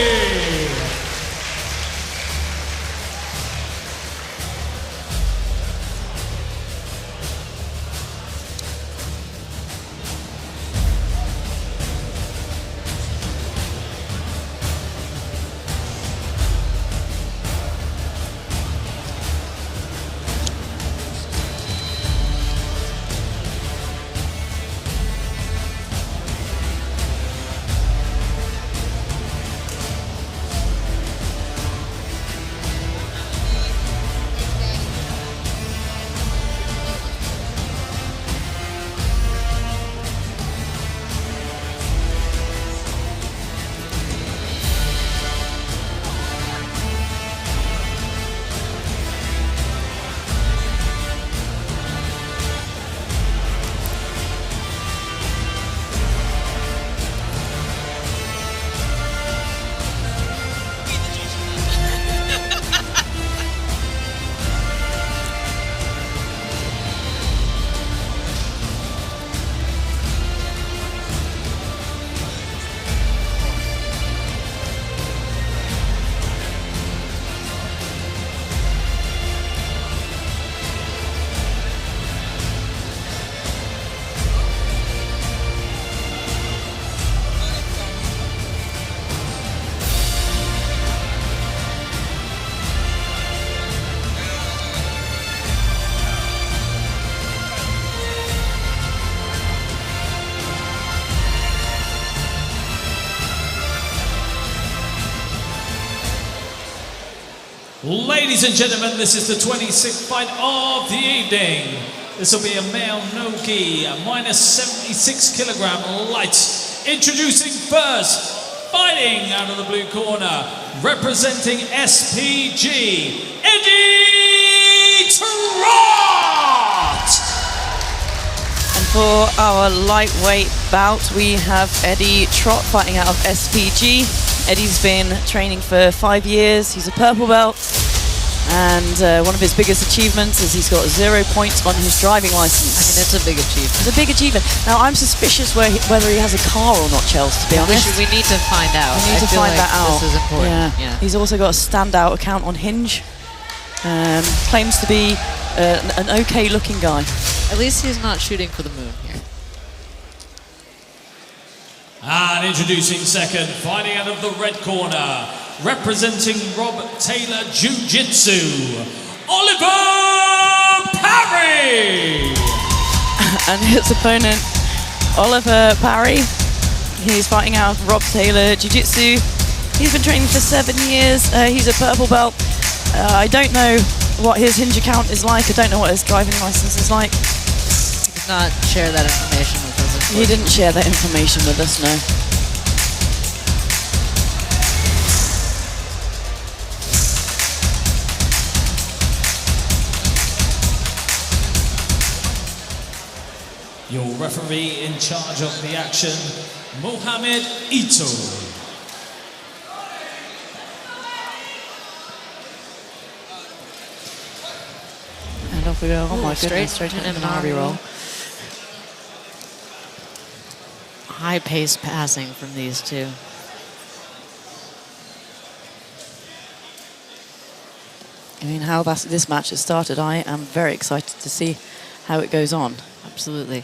C: Ladies and gentlemen, this is the 26th fight of the evening. This will be a male no-gi, a minus 76 kilogram light. Introducing first, fighting out of the blue corner, representing SPG, Eddie Trott!
F: And for our lightweight bout, we have Eddie Trott fighting out of SPG. Eddie's been training for 5 years. He's a purple belt. And one of his biggest achievements is he's got 0 points on his driving license.
G: I mean, it's a big achievement.
F: It's a big achievement. Now, I'm suspicious whether he has a car or not, Chelsea, to be honest.
G: We need to find out.
F: We need to find that out.
G: This is important.
F: Yeah. He's also got a standout account on Hinge. Claims to be an okay-looking guy.
G: At least he's not shooting for the moon here.
C: And introducing second, fighting out of the red corner, representing Rob Taylor Jiu-Jitsu, Oliver Parry!
F: And his opponent, Oliver Parry, he's fighting out of Rob Taylor Jiu-Jitsu. He's been training for 7 years. He's a purple belt. I don't know what his Hinge account is like. I don't know what his driving license is like.
G: He did not share that information with us.
F: He didn't share that information with us, no.
C: Your referee in charge of the action, Mohamed Ito.
F: And off we go. Oh my
G: Straight
F: goodness, straight
G: to
F: into
G: an
F: an Arby roll.
G: High-paced passing from these two.
F: I mean, how this match has started, I am very excited to see how it goes on.
G: Absolutely.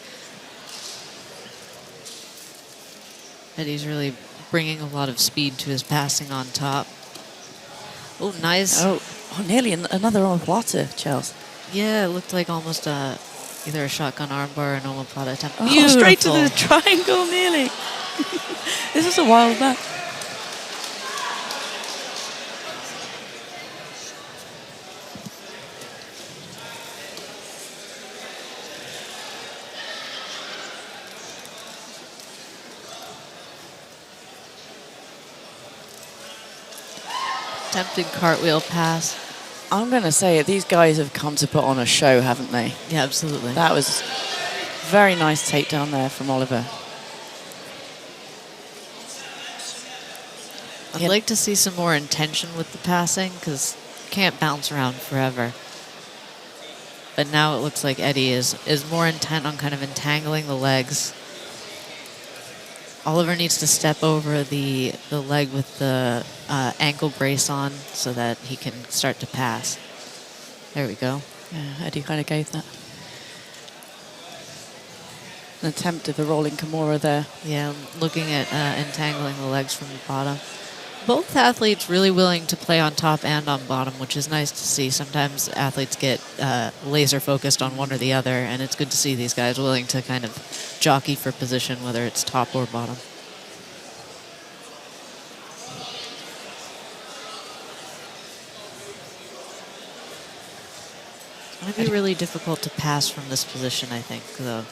G: Eddie's really bringing a lot of speed to his passing on top. Oh, nice.
F: Oh, nearly another omoplata, Chelsea.
G: Yeah, it looked like almost either a shotgun armbar or an omoplata attempt.
F: Oh, straight to the triangle, nearly. This is a wild match.
G: Attempting cartwheel pass.
F: I'm going to say it, these guys have come to put on a show, haven't they?
G: Yeah, absolutely.
F: That was very nice takedown there from Oliver.
G: I'd like to see some more intention with the passing because you can't bounce around forever. But now it looks like Eddie is more intent on kind of entangling the legs. Oliver needs to step over the leg with the ankle brace on so that he can start to pass. There we go.
F: Yeah, Eddie kind of gave that an attempt of a rolling Kimura there.
G: Yeah, looking at entangling the legs from the bottom. Both athletes really willing to play on top and on bottom, which is nice to see. Sometimes athletes get laser focused on one or the other, and it's good to see these guys willing to kind of jockey for position, whether it's top or bottom. It's going to be really difficult to pass from this position, I think, though.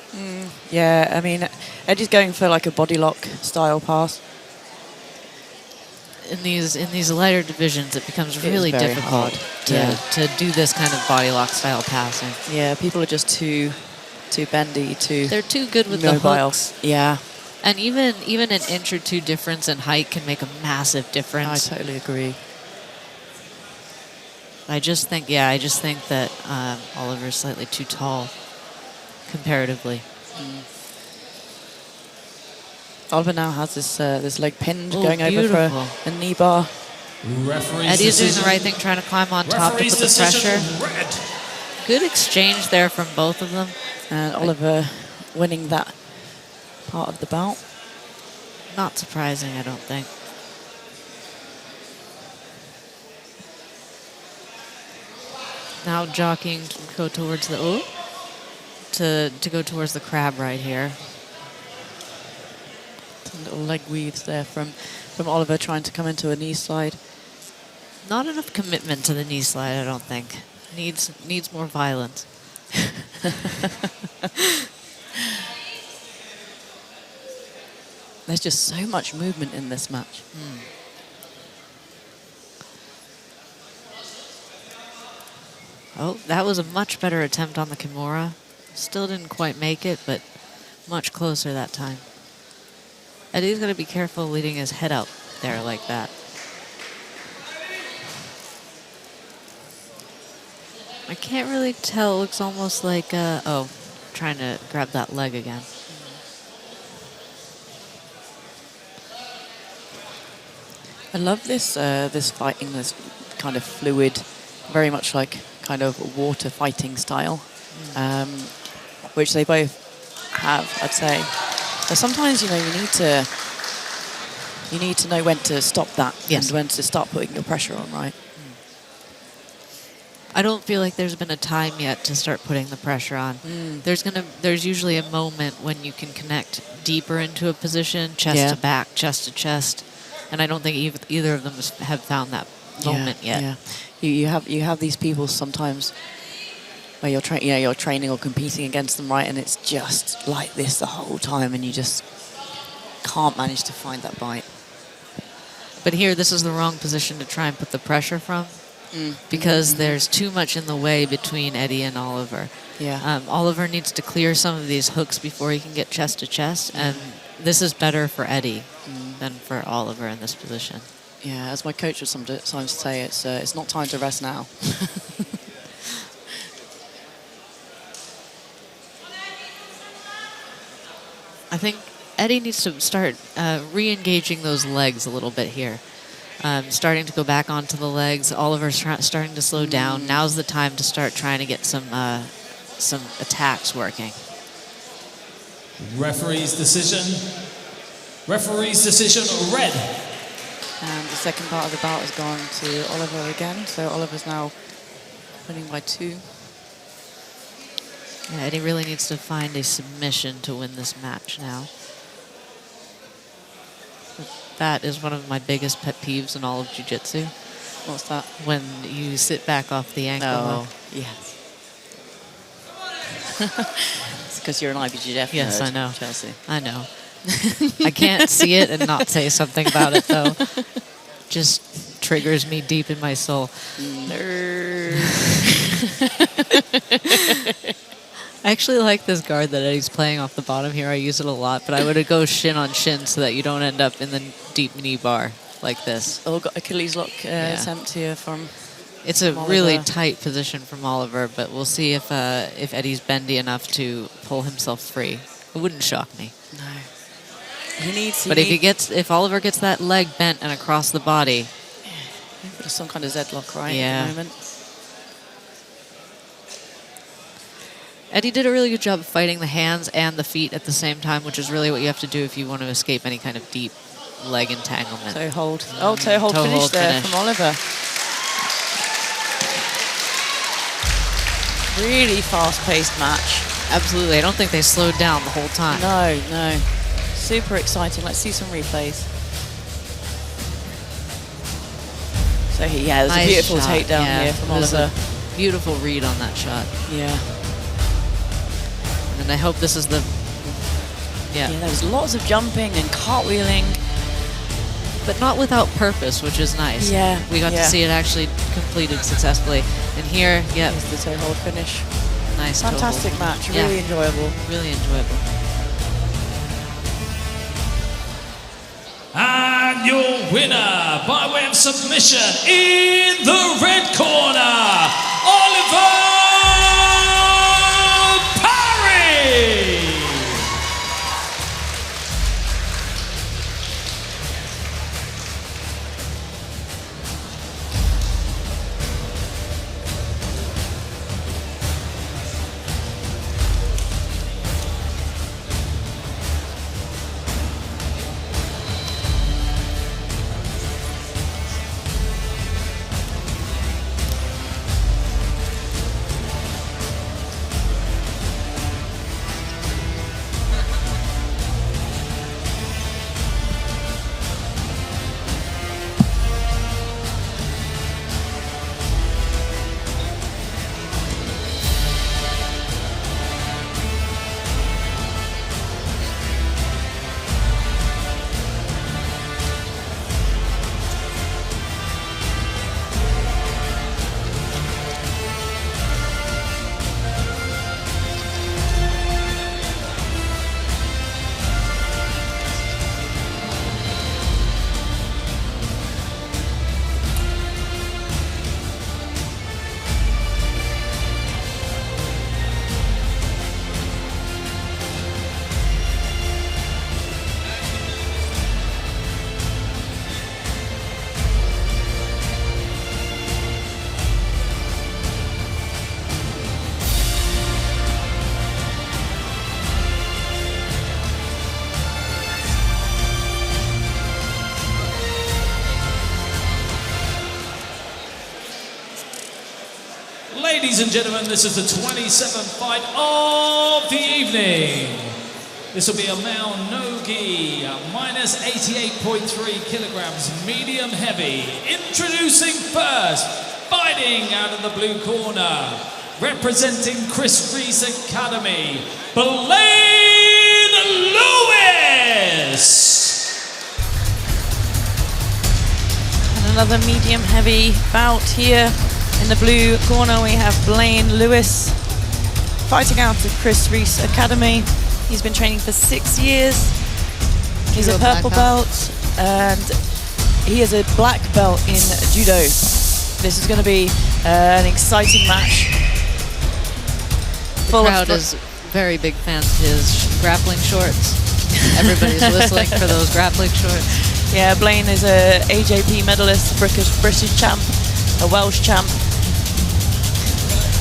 F: Yeah, I mean, Eddie's going for like a body lock style pass.
G: In these lighter divisions, it becomes really
F: very
G: difficult
F: hard.
G: to do this kind of body lock style passing.
F: Yeah, people are just too bendy,
G: They're too good with
F: mobile.
G: the hooks.
F: Yeah,
G: And even an inch or two difference in height can make a massive difference.
F: I totally agree.
G: I just think that Oliver's slightly too tall comparatively.
F: Oliver now has this leg pinned,
G: Oh,
F: going over
G: beautiful.
F: for a knee bar.
C: Referee's
G: Eddie's doing
C: decision.
G: the right thing, trying to climb on top to
C: Referee's
G: put the
C: decision,
G: pressure.
C: red.
G: Good exchange there from both of them.
F: And Oliver winning that part of the bout.
G: Not surprising, I don't think. Now jockeying to go towards the to go towards the crab right here.
F: Some little leg weaves there from Oliver trying to come into a knee slide.
G: Not enough commitment to the knee slide, I don't think. Needs more violence.
F: There's just so much movement in this match.
G: Oh, that was a much better attempt on the Kimura. Still didn't quite make it, but much closer that time. Eddie's got to be careful leading his head out there like that. I can't really tell. It looks almost like, trying to grab that leg again.
F: I love this this fighting, this kind of fluid, very much like kind of water fighting style, which they both have, I'd say. But sometimes, you need to know when to stop that and when to start putting your pressure on, right?
G: I don't feel like there's been a time yet to start putting the pressure on. There's usually a moment when you can connect deeper into a position, chest to back, chest to chest, and I don't think either of them have found that moment yet.
F: Yeah. You have these people sometimes where you're training or competing against them, right? And it's just like this the whole time, and you just can't manage to find that bite.
G: But here, this is the wrong position to try and put the pressure from, because there's too much in the way between Eddie and Oliver.
F: Yeah.
G: Oliver needs to clear some of these hooks before he can get chest to chest, and this is better for Eddie than for Oliver in this position.
F: Yeah, as my coach would sometimes say, it's not time to rest now.
G: I think Eddie needs to start re-engaging those legs a little bit here. Starting to go back onto the legs. Oliver's starting to slow down. Now's the time to start trying to get some attacks working.
C: Referee's decision. Referee's decision, red.
F: And the second part of the bout has gone to Oliver again. So Oliver's now winning by 2.
G: Yeah, Eddie really needs to find a submission to win this match now. That is one of my biggest pet peeves in all of jiu-jitsu.
F: What's that?
G: When you sit back off the ankle.
F: Oh, yes. It's because you're an IBJJF
G: Yes,
F: nerd,
G: I know.
F: Chelsea.
G: I know. I can't see it and not say something about it, though. Just triggers me deep in my soul.
F: Nerd.
G: I actually like this guard that Eddie's playing off the bottom here. I use it a lot, but I would go shin on shin so that you don't end up in the deep knee bar. like this.
F: Oh, got Achilles lock attempt here from.
G: It's a
F: Oliver.
G: really tight position from Oliver, but we'll see if Eddie's bendy enough to pull himself free. It wouldn't shock me.
F: No. He needs.
G: But if Oliver gets that leg bent and across the body,
F: there's some kind of Z lock, right?
G: Yeah.
F: At the moment.
G: Eddie did a really good job of fighting the hands and the feet at the same time, which is really what you have to do if you want to escape any kind of deep leg entanglement.
F: Toe hold. Oh, toe hold
G: Toe
F: finish
G: hold
F: there
G: finish.
F: from Oliver. Really fast-paced match.
G: Absolutely. I don't think they slowed down the whole time.
F: No, no. Super exciting. Let's see some replays. So there's a beautiful
G: shot.
F: takedown here from
G: There's
F: Oliver.
G: a beautiful read on that shot.
F: Yeah.
G: And I hope this is the...
F: Yeah, there was lots of jumping and cartwheeling.
G: But not without purpose, which is nice.
F: Yeah,
G: We got to see it actually completed successfully. And here,
F: Here's the toe hold finish.
G: nice toe
F: Fantastic
G: hold.
F: match.
G: Yeah.
F: Really enjoyable.
G: Really enjoyable.
C: And your winner by way of submission in the red corner, Oliver Parry. Ladies and gentlemen, this is the 27th fight of the evening. This will be a male no-gi, minus 88.3 kilograms, medium heavy. Introducing first, fighting out of the blue corner, representing Chris Reese Academy, Blaine Lewis.
F: And another medium heavy bout here. In the blue corner we have Blaine Lewis fighting out of Chris Reese Academy. He's been training for 6 years. He's a purple belt and he is a black belt in judo. This is going to be an exciting match.
G: The crowd is very big fans of his grappling shorts. Everybody's whistling for those grappling shorts.
F: Yeah, Blaine is a AJP medalist, British champ, a Welsh champ.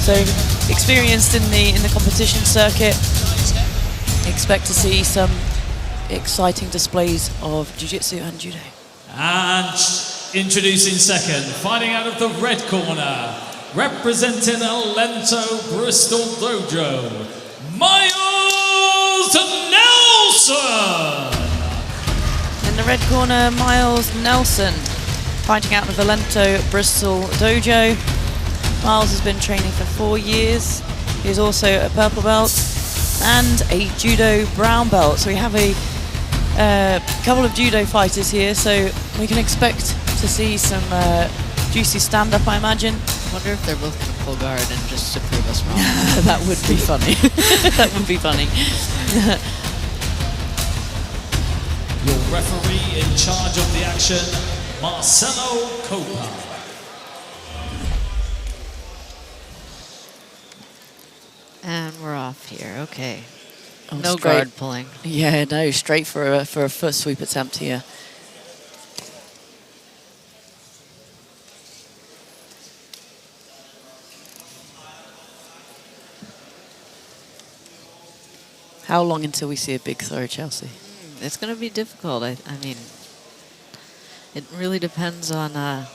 F: So experienced in the competition circuit. Expect to see some exciting displays of jiu-jitsu and judo.
C: And introducing second, fighting out of the red corner, representing Alento Bristol Dojo, Miles Nelson.
F: In the red corner, Miles Nelson fighting out of Alento Bristol Dojo. Miles has been training for 4 years. He is also a purple belt and a judo brown belt. So we have a couple of judo fighters here, so we can expect to see some juicy stand-up, I imagine.
G: I wonder if they're both going to pull guard and just to prove us wrong.
F: That would be funny. That would be funny.
C: Your referee in charge of the action, Marcelo Copa.
G: And we're off here. Okay.
F: Oh,
G: No
F: straight.
G: guard pulling.
F: Yeah, no, straight for a foot sweep attempt here. How long until we see a big throw, Chelsea?
G: It's going to be difficult. I mean, it really depends on the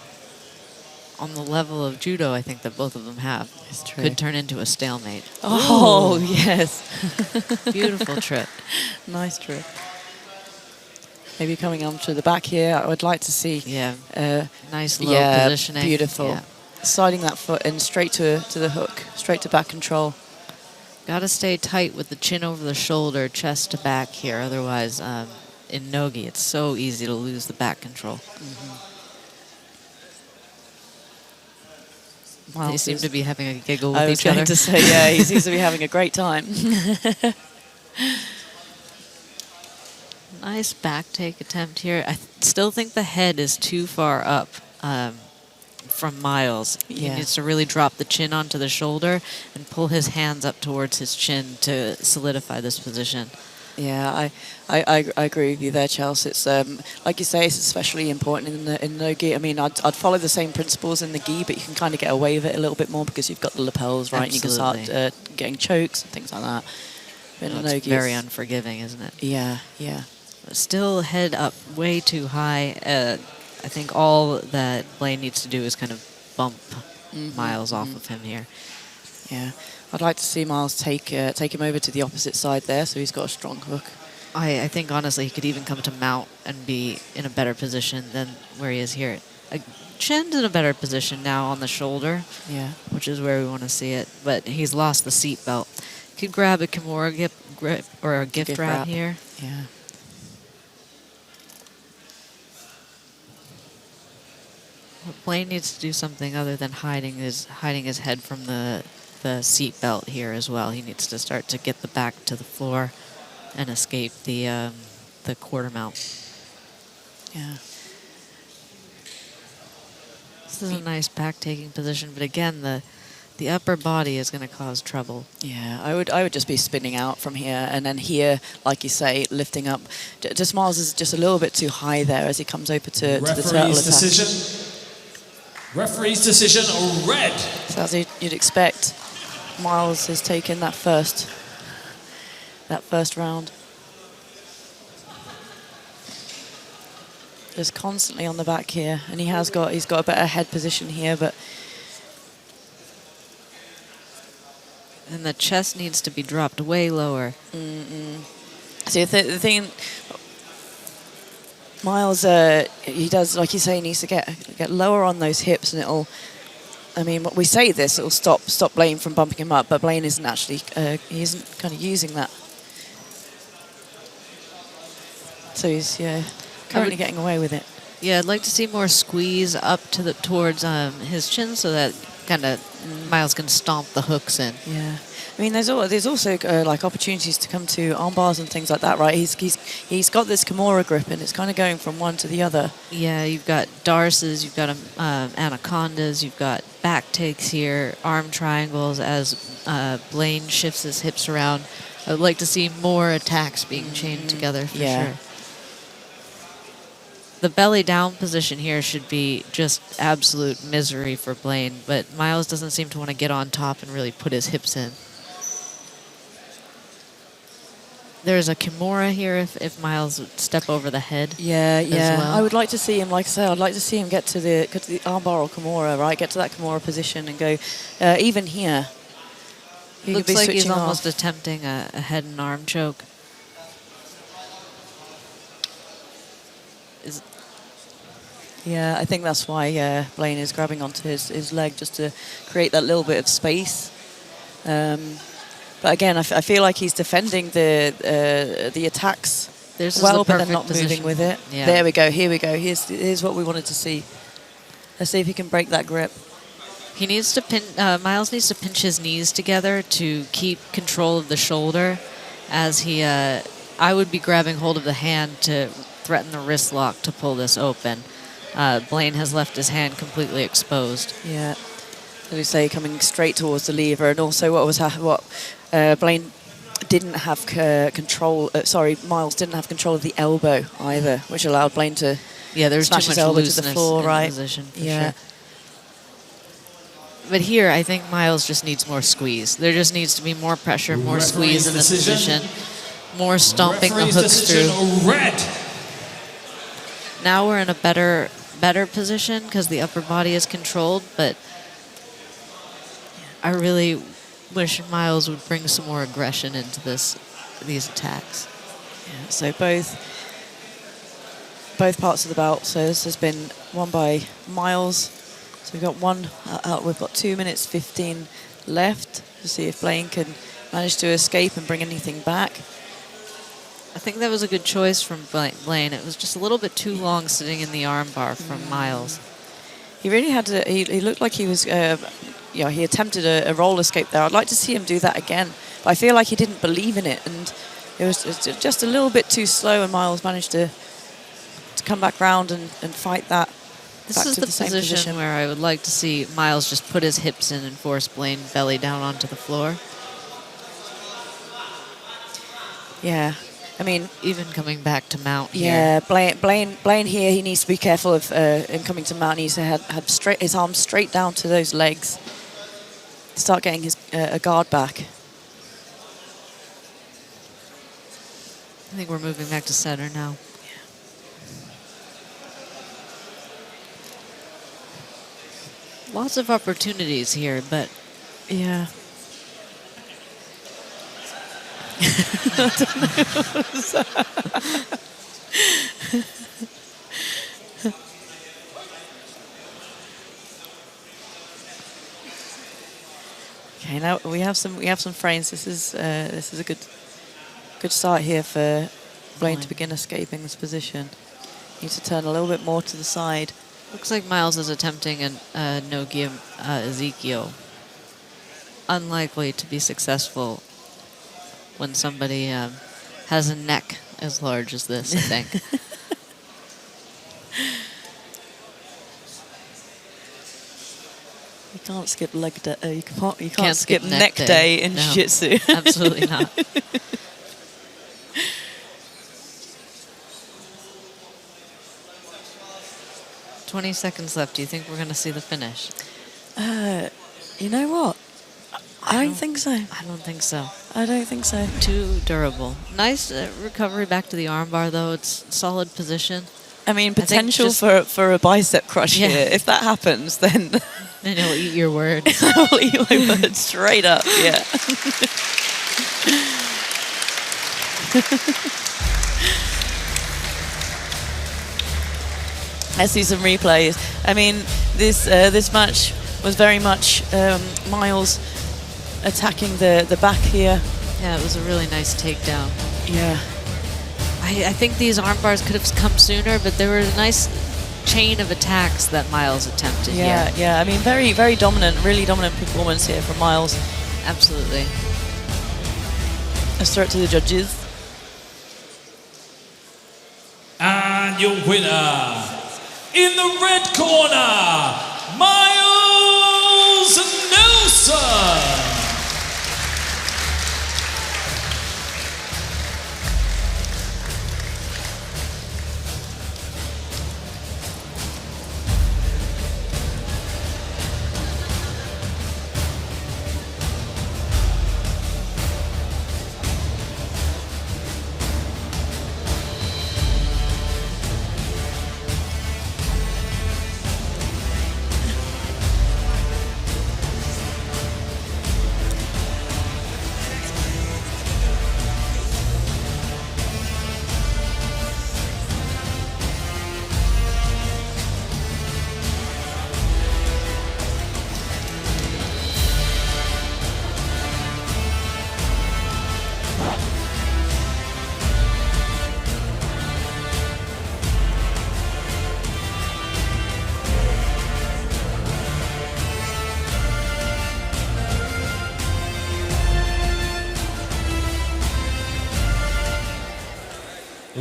G: level of judo I think that both of them have.
F: It's true.
G: Could turn into a stalemate.
F: Oh, yes.
G: Beautiful trip.
F: Nice trip. Maybe coming on to the back here, I would like to see.
G: Yeah. Nice low
F: Yeah,
G: positioning.
F: beautiful.
G: Yeah.
F: Sliding that foot in straight to the hook, straight to back control.
G: Got to stay tight with the chin over the shoulder, chest to back here. Otherwise, in nogi, it's so easy to lose the back control. They seem to be having a giggle with
F: I was
G: each
F: going
G: other.
F: to say, yeah, he seems to be having a great time.
G: Nice back take attempt here. I still think the head is too far up from Miles. He
F: Yeah.
G: needs to really drop the chin onto the shoulder and pull his hands up towards his chin to solidify this position.
F: Yeah, I agree with you there, Chelsea. It's like you say, it's especially important in the gi. I mean, I'd follow the same principles in the gi, but you can kind of get away with it a little bit more because you've got the lapels, right? And you can start getting chokes and things like that. But in
G: Well,
F: no
G: it's
F: gi,
G: very unforgiving, isn't it?
F: Yeah, yeah.
G: But still head up way too high. I think all that Blaine needs to do is kind of bump Miles off of him here.
F: Yeah, I'd like to see Miles take him over to the opposite side there, so he's got a strong hook.
G: I think, honestly, he could even come to mount and be in a better position than where he is here. Chin's in a better position now on the shoulder,
F: Yeah.
G: which is where we want to see it, but he's lost the seat belt. Could grab a Kimura grip or a gift wrap here.
F: Yeah.
G: Blaine needs to do something other than hiding his head from the seat belt here as well. He needs to start to get the back to the floor and escape the quarter mount.
F: Yeah.
G: This is a nice back taking position, but again, the upper body is going to cause trouble.
F: Yeah, I would just be spinning out from here, and then here, like you say, lifting up. Just Miles is just a little bit too high there as he comes over to the turtle attack.
C: Referee's decision, red.
F: So as you'd expect, Miles has taken that first round. Just constantly on the back here, and he's got a better head position here, but
G: And the chest needs to be dropped way lower.
F: see the thing. Miles, he does, like you say, he needs to get lower on those hips, and it'll. I mean, we say this, it'll stop Blaine from bumping him up, but Blaine isn't actually. He isn't kind of using that. So he's currently getting away with it.
G: Yeah, I'd like to see more squeeze up to towards his chin so that kind of Miles can stomp the hooks in.
F: Yeah, I mean, there's also like opportunities to come to arm bars and things like that, right? He's got this Kimura grip, and it's kind of going from one to the other.
G: Yeah, you've got darces, you've got anacondas, you've got back takes here, arm triangles as Blaine shifts his hips around. I would like to see more attacks being chained together for sure. The belly down position here should be just absolute misery for Blaine, but Miles doesn't seem to want to get on top and really put his hips in. There's a Kimura here if Miles would step over the head.
F: Yeah.
G: well.
F: I would like to see him, like I say, I'd like to see him get to the armbar or Kimura, right? Get to that Kimura position and go even here. He
G: Looks
F: could be
G: like he's
F: switching
G: almost
F: off.
G: attempting a head and arm choke.
F: Yeah, I think that's why Blaine is grabbing onto his leg just to create that little bit of space. But again, I feel like he's defending the attacks
G: This is
F: well,
G: the
F: but then
G: perfect
F: not moving
G: position.
F: with it.
G: Yeah.
F: There we go. Here we go. Here's what we wanted to see. Let's see if he can break that grip.
G: He needs to Miles needs to pinch his knees together to keep control of the shoulder as he, I would be grabbing hold of the hand to threaten the wrist lock to pull this open. Blaine has left his hand completely exposed.
F: Yeah. As we say, coming straight towards the lever, and also what Blaine didn't have control. Miles didn't have control of the elbow either, which allowed Blaine to
G: There's
F: smash
G: too
F: his
G: much
F: elbow to
G: looseness
F: the floor.
G: in
F: Right.
G: position. For
F: Yeah.
G: sure. But here, I think Miles just needs more squeeze. There just needs to be more pressure, more squeeze in this position, more stomping the hooks through.
C: Red.
G: Now we're in a better position because the upper body is controlled, but I really wish Miles would bring some more aggression into these attacks.
F: Yeah, so both parts of the bout. So this has been won by Miles. So we've got we've got 2 minutes 15 left to see if Blaine can manage to escape and bring anything back.
G: I think that was a good choice from Blaine. It was just a little bit too long sitting in the armbar from Miles.
F: He really had to. He looked like he was. He attempted a roll escape there. I'd like to see him do that again, but I feel like he didn't believe in it, and it was just a little bit too slow. And Miles managed to come back round and fight that.
G: This is the position where I would like to see Miles just put his hips in and force Blaine belly down onto the floor.
F: Yeah. I mean,
G: even coming back to mount
F: yeah,
G: here.
F: Blaine here, he needs to be careful of in coming to mount. He needs to have his arms straight down to those legs. Start getting his a guard back.
G: I think we're moving back to center now. Yeah. Lots of opportunities here, but
F: yeah. Okay, now we have some frames. This is a good start here for Blaine to begin escaping this position. Need to turn a little bit more to the side.
G: Looks like Miles is attempting a no-gi Ezekiel. Unlikely to be successful when somebody has a neck as large as this, I think.
F: You can't skip leg day. You can't skip neck day in jiu-jitsu.
G: Absolutely not. 20 seconds left. Do you think we're going to see the finish?
F: You know what? I don't think so.
G: I don't think so.
F: I don't think so.
G: Too durable. Nice recovery back to the armbar, though. It's solid position.
F: I mean, potential for a bicep crush here. If that happens, then...
G: then you'll eat your words.
F: I will eat my words straight up, yeah. Let's see some replays. I mean, this match was very much Miles attacking the back here.
G: Yeah, it was a really nice takedown.
F: Yeah.
G: I think these arm bars could have come sooner, but there was a nice chain of attacks that Miles attempted.
F: Yeah. I mean, very, very dominant, really dominant performance here from Miles.
G: Absolutely.
F: Let's throw it to the judges.
C: And your winner, in the red corner, Miles Nelson.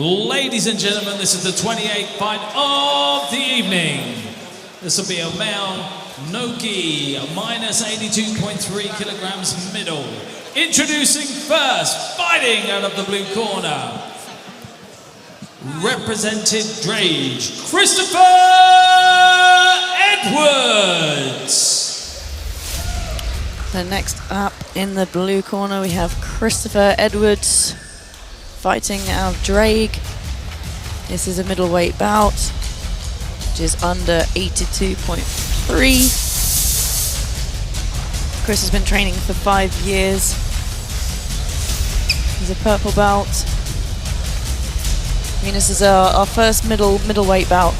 C: Ladies and gentlemen, this is the 28th fight of the evening. This will be a male no-gi, minus 82.3 kilograms middle. Introducing first, fighting out of the blue corner, represented Drage, Christopher Edwards.
F: So next up in the blue corner, we have Christopher Edwards fighting out of Drake. This is a middleweight bout, which is under 82.3. Chris has been training for 5 years. He's a purple belt. I mean, this is our first middleweight bout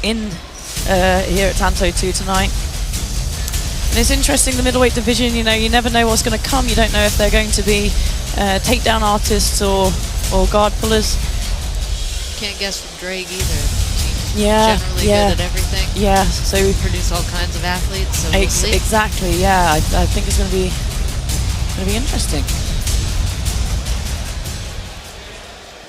F: here at Tanto 2 tonight. And it's interesting, the middleweight division, you know, you never know what's going to come. You don't know if they're going to be takedown artists or guard pullers.
G: Can't guess from Drake either.
F: Yeah,
G: generally good at everything.
F: Yeah, so we
G: produce all kinds of athletes. So we'll see.
F: Exactly. Yeah, I think it's going to be interesting.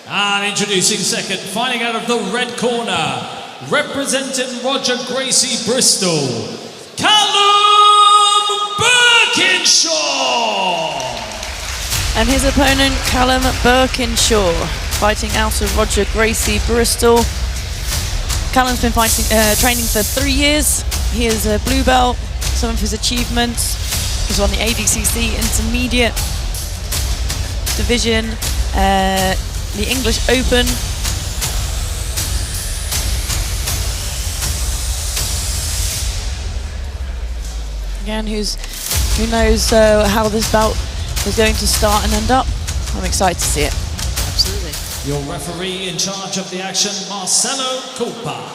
C: And introducing second, fighting out of the red corner, representing Roger Gracie Bristol, Callum Birkinshaw.
F: And his opponent, Callum Birkinshaw, fighting out of Roger Gracie Bristol. Callum's been training for 3 years. He is a blue belt. Some of his achievements: he's won the ADCC Intermediate Division, the English Open. Again, who knows how this bout is going to start and end up. I'm excited to see it.
G: Absolutely.
C: Your referee in charge of the action, Marcelo Culpa.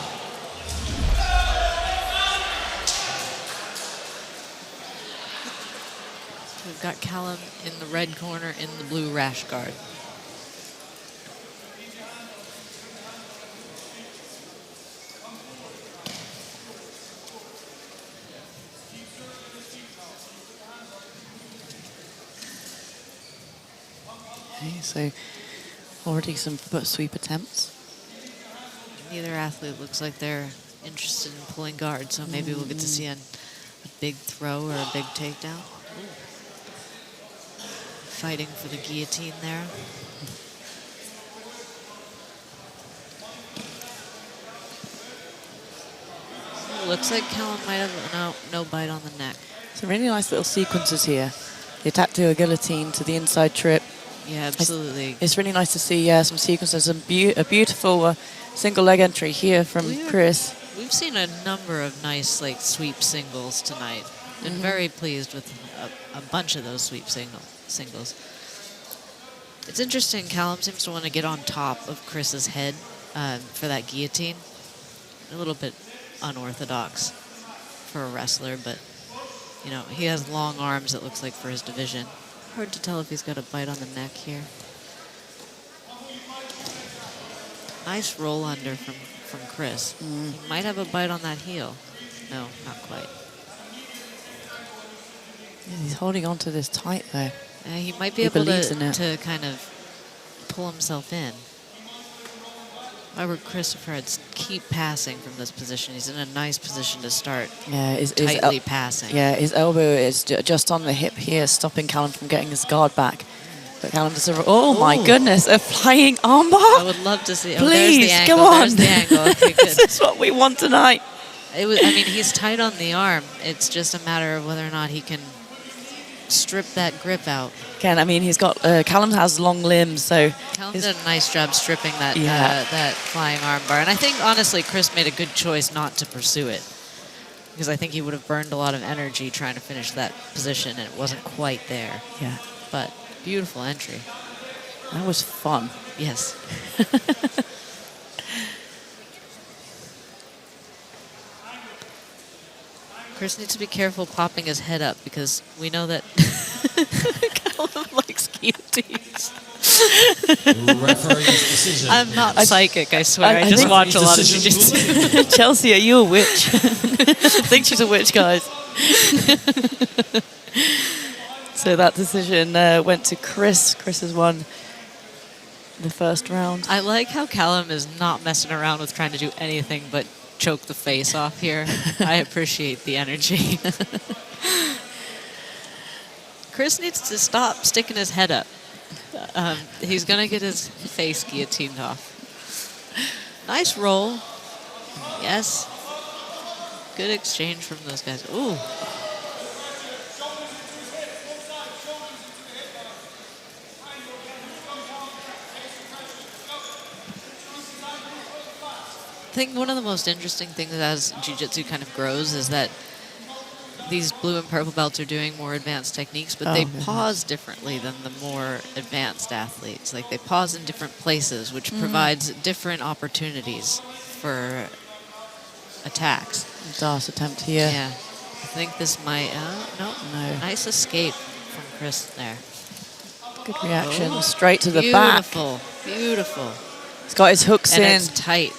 G: We've got Callum in the red corner, in the blue rash guard.
F: Okay, so already some foot sweep attempts.
G: Neither athlete looks like they're interested in pulling guard, so maybe we'll get to see a big throw or a big takedown. Ooh. Fighting for the guillotine there. It looks like Callum might have no bite on the neck.
F: Some really nice little sequences here. The attack to a guillotine to the inside trip.
G: Yeah, absolutely.
F: It's really nice to see some sequences. A beautiful single leg entry here from Chris.
G: We've seen a number of nice sweep singles tonight. Been very pleased with a bunch of those sweep singles. It's interesting, Callum seems to want to get on top of Chris's head for that guillotine. A little bit unorthodox for a wrestler, but you know, he has long arms, it looks like, for his division. Hard to tell if he's got a bite on the neck here. Nice roll under from Chris. He might have a bite on that heel. No, not quite.
F: Yeah, he's holding on to this tight though.
G: He might be able to kind of pull himself in. However, Christopher had keep passing from this position. He's in a nice position to start.
F: Yeah,
G: tightly passing.
F: Yeah, his elbow is just on the hip here, stopping Callum from getting his guard back. But Callum does my goodness, a flying armbar?
G: I would love to see.
F: Please,
G: there's the
F: come
G: angle.
F: on.
G: There's the angle. Okay,
F: This is what we want tonight.
G: I mean, he's tight on the arm. It's just a matter of whether or not he can strip that grip out.
F: Again, I mean, he's got Callum has long limbs, so
G: Callum did a nice job stripping that that flying armbar, and I think honestly Chris made a good choice not to pursue it, because I think he would have burned a lot of energy trying to finish that position, and it wasn't quite there.
F: Yeah,
G: but beautiful entry.
F: That was fun.
G: Yes. Chris needs to be careful popping his head up, because we know that Callum likes guillotines.
C: Referee's decision.
G: I'm not psychic, I swear. I just watch a lot of jiu-jitsu.
F: Chelsea, are you a witch? I think she's a witch, guys. So that decision went to Chris. Chris has won the first round.
G: I like how Callum is not messing around with trying to do anything but choke the face off here. I appreciate the energy. Chris needs to stop sticking his head up. He's going to get his face guillotined off. Nice roll. Yes. Good exchange from those guys. Ooh. I think one of the most interesting things as jiu-jitsu kind of grows is that these blue and purple belts are doing more advanced techniques, but they pause differently than the more advanced athletes. Like they pause in different places, which provides different opportunities for attacks.
F: Dart attempt here.
G: Yeah. I think this might, no. Nice escape from Chris there.
F: Good reaction. Straight to the back.
G: Beautiful, beautiful.
F: He's got his hooks
G: And
F: in.
G: it's tight.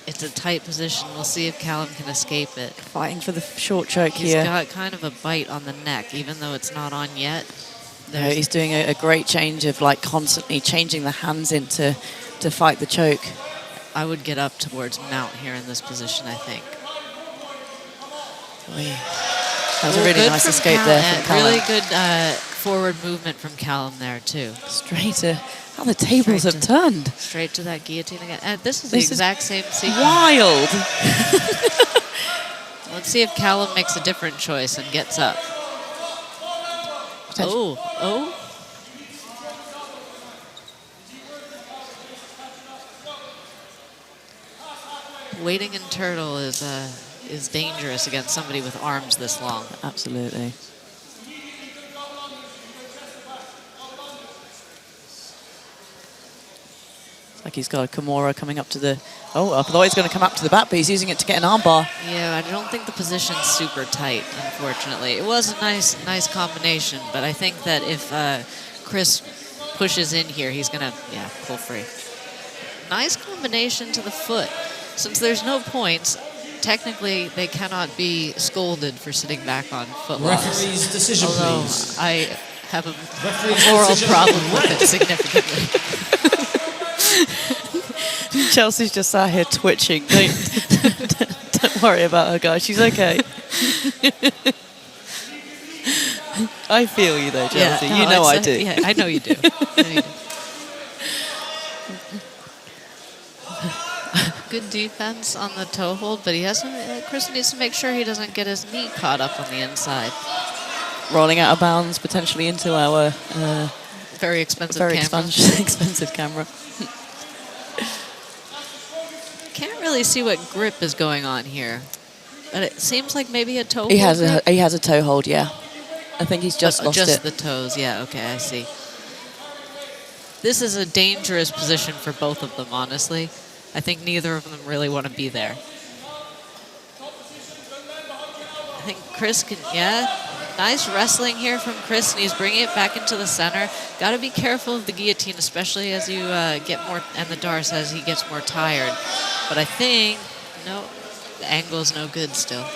G: It's a tight position. We'll see if Callum can escape it.
F: Fighting for the short choke
G: He's
F: here.
G: got kind of a bite on the neck, even though it's not on yet.
F: No, he's doing a great change of like constantly changing the hands in to fight the choke.
G: I would get up towards mount here in this position, I think.
F: That was a really nice escape there from Callum.
G: Really good forward movement from Callum there, too.
F: Straight to... How the tables have turned.
G: Straight to that guillotine again. And this is the exact same sequence.
F: Wild.
G: Let's see if Callum makes a different choice and gets up. Oh. Waiting in turtle is dangerous against somebody with arms this long.
F: Absolutely. Like he's got a Kimura coming up to the... Oh, I thought he's going to come up to the back, but he's using it to get an armbar.
G: Yeah, I don't think the position's super tight, unfortunately. It was a nice combination, but I think that if Chris pushes in here, he's going to, pull free. Nice combination to the foot. Since there's no points, technically they cannot be scolded for sitting back on foot loss.
C: Referee's decision,
G: Although
C: please.
G: I have a
C: Referee's
G: moral
C: decision.
G: problem with it significantly.
F: Chelsea's just sat here twitching. Don't worry about her, guys. She's okay. I feel you, though, Chelsea.
G: Yeah,
F: you know I do.
G: Yeah, I know you do. Good defense on the toe hold, but he hasn't. Chris needs to make sure he doesn't get his knee caught up on the inside.
F: Rolling out of bounds, potentially into our
G: Very expensive
F: very
G: camera.
F: expensive camera.
G: Can't really see what grip is going on here, but it seems like maybe a toe hold.
F: He has a toe hold, yeah. I think he's just lost
G: just
F: it.
G: the toes. Yeah, okay, I see. This is a dangerous position for both of them, honestly. I think neither of them really want to be there. I think Chris can, nice wrestling here from Chris, and he's bringing it back into the center. Got to be careful of the guillotine, especially as you get more, and the Darce as he gets more tired. But I think, no, the angle's no good still.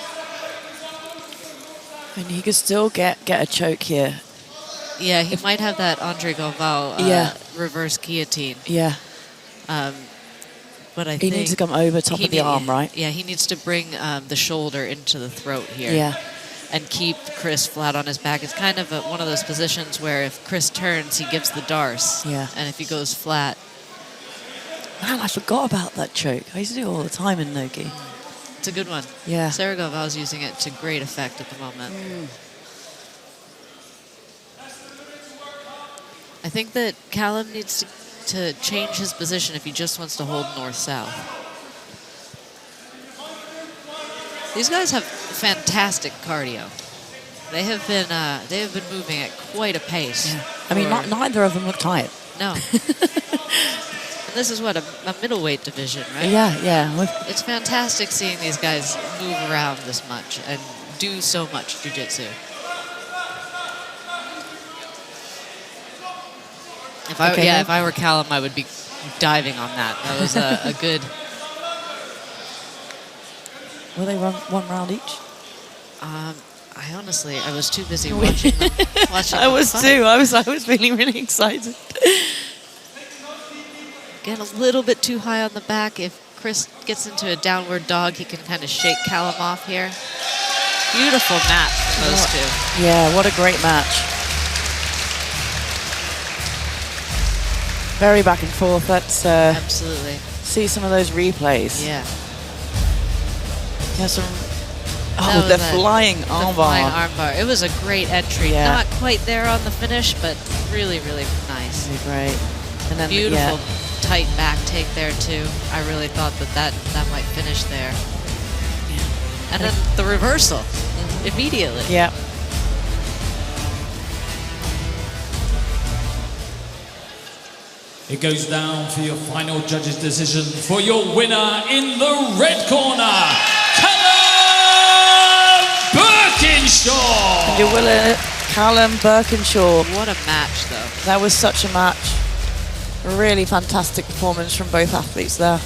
F: And he could still get a choke here.
G: Yeah, he might have that Andre Galvao reverse guillotine.
F: Yeah.
G: But I
F: He
G: think
F: needs to come over top of the arm, right?
G: Yeah, he needs to bring the shoulder into the throat here.
F: Yeah.
G: And keep Chris flat on his back. It's kind of one of those positions where if Chris turns, he gives the Darce.
F: Yeah.
G: And if he goes flat...
F: Man, I forgot about that choke. I used to do it all the time in Nogi.
G: It's a good one.
F: Yeah.
G: Sarah Galvao's using it to great effect at the moment. I think that Callum needs to change his position if he just wants to hold north-south. These guys have fantastic cardio. They have been moving at quite a pace.
F: Yeah. I mean, neither of them look tired.
G: No. And this is what, a middleweight division, right?
F: Yeah.
G: It's fantastic seeing these guys move around this much and do so much jiu-jitsu. If I were Callum, I would be diving on that. That was a good...
F: Will they run one round each?
G: I was too busy watching them.
F: I was too. I was feeling really excited.
G: get a little bit too high on the back. If Chris gets into a downward dog, he can kind of shake Callum off here. Beautiful match from those two.
F: Yeah, what a great match. Very back and forth. Let's
G: Absolutely.
F: see some of those replays.
G: Yeah.
F: Yeah, some.
G: That
F: Oh,
G: was
F: the
G: a-
F: flying
G: The
F: armbar.
G: flying armbar. It was a great entry.
F: Yeah.
G: Not quite there on the finish, but really, really nice.
F: Really great. And then
G: Beautiful
F: yeah.
G: tight back take there too. I really thought that might finish there. And then the reversal immediately.
F: Yeah.
C: It goes down for your final judge's decision for your winner in the red corner, Callum Birkinshaw.
F: And your winner, Callum Birkinshaw.
G: What a match, though.
F: That was such a match. A really fantastic performance from both athletes there.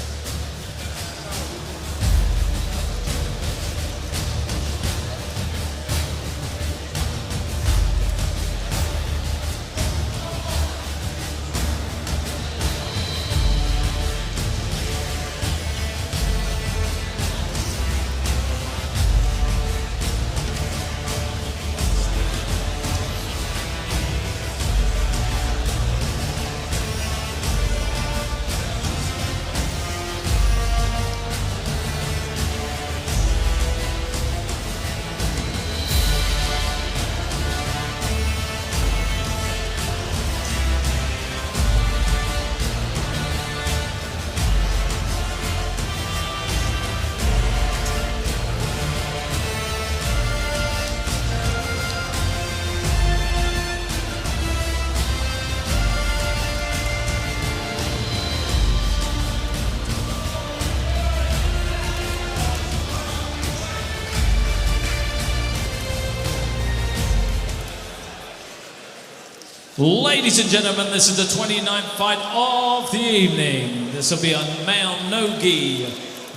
C: Ladies and gentlemen, this is the 29th fight of the evening. This will be a male no-gi,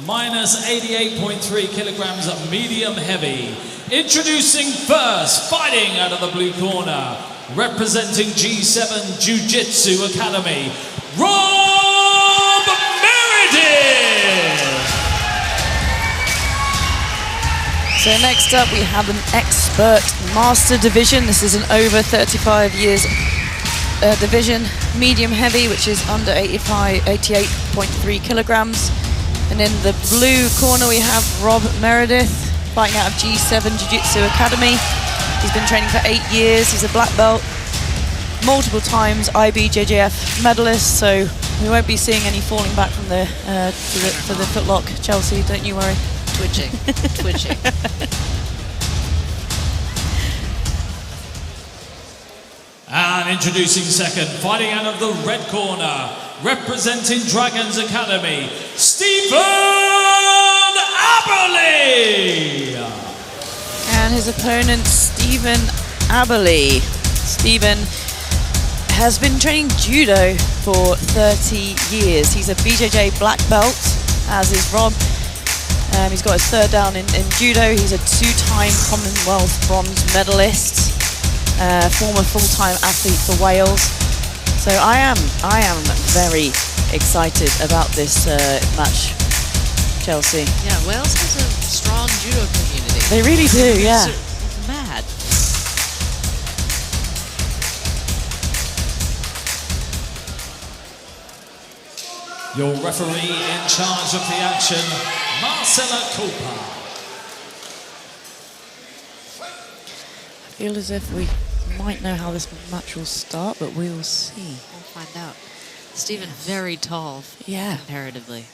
C: minus 88.3 kilograms of medium heavy. Introducing first, fighting out of the blue corner, representing G7 Jiu-Jitsu Academy, Rob Meredith!
F: So next up we have an expert master division. This is an over 35 years division, medium heavy, which is under 88.3 kilograms. And in the blue corner we have Rob Meredith, fighting out of G7 Jiu-Jitsu Academy. He's been training for 8 years. He's a black belt, multiple times IBJJF medalist. So we won't be seeing any falling back from the for the footlock, Chelsea. Don't you worry.
G: Twitching. Twitching.
C: And introducing second, fighting out of the red corner, representing Dragons Academy, Stephen Aberley!
F: And his opponent, Stephen Aberley. Stephen has been training judo for 30 years. He's a BJJ black belt, as is Rob. He's got his third down in judo. He's a 2-time Commonwealth bronze medalist, former full-time athlete for Wales. So I am very excited about this match, Chelsea.
G: Yeah, Wales has a strong judo community.
F: They really do, yeah.
G: It's mad.
C: Your referee in charge of the action, Marcella Cooper.
F: I feel as if we might know how this match will start, but we will see.
G: We'll find out. Stephen, very tall,
F: Yeah.
G: comparatively.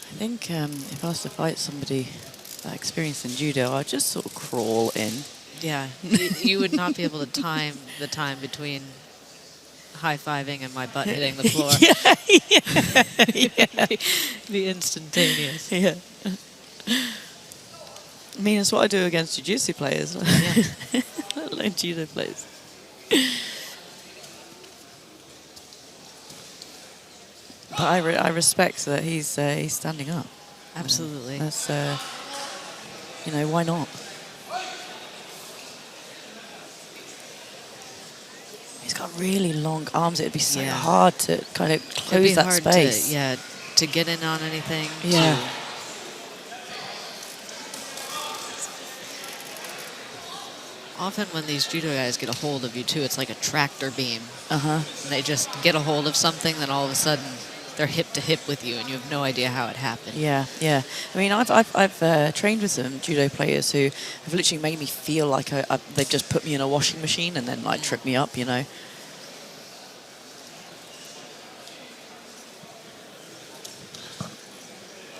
F: I think if I was to fight somebody that experienced in judo, I'd just sort of crawl in.
G: Yeah, you would not be able to time the time between high-fiving and my butt hitting the floor. Be instantaneous.
F: Yeah. I mean, it's what I do against jiu-jitsu players, let alone judo players. But I respect that he's standing up.
G: Absolutely.
F: That's You know, why not? He's got really long arms. It'd be so hard to kind of close that space.
G: To get in on anything.
F: Yeah.
G: Often when these judo guys get a hold of you too, it's like a tractor beam.
F: Uh-huh.
G: And they just get a hold of something, then all of a sudden they're hip to hip with you, and you have no idea how it happened.
F: Yeah, yeah. I mean, I've trained with some judo players who have literally made me feel like they've just put me in a washing machine and then like trip me up, you know.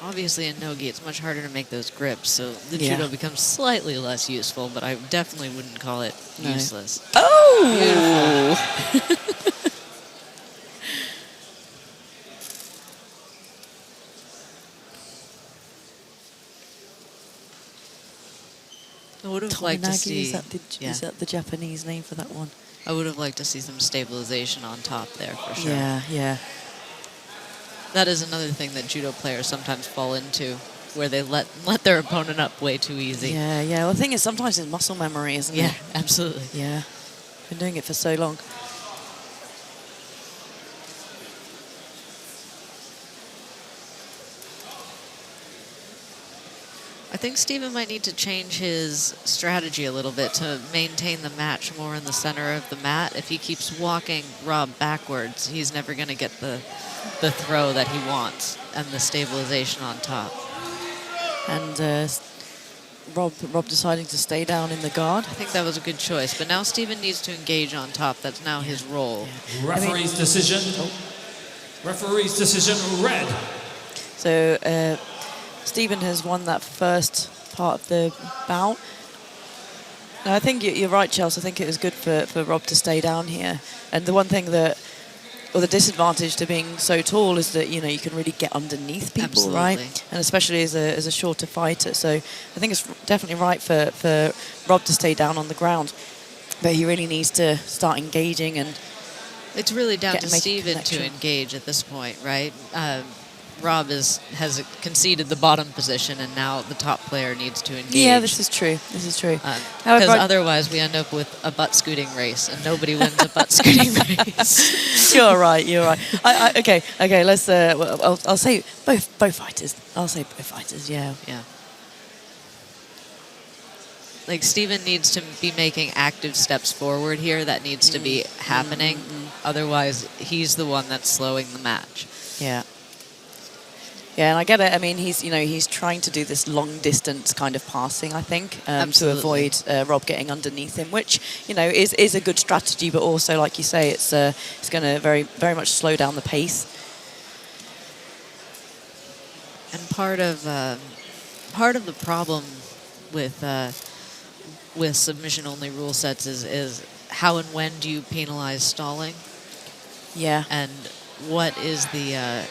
G: Obviously in nogi, it's much harder to make those grips, so the judo becomes slightly less useful, but I definitely wouldn't call it useless.
F: Oh!
G: I would have liked to see...
F: Is that the Japanese name for that one?
G: I would have liked to see some stabilization on top there, for sure.
F: Yeah, yeah.
G: That is another thing that judo players sometimes fall into, where they let their opponent up way too easy.
F: Yeah, yeah. Well, the thing is, sometimes it's muscle memory, isn't it?
G: Yeah, absolutely.
F: Yeah. Been doing it for so long.
G: I think Steven might need to change his strategy a little bit to maintain the match more in the center of the mat. If he keeps walking Rob backwards, he's never going to get the throw that he wants and the stabilization on top.
F: And Rob deciding to stay down in the guard.
G: I think that was a good choice. But now Steven needs to engage on top. That's now his role.
C: Yeah. Referee's decision. Referee's decision, red.
F: So Steven has won that first part of the bout. No, I think you're right, Chelsea. I think it was good for Rob to stay down here. And the one thing that, or the disadvantage to being so tall is that, you know, you can really get underneath people,
G: Absolutely.
F: right? And especially as a shorter fighter. So I think it's definitely right for Rob to stay down on the ground. But he really needs to start engaging and
G: it's really down to
F: make a
G: Steven
F: connection.
G: to engage at this point, right? Rob has conceded the bottom position, and now the top player needs to engage.
F: Yeah, this is true. This is true.
G: Because otherwise we end up with a butt scooting race, and nobody wins a butt scooting race.
F: You're right. You're right. Okay. Let's. I'll say both fighters. I'll say both fighters. Yeah.
G: Yeah. Like Steven needs to be making active steps forward here. That needs to be happening. Otherwise, he's the one that's slowing the match.
F: Yeah. Yeah, and I get it. I mean, he's trying to do this long distance kind of passing, I think, to avoid Rob getting underneath him, which, you know, is a good strategy, but also, like you say, it's going to very, very much slow down the pace.
G: And part of the problem with submission only rule sets is how and when do you penalize stalling?
F: Yeah.
G: And what is the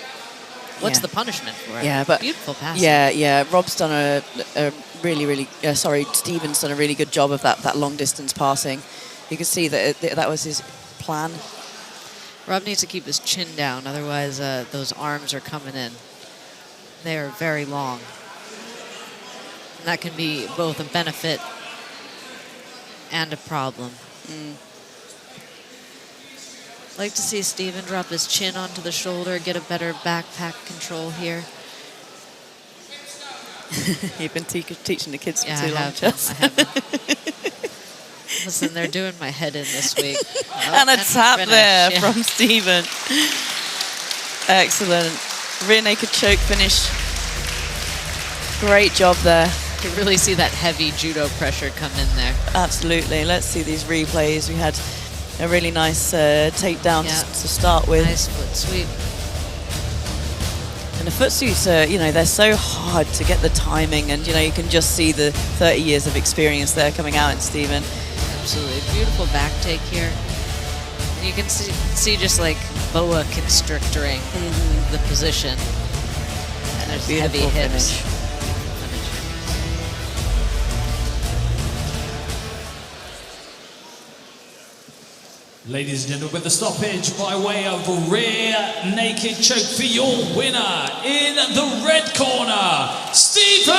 G: what's the punishment for it?
F: Yeah, but
G: beautiful passing.
F: Yeah. Rob's done a really Steven's done a really good job of that long distance passing. You can see that that was his plan.
G: Rob needs to keep his chin down, otherwise those arms are coming in. They are very long. And that can be both a benefit and a problem. Like to see Steven drop his chin onto the shoulder, get a better backpack control here.
F: You've been teaching the kids for
G: Yeah,
F: too long,
G: I
F: Chelsea.
G: have been. Listen, they're doing my head in this week.
F: And a tap
G: finish,
F: there
G: yeah.
F: from Steven. Excellent. Rear naked choke finish. Great job there.
G: You can really see that heavy judo pressure come in there.
F: Absolutely. Let's see these replays. We had a really nice takedown to start with.
G: Nice foot sweep.
F: And the foot sweeps are, you know, they're so hard to get the timing, and, you know, you can just see the 30 years of experience there coming out in Steven.
G: Absolutely. Beautiful back take here. And you can see just like boa constrictoring the position. And there's heavy
F: Beautiful
G: hips.
F: finish.
C: Ladies and gentlemen, with the stoppage by way of rear naked choke for your winner in the red corner, Stephen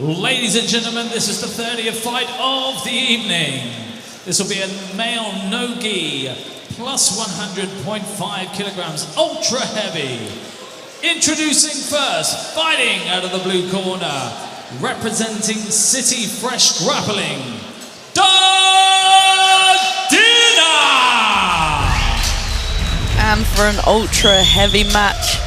C: Ladies and gentlemen, this is the 30th fight of the evening. This will be a male no-gi, plus 100.5 kilograms, ultra heavy. Introducing first, fighting out of the blue corner, representing City Fresh Grappling, Dina!
F: And for an ultra heavy match,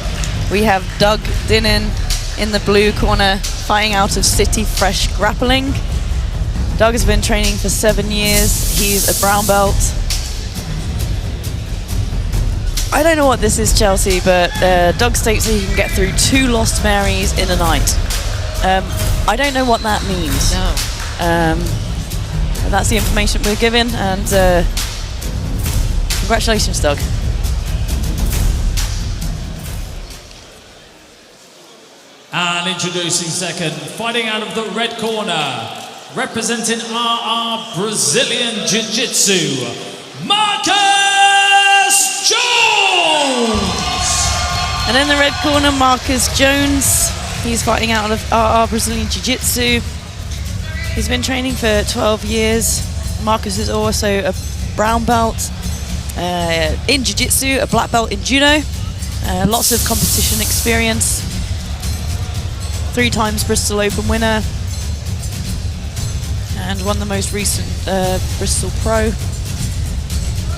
F: we have Doug Dinnan in the blue corner, fighting out of City Fresh Grappling. Doug has been training for 7 years. He's a brown belt. I don't know what this is, Chelsea, but Doug states that he can get through 2 Lost Marys in a night. I don't know what that means.
G: No.
F: That's the information we're given, and congratulations, Doug.
C: And introducing second, fighting out of the red corner, representing RR Brazilian Jiu-Jitsu, Marcus Jones!
F: And in the red corner, Marcus Jones. He's fighting out of RR Brazilian Jiu-Jitsu. He's been training for 12 years. Marcus is also a brown belt in Jiu-Jitsu, a black belt in Judo. Lots of competition experience. 3 times Bristol Open winner. And won the most recent Bristol Pro.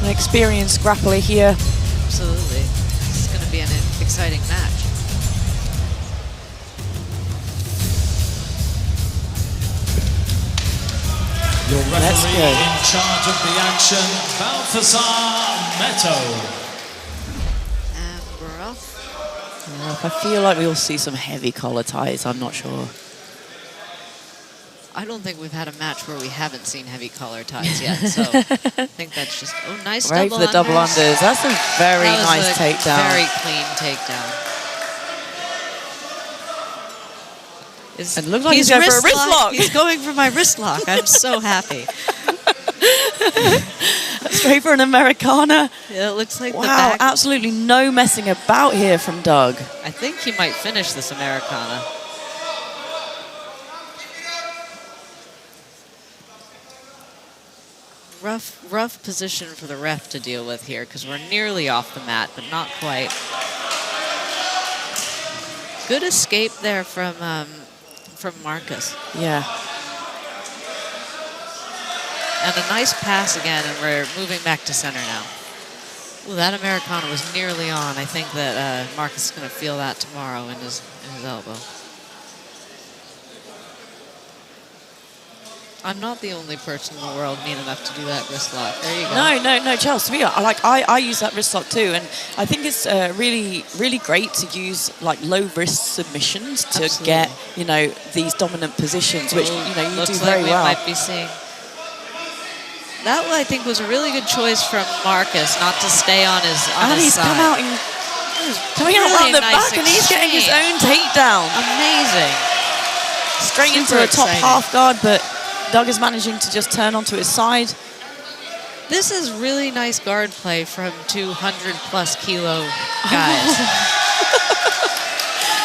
F: An experienced grappler here.
G: Absolutely. This is going to be an exciting match.
C: Your referee in charge of the action, Balthazar Meto.
G: And we're off.
F: I feel like we'll see some heavy collar ties, I'm not sure.
G: I don't think we've had a match where we haven't seen heavy collar ties yet, so I think that's just, oh, nice
F: Right
G: double
F: for the double unders. That's a very
G: That was
F: nice
G: a
F: takedown.
G: Very clean takedown.
F: And it looks like he's going for a wrist lock.
G: He's going for my wrist lock. I'm so happy.
F: Straight for an Americana.
G: Yeah, it looks like the
F: Wow,
G: back.
F: absolutely no messing about here from Doug.
G: I think he might finish this Americana. Rough position for the ref to deal with here because we're nearly off the mat, but not quite. Good escape there from Marcus.
F: Yeah.
G: And a nice pass again, and we're moving back to center now. Ooh, that Americana was nearly on. I think that Marcus is going to feel that tomorrow in his elbow. I'm not the only person in the world mean enough to do that wrist lock. There you go.
F: No, Chelsea. I use that wrist lock too, and I think it's really, really great to use like low risk submissions to
G: Absolutely.
F: get these dominant positions, which you do
G: Looks
F: very
G: like we
F: well.
G: might be seeing. That I think was a really good choice from Marcus, not to stay on his
F: And he's
G: side.
F: coming out
G: really
F: around the
G: nice
F: back, and he's getting his own
G: exchange.
F: takedown
G: Amazing.
F: straight into
G: Super
F: a top
G: exciting.
F: half guard, but Doug is managing to just turn onto his side.
G: This is really nice guard play from 200+ kilo guys.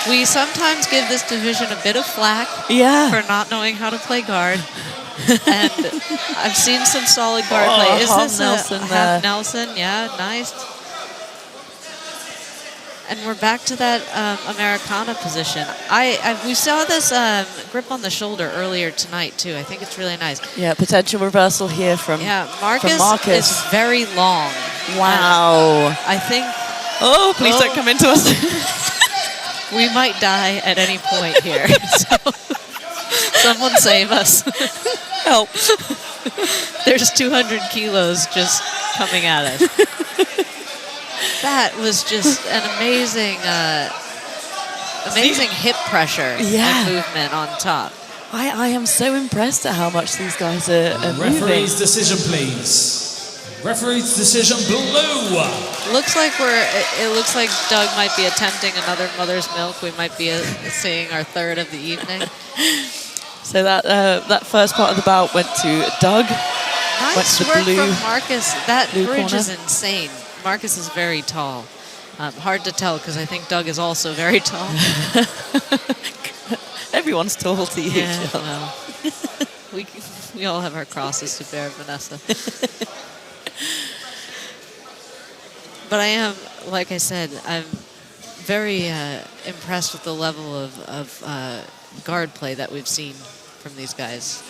G: We sometimes give this division a bit of flack for not knowing how to play guard. And I've seen some solid guard play. Is
F: half
G: this
F: Nelson
G: a
F: there.
G: half Nelson? Yeah, nice. And we're back to that Americana position. We saw this grip on the shoulder earlier tonight too. I think it's really nice.
F: Yeah, potential reversal here from
G: Marcus is very long.
F: Wow.
G: I think.
F: Oh, please don't come into us.
G: We might die at any point here. So, someone save us.
F: Help.
G: There's 200 kilos just coming at us. That was just an amazing hip pressure and movement on top.
F: I am so impressed at how much these guys are moving.
C: Referee's decision, please. Referee's decision, blue.
G: Looks like it looks like Doug might be attempting another mother's milk. We might be seeing our third of the evening.
F: So that first part of the bout went to Doug.
G: Nice
F: went to
G: work
F: blue,
G: from Marcus. That
F: blue
G: bridge
F: corner.
G: is insane. Marcus is very tall. Hard to tell because I think Doug is also very tall.
F: Everyone's tall to you.
G: Yeah, well, we all have our crosses to bear, Vanessa. But I am, like I said, I'm very impressed with the level of guard play that we've seen from these guys.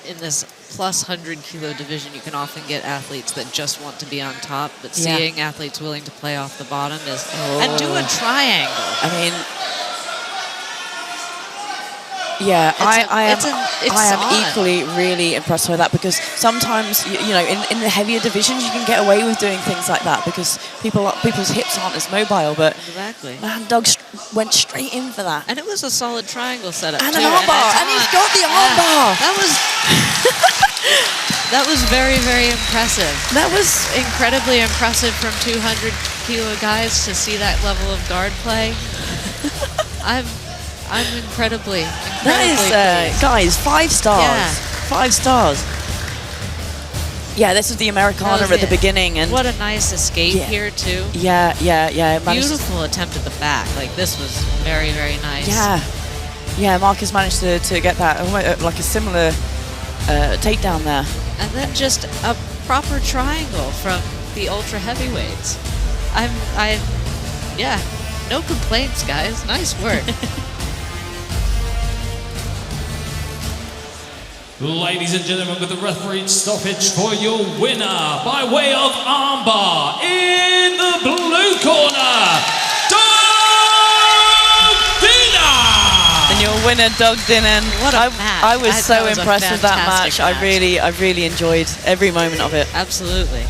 G: In this plus 100 kilo division, you can often get athletes that just want to be on top, but seeing athletes willing to play off the bottom and do a triangle.
F: I mean, I am equally really impressed with that, because sometimes you know in the heavier divisions you can get away with doing things like that because people's hips aren't as mobile. But
G: exactly,
F: man, Doug went straight in for that,
G: and it was a solid triangle setup
F: and
G: too.
F: an armbar, and he's got the armbar.
G: That was very, very impressive.
F: That was
G: incredibly impressive from 200 kilo guys to see that level of guard play. I'm incredibly
F: that is
G: pleased.
F: guys, 5 stars.
G: Yeah.
F: 5 stars. Yeah, this was the Americana at the beginning, and
G: what a nice escape here too.
F: Yeah.
G: Beautiful attempt at the back. Like, this was very, very nice.
F: Yeah. Marcus managed to get that like a similar takedown there,
G: and then just a proper triangle from the ultra heavyweights. No complaints, guys. Nice work.
C: Ladies and gentlemen, with the referee stoppage for your winner by way of armbar in the blue corner, Doug Dinnan!
F: And your winner, Doug Dinnan.
G: What a match.
F: I was so
G: was
F: impressed with that match.
G: fantastic
F: I really enjoyed every moment of it.
G: Absolutely.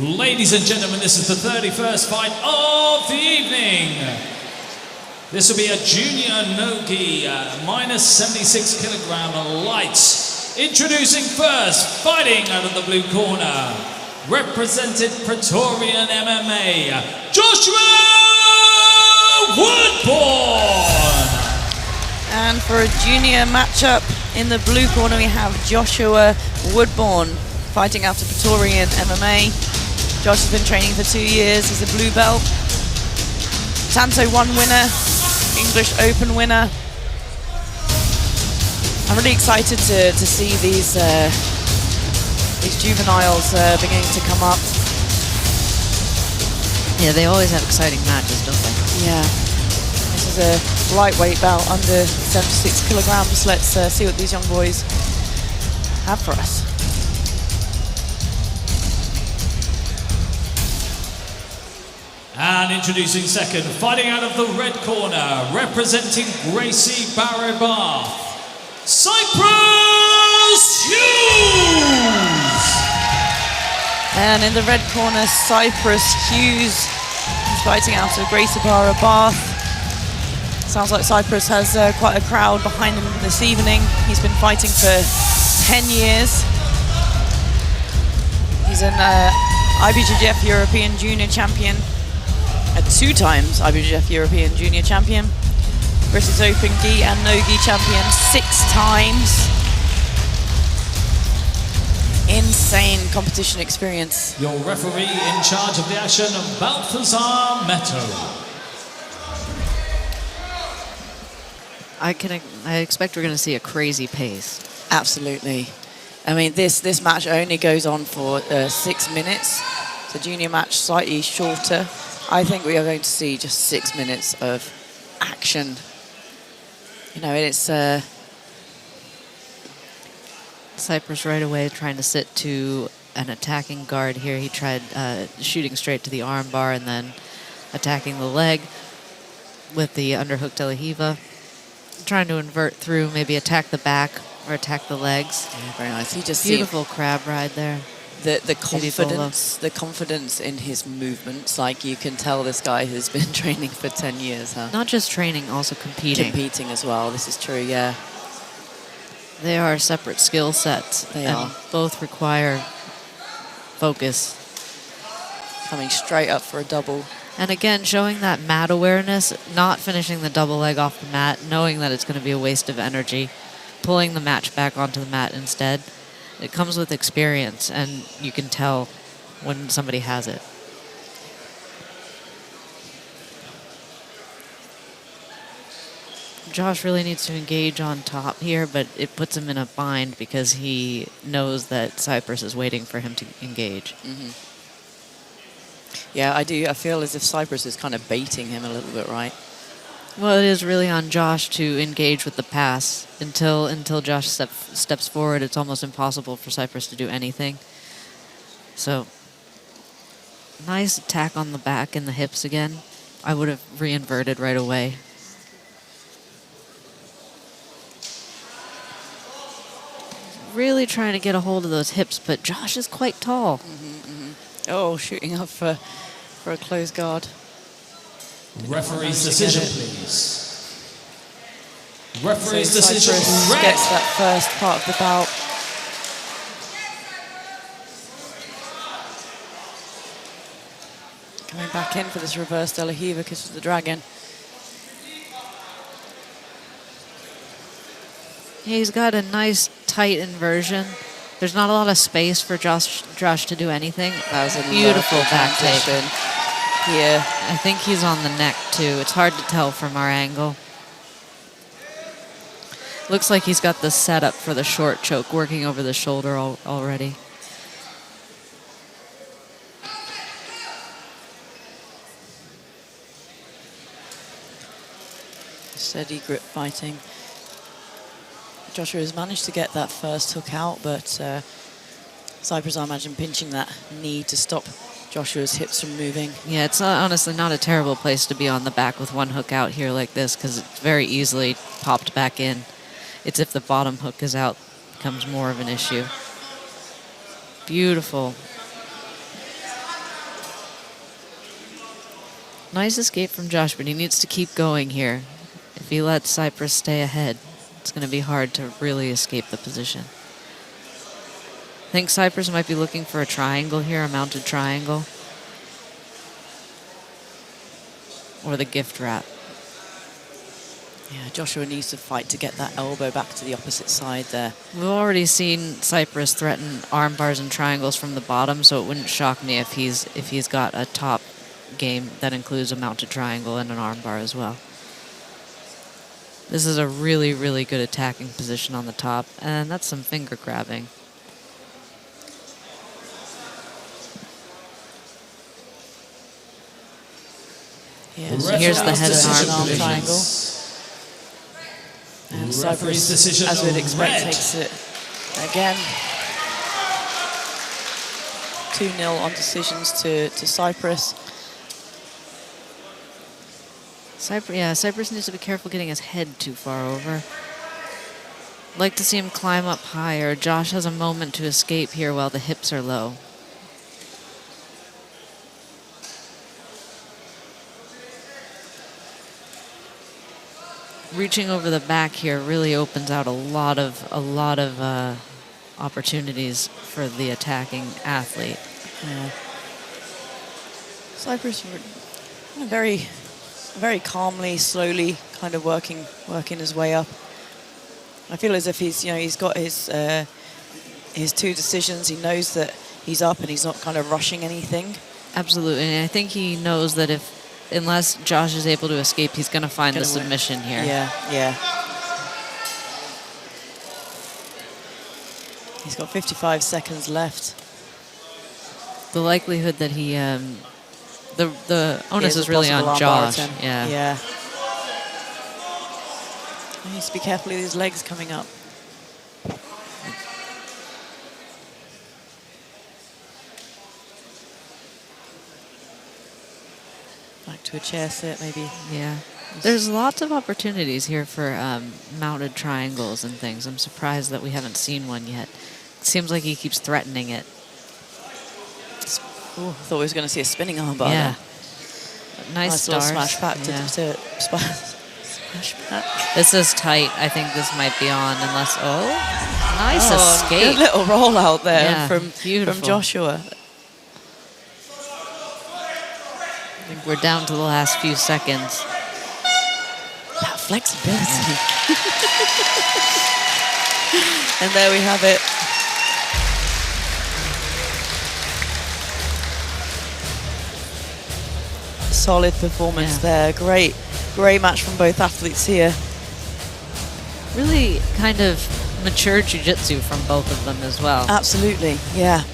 C: Ladies and gentlemen, this is the 31st fight of the evening. This will be a junior no-gi, minus 76 kilogram lights. Introducing first, fighting out of the blue corner, represented Praetorian MMA, Joshua Woodbourne.
F: And for a junior matchup in the blue corner, we have Joshua Woodbourne fighting out of Praetorian MMA. Josh has been training for 2 years. He's a blue belt. Tanto 1 winner, English Open winner. I'm really excited to see these juveniles beginning to come up.
G: Yeah, they always have exciting matches, don't they?
F: Yeah. This is a lightweight bout under 76 kilograms. Let's see what these young boys have for us.
C: And And introducing second, fighting out of the red corner, representing Gracie Barrabath, Cyprus Hughes!
F: And in the red corner, Cyprus Hughes. He's fighting out of Gracie Barrabath. Sounds like Cyprus has quite a crowd behind him this evening. He's been fighting for 10 years. He's an IBJJF European Junior Champion, a 2 times IBJJF European Junior Champion, British Open Gi and No-Gi Champion 6 times. Insane competition experience.
C: Your referee in charge of the action, Balthazar Meto.
G: I expect we're going to see a crazy pace.
F: Absolutely. I mean, this match only goes on for 6 minutes. It's a junior match, slightly shorter. I think we are going to see just 6 minutes of action. You know, it's
G: Cyprus right away trying to sit to an attacking guard here. He tried shooting straight to the arm bar and then attacking the leg with the underhook de la Hiva. Trying to invert through, maybe attack the back or attack the legs.
F: Yeah, very nice. You just
G: beautiful crab ride there.
F: The confidence in his movements. Like, you can tell this guy has been training for 10 years, huh?
G: Not just training, also competing.
F: Competing as well. This is true, yeah.
G: They are separate skill sets.
F: They are.
G: Both require focus.
F: Coming straight up for a double.
G: And again, showing that mat awareness, not finishing the double leg off the mat, knowing that it's going to be a waste of energy, pulling the match back onto the mat instead. It comes with experience, and you can tell when somebody has it. Josh really needs to engage on top here, but it puts him in a bind because he knows that Cyprus is waiting for him to engage.
F: Mm-hmm. Yeah, I do. I feel as if Cyprus is kind of baiting him a little bit, right?
G: Well, it is really on Josh to engage with the pass. Until Josh steps forward, it's almost impossible for Cyprus to do anything. So, nice attack on the back and the hips again. I would have re-inverted right away. Really trying to get a hold of those hips, but Josh is quite tall.
F: Mm-hmm, mm-hmm. Oh, shooting up for a closed guard.
C: Referee's decision, please. Referee's
F: so
C: decision.
F: Cyprus gets that first part of the bout. Coming back in for this reverse de la Hiva because of the dragon.
G: He's got a nice tight inversion. There's not a lot of space for Josh to do anything.
F: That was a
G: beautiful back take.
F: Here.
G: I think he's on the neck too. It's hard to tell from our angle. Looks like he's got the setup for the short choke working over the shoulder already.
F: Steady grip fighting. Joshua has managed to get that first hook out, but Cyprus, I imagine, pinching that knee to stop Joshua's hips from moving.
G: Yeah, it's honestly not a terrible place to be on the back with one hook out here like this because it's very easily popped back in. It's if the bottom hook is out, becomes more of an issue. Beautiful. Nice escape from Josh, but he needs to keep going here. If he lets Cyprus stay ahead, it's going to be hard to really escape the position. I think Cyprus might be looking for a triangle here, a mounted triangle. Or the gift wrap.
F: Yeah, Joshua needs to fight to get that elbow back to the opposite side there.
G: We've already seen Cyprus threaten arm bars and triangles from the bottom, so it wouldn't shock me if he's got a top game that includes a mounted triangle and an arm bar as well. This is a really, really good attacking position on the top, and that's some finger grabbing.
F: Yeah,
G: so here's the head and arm
F: triangle. And Cyprus, as we'd expect, takes it again. 2-0 on decisions to Cyprus.
G: Cypress needs to be careful getting his head too far over. Like to see him climb up higher. Josh has a moment to escape here while the hips are low. Reaching over the back here really opens out a lot of opportunities for the attacking athlete.
F: Yeah. Cypress very calmly, slowly, kind of working his way up. I feel as if he's got his two decisions. He knows that he's up and he's not kind of rushing anything.
G: Absolutely, and I think he knows that unless Josh is able to escape, he's going to find the submission here.
F: Yeah. He's got 55 seconds left.
G: The likelihood that he, the onus is really on Josh.
F: Yeah. He needs to be careful with his legs coming up. Back to a chair sit, maybe.
G: Yeah. There's lots of opportunities here for mounted triangles and things. I'm surprised that we haven't seen one yet. It seems like he keeps threatening it.
F: Ooh, I thought we was going to see a spinning armbar.
G: Yeah. Nice
F: little
G: start.
F: smash back to smash back.
G: This is tight. I think this might be on unless... Oh, nice escape.
F: Good little roll out there from
G: beautiful.
F: Joshua.
G: I think we're down to the last few seconds.
F: That flexibility. And there we have it. Solid performance there. Great match from both athletes here.
G: Really kind of mature jiu-jitsu from both of them as well.
F: Absolutely, yeah.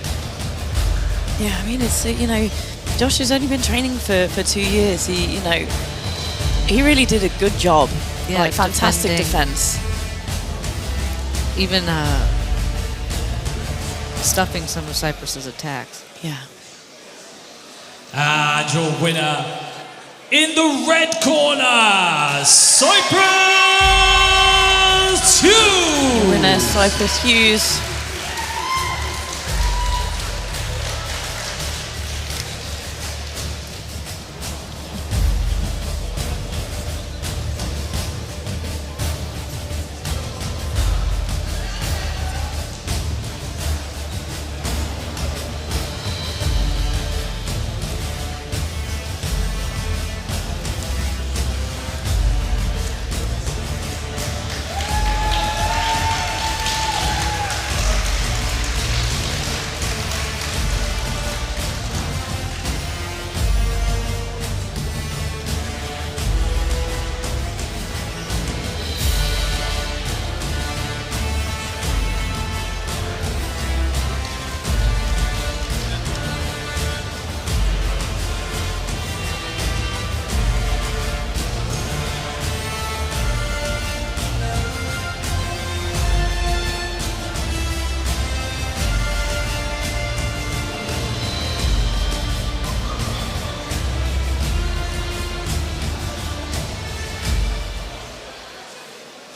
F: Yeah, I mean, it's, Josh has only been training for 2 years. He really did a good job.
G: Yeah,
F: like, fantastic defense.
G: Even stuffing some of Cypress's attacks.
F: Yeah.
C: And your winner in the red corner, Cypress Hughes.
F: Winner, Cypress Hughes.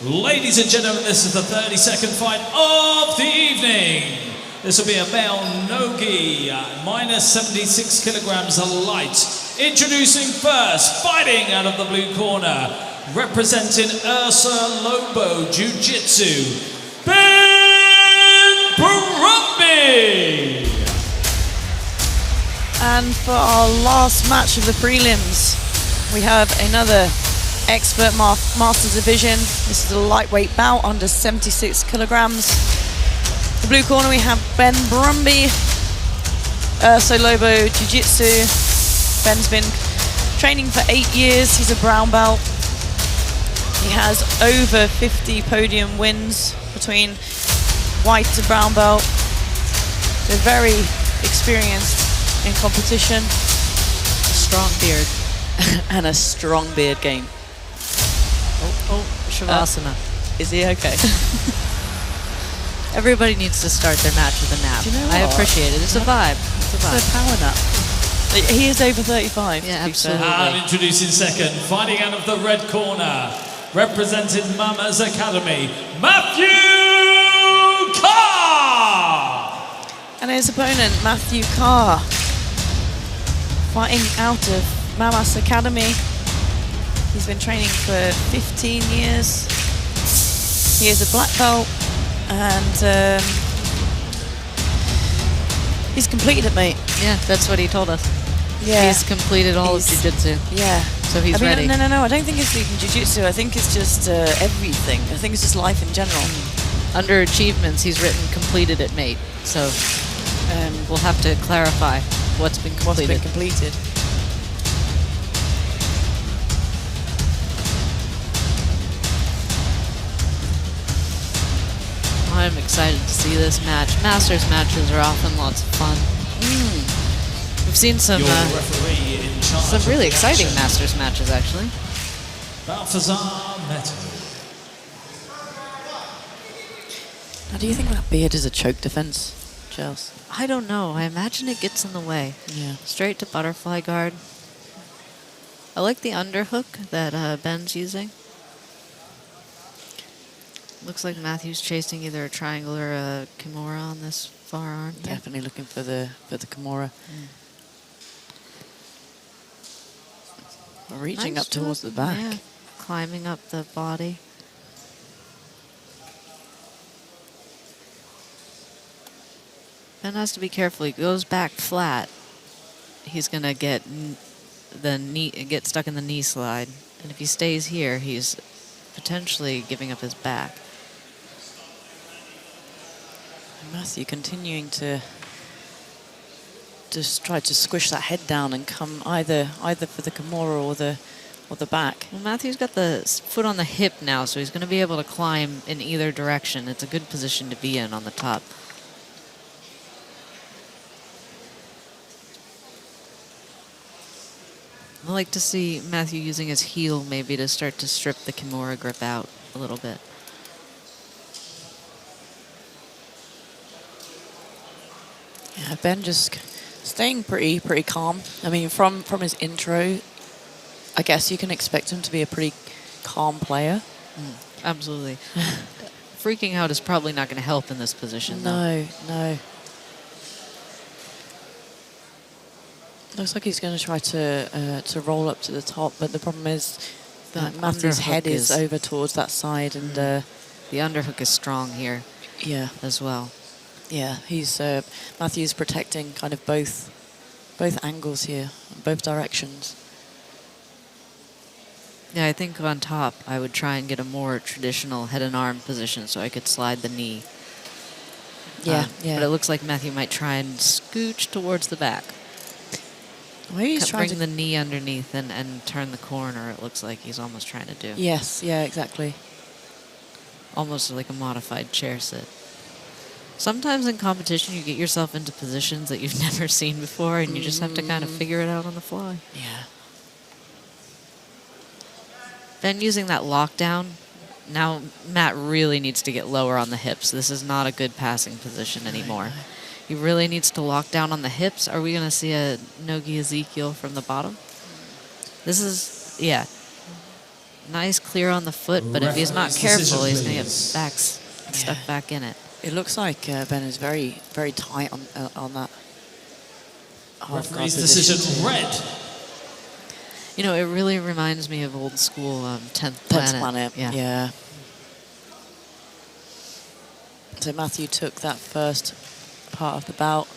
C: Ladies and gentlemen, this is the 32nd fight of the evening. This will be a male no-gi, minus 76 kilograms light. Introducing first, fighting out of the blue corner, representing Ursa Lobo Jiu-Jitsu, Ben Brumby.
F: And for our last match of the prelims, we have another expert Masters division. This is a lightweight bout under 76 kilograms. The blue corner we have Ben Brumby, Ursa Lobo Jiu-Jitsu. Ben's been training for 8 years. He's a brown belt. He has over 50 podium wins between white to brown belt. They're very experienced in competition.
G: Strong beard.
F: And a strong beard game.
G: Shavasana.
F: Is he okay?
G: Everybody needs to start their match with a nap.
F: Do you know
G: I
F: what?
G: appreciate it. It's a vibe. It's a vibe.
F: It's a power nap. He is over 35.
G: Yeah,
F: to be fair.
G: absolutely.
C: And introducing second, fighting out of the red corner, representing Mama's Academy, Matthew Carr!
F: And his opponent, Matthew Carr, fighting out of Mamas Academy. He's been training for 15 years. He is a black belt, and he's completed it, mate.
G: Yeah, that's what he told us.
F: Yeah.
G: He's completed all of jiu-jitsu.
F: Yeah.
G: So he's ready.
F: No, I don't think it's even jiu-jitsu. I think it's just everything. I think it's just life in general.
G: Under achievements, he's written completed it, mate. So we'll have to clarify what's been completed. I'm excited to see this match. Masters matches are often lots of fun. We've seen some
C: Your referee in charge
G: some really
C: of the
G: exciting
C: action,
G: Masters matches, actually.
C: Balthazar Meto.
F: Now, do you think that beard is a choke defense, Chels?
G: I don't know. I imagine it gets in the way.
F: Yeah.
G: Straight to butterfly guard. I like the underhook that Ben's using. Looks like Matthew's chasing either a triangle or a kimura on this far arm.
F: Definitely looking for the kimura. Reaching
G: Nice
F: up towards the
G: job.
F: back.
G: Yeah. Climbing up the body. Ben has to be careful. He goes back flat. He's gonna get get stuck in the knee slide, and if he stays here, he's potentially giving up his back.
F: Matthew continuing to just try to squish that head down and come either for the kimura or the back.
G: Well, Matthew's got the foot on the hip now, so he's going to be able to climb in either direction. It's a good position to be in on the top. I like to see Matthew using his heel maybe to start to strip the kimura grip out a little bit.
F: Yeah, Ben just staying pretty calm. I mean, from his intro, I guess you can expect him to be a pretty calm player.
G: Absolutely. Freaking out is probably not going to help in this position, though.
F: No. Looks like he's going to try to roll up to the top, but the problem is that Matthew's head is over towards that side, and
G: the underhook is strong here.
F: Yeah,
G: as well.
F: Yeah, he's Matthew's protecting kind of both angles here, both directions.
G: Yeah, I think on top I would try and get a more traditional head and arm position so I could slide the knee.
F: Yeah.
G: But it looks like Matthew might try and scooch towards the back.
F: Maybe he's trying
G: bring
F: to
G: the knee underneath and turn the corner. It looks like he's almost trying to do.
F: Yes, yeah, exactly.
G: Almost like a modified chair sit. Sometimes in competition you get yourself into positions that you've never seen before and you just have to kind of figure it out on the fly.
F: Yeah.
G: Then using that lockdown, now Matt really needs to get lower on the hips. This is not a good passing position anymore.
F: Right.
G: He really needs to lock down on the hips. Are we going to see a Nogi Ezekiel from the bottom? This is, yeah. Nice clear on the foot, but if he's not careful, he's going to get stuck back in it.
F: It looks like Ben is very, very tight on that.
C: Referee's decision, red.
G: You know, it really reminds me of old school 10th Planet.
F: Yeah. So Matthew took that first part of the bout.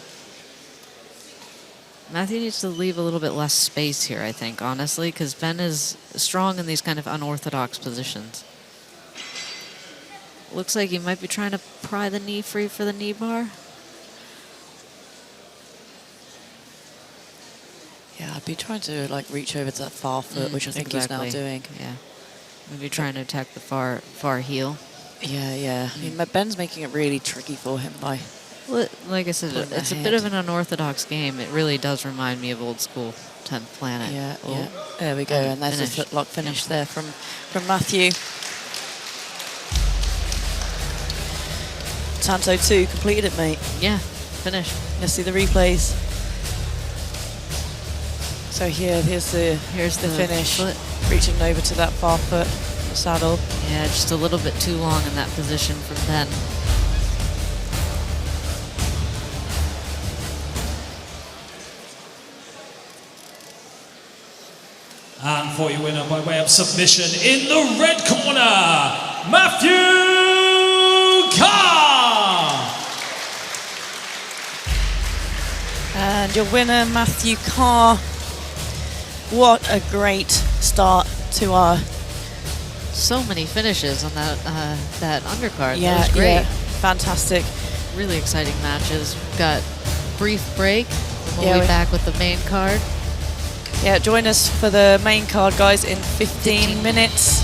G: Matthew needs to leave a little bit less space here, I think, honestly, because Ben is strong in these kind of unorthodox positions. Looks like he might be trying to pry the knee free for the knee bar.
F: Yeah, I'd be trying to like reach over to that far foot, which I think he's now doing.
G: Yeah, maybe trying to attack the far heel.
F: Yeah. I mean, Ben's making it really tricky for him by.
G: Well, like I said, it's a bit of an unorthodox game. It really does remind me of old school 10th Planet.
F: Yeah. There we go, and there's a footlock finish there from Matthew. Tanto 2 completed it, mate.
G: Yeah, finished.
F: Let's see the replays. So here's the finish,
G: foot.
F: reaching over to that far foot saddle.
G: Yeah, just a little bit too long in that position from Ben.
C: And for your winner by way of submission in the red corner, Matthew Carr.
F: And your winner, Matthew Carr. What a great start to our...
G: So many finishes on that undercard.
F: Yeah,
G: that was great.
F: yeah, fantastic.
G: Really exciting matches. We've got brief break, and we'll
F: Yeah,
G: be back with the main card.
F: Yeah, join us for the main card, guys, in 15 minutes.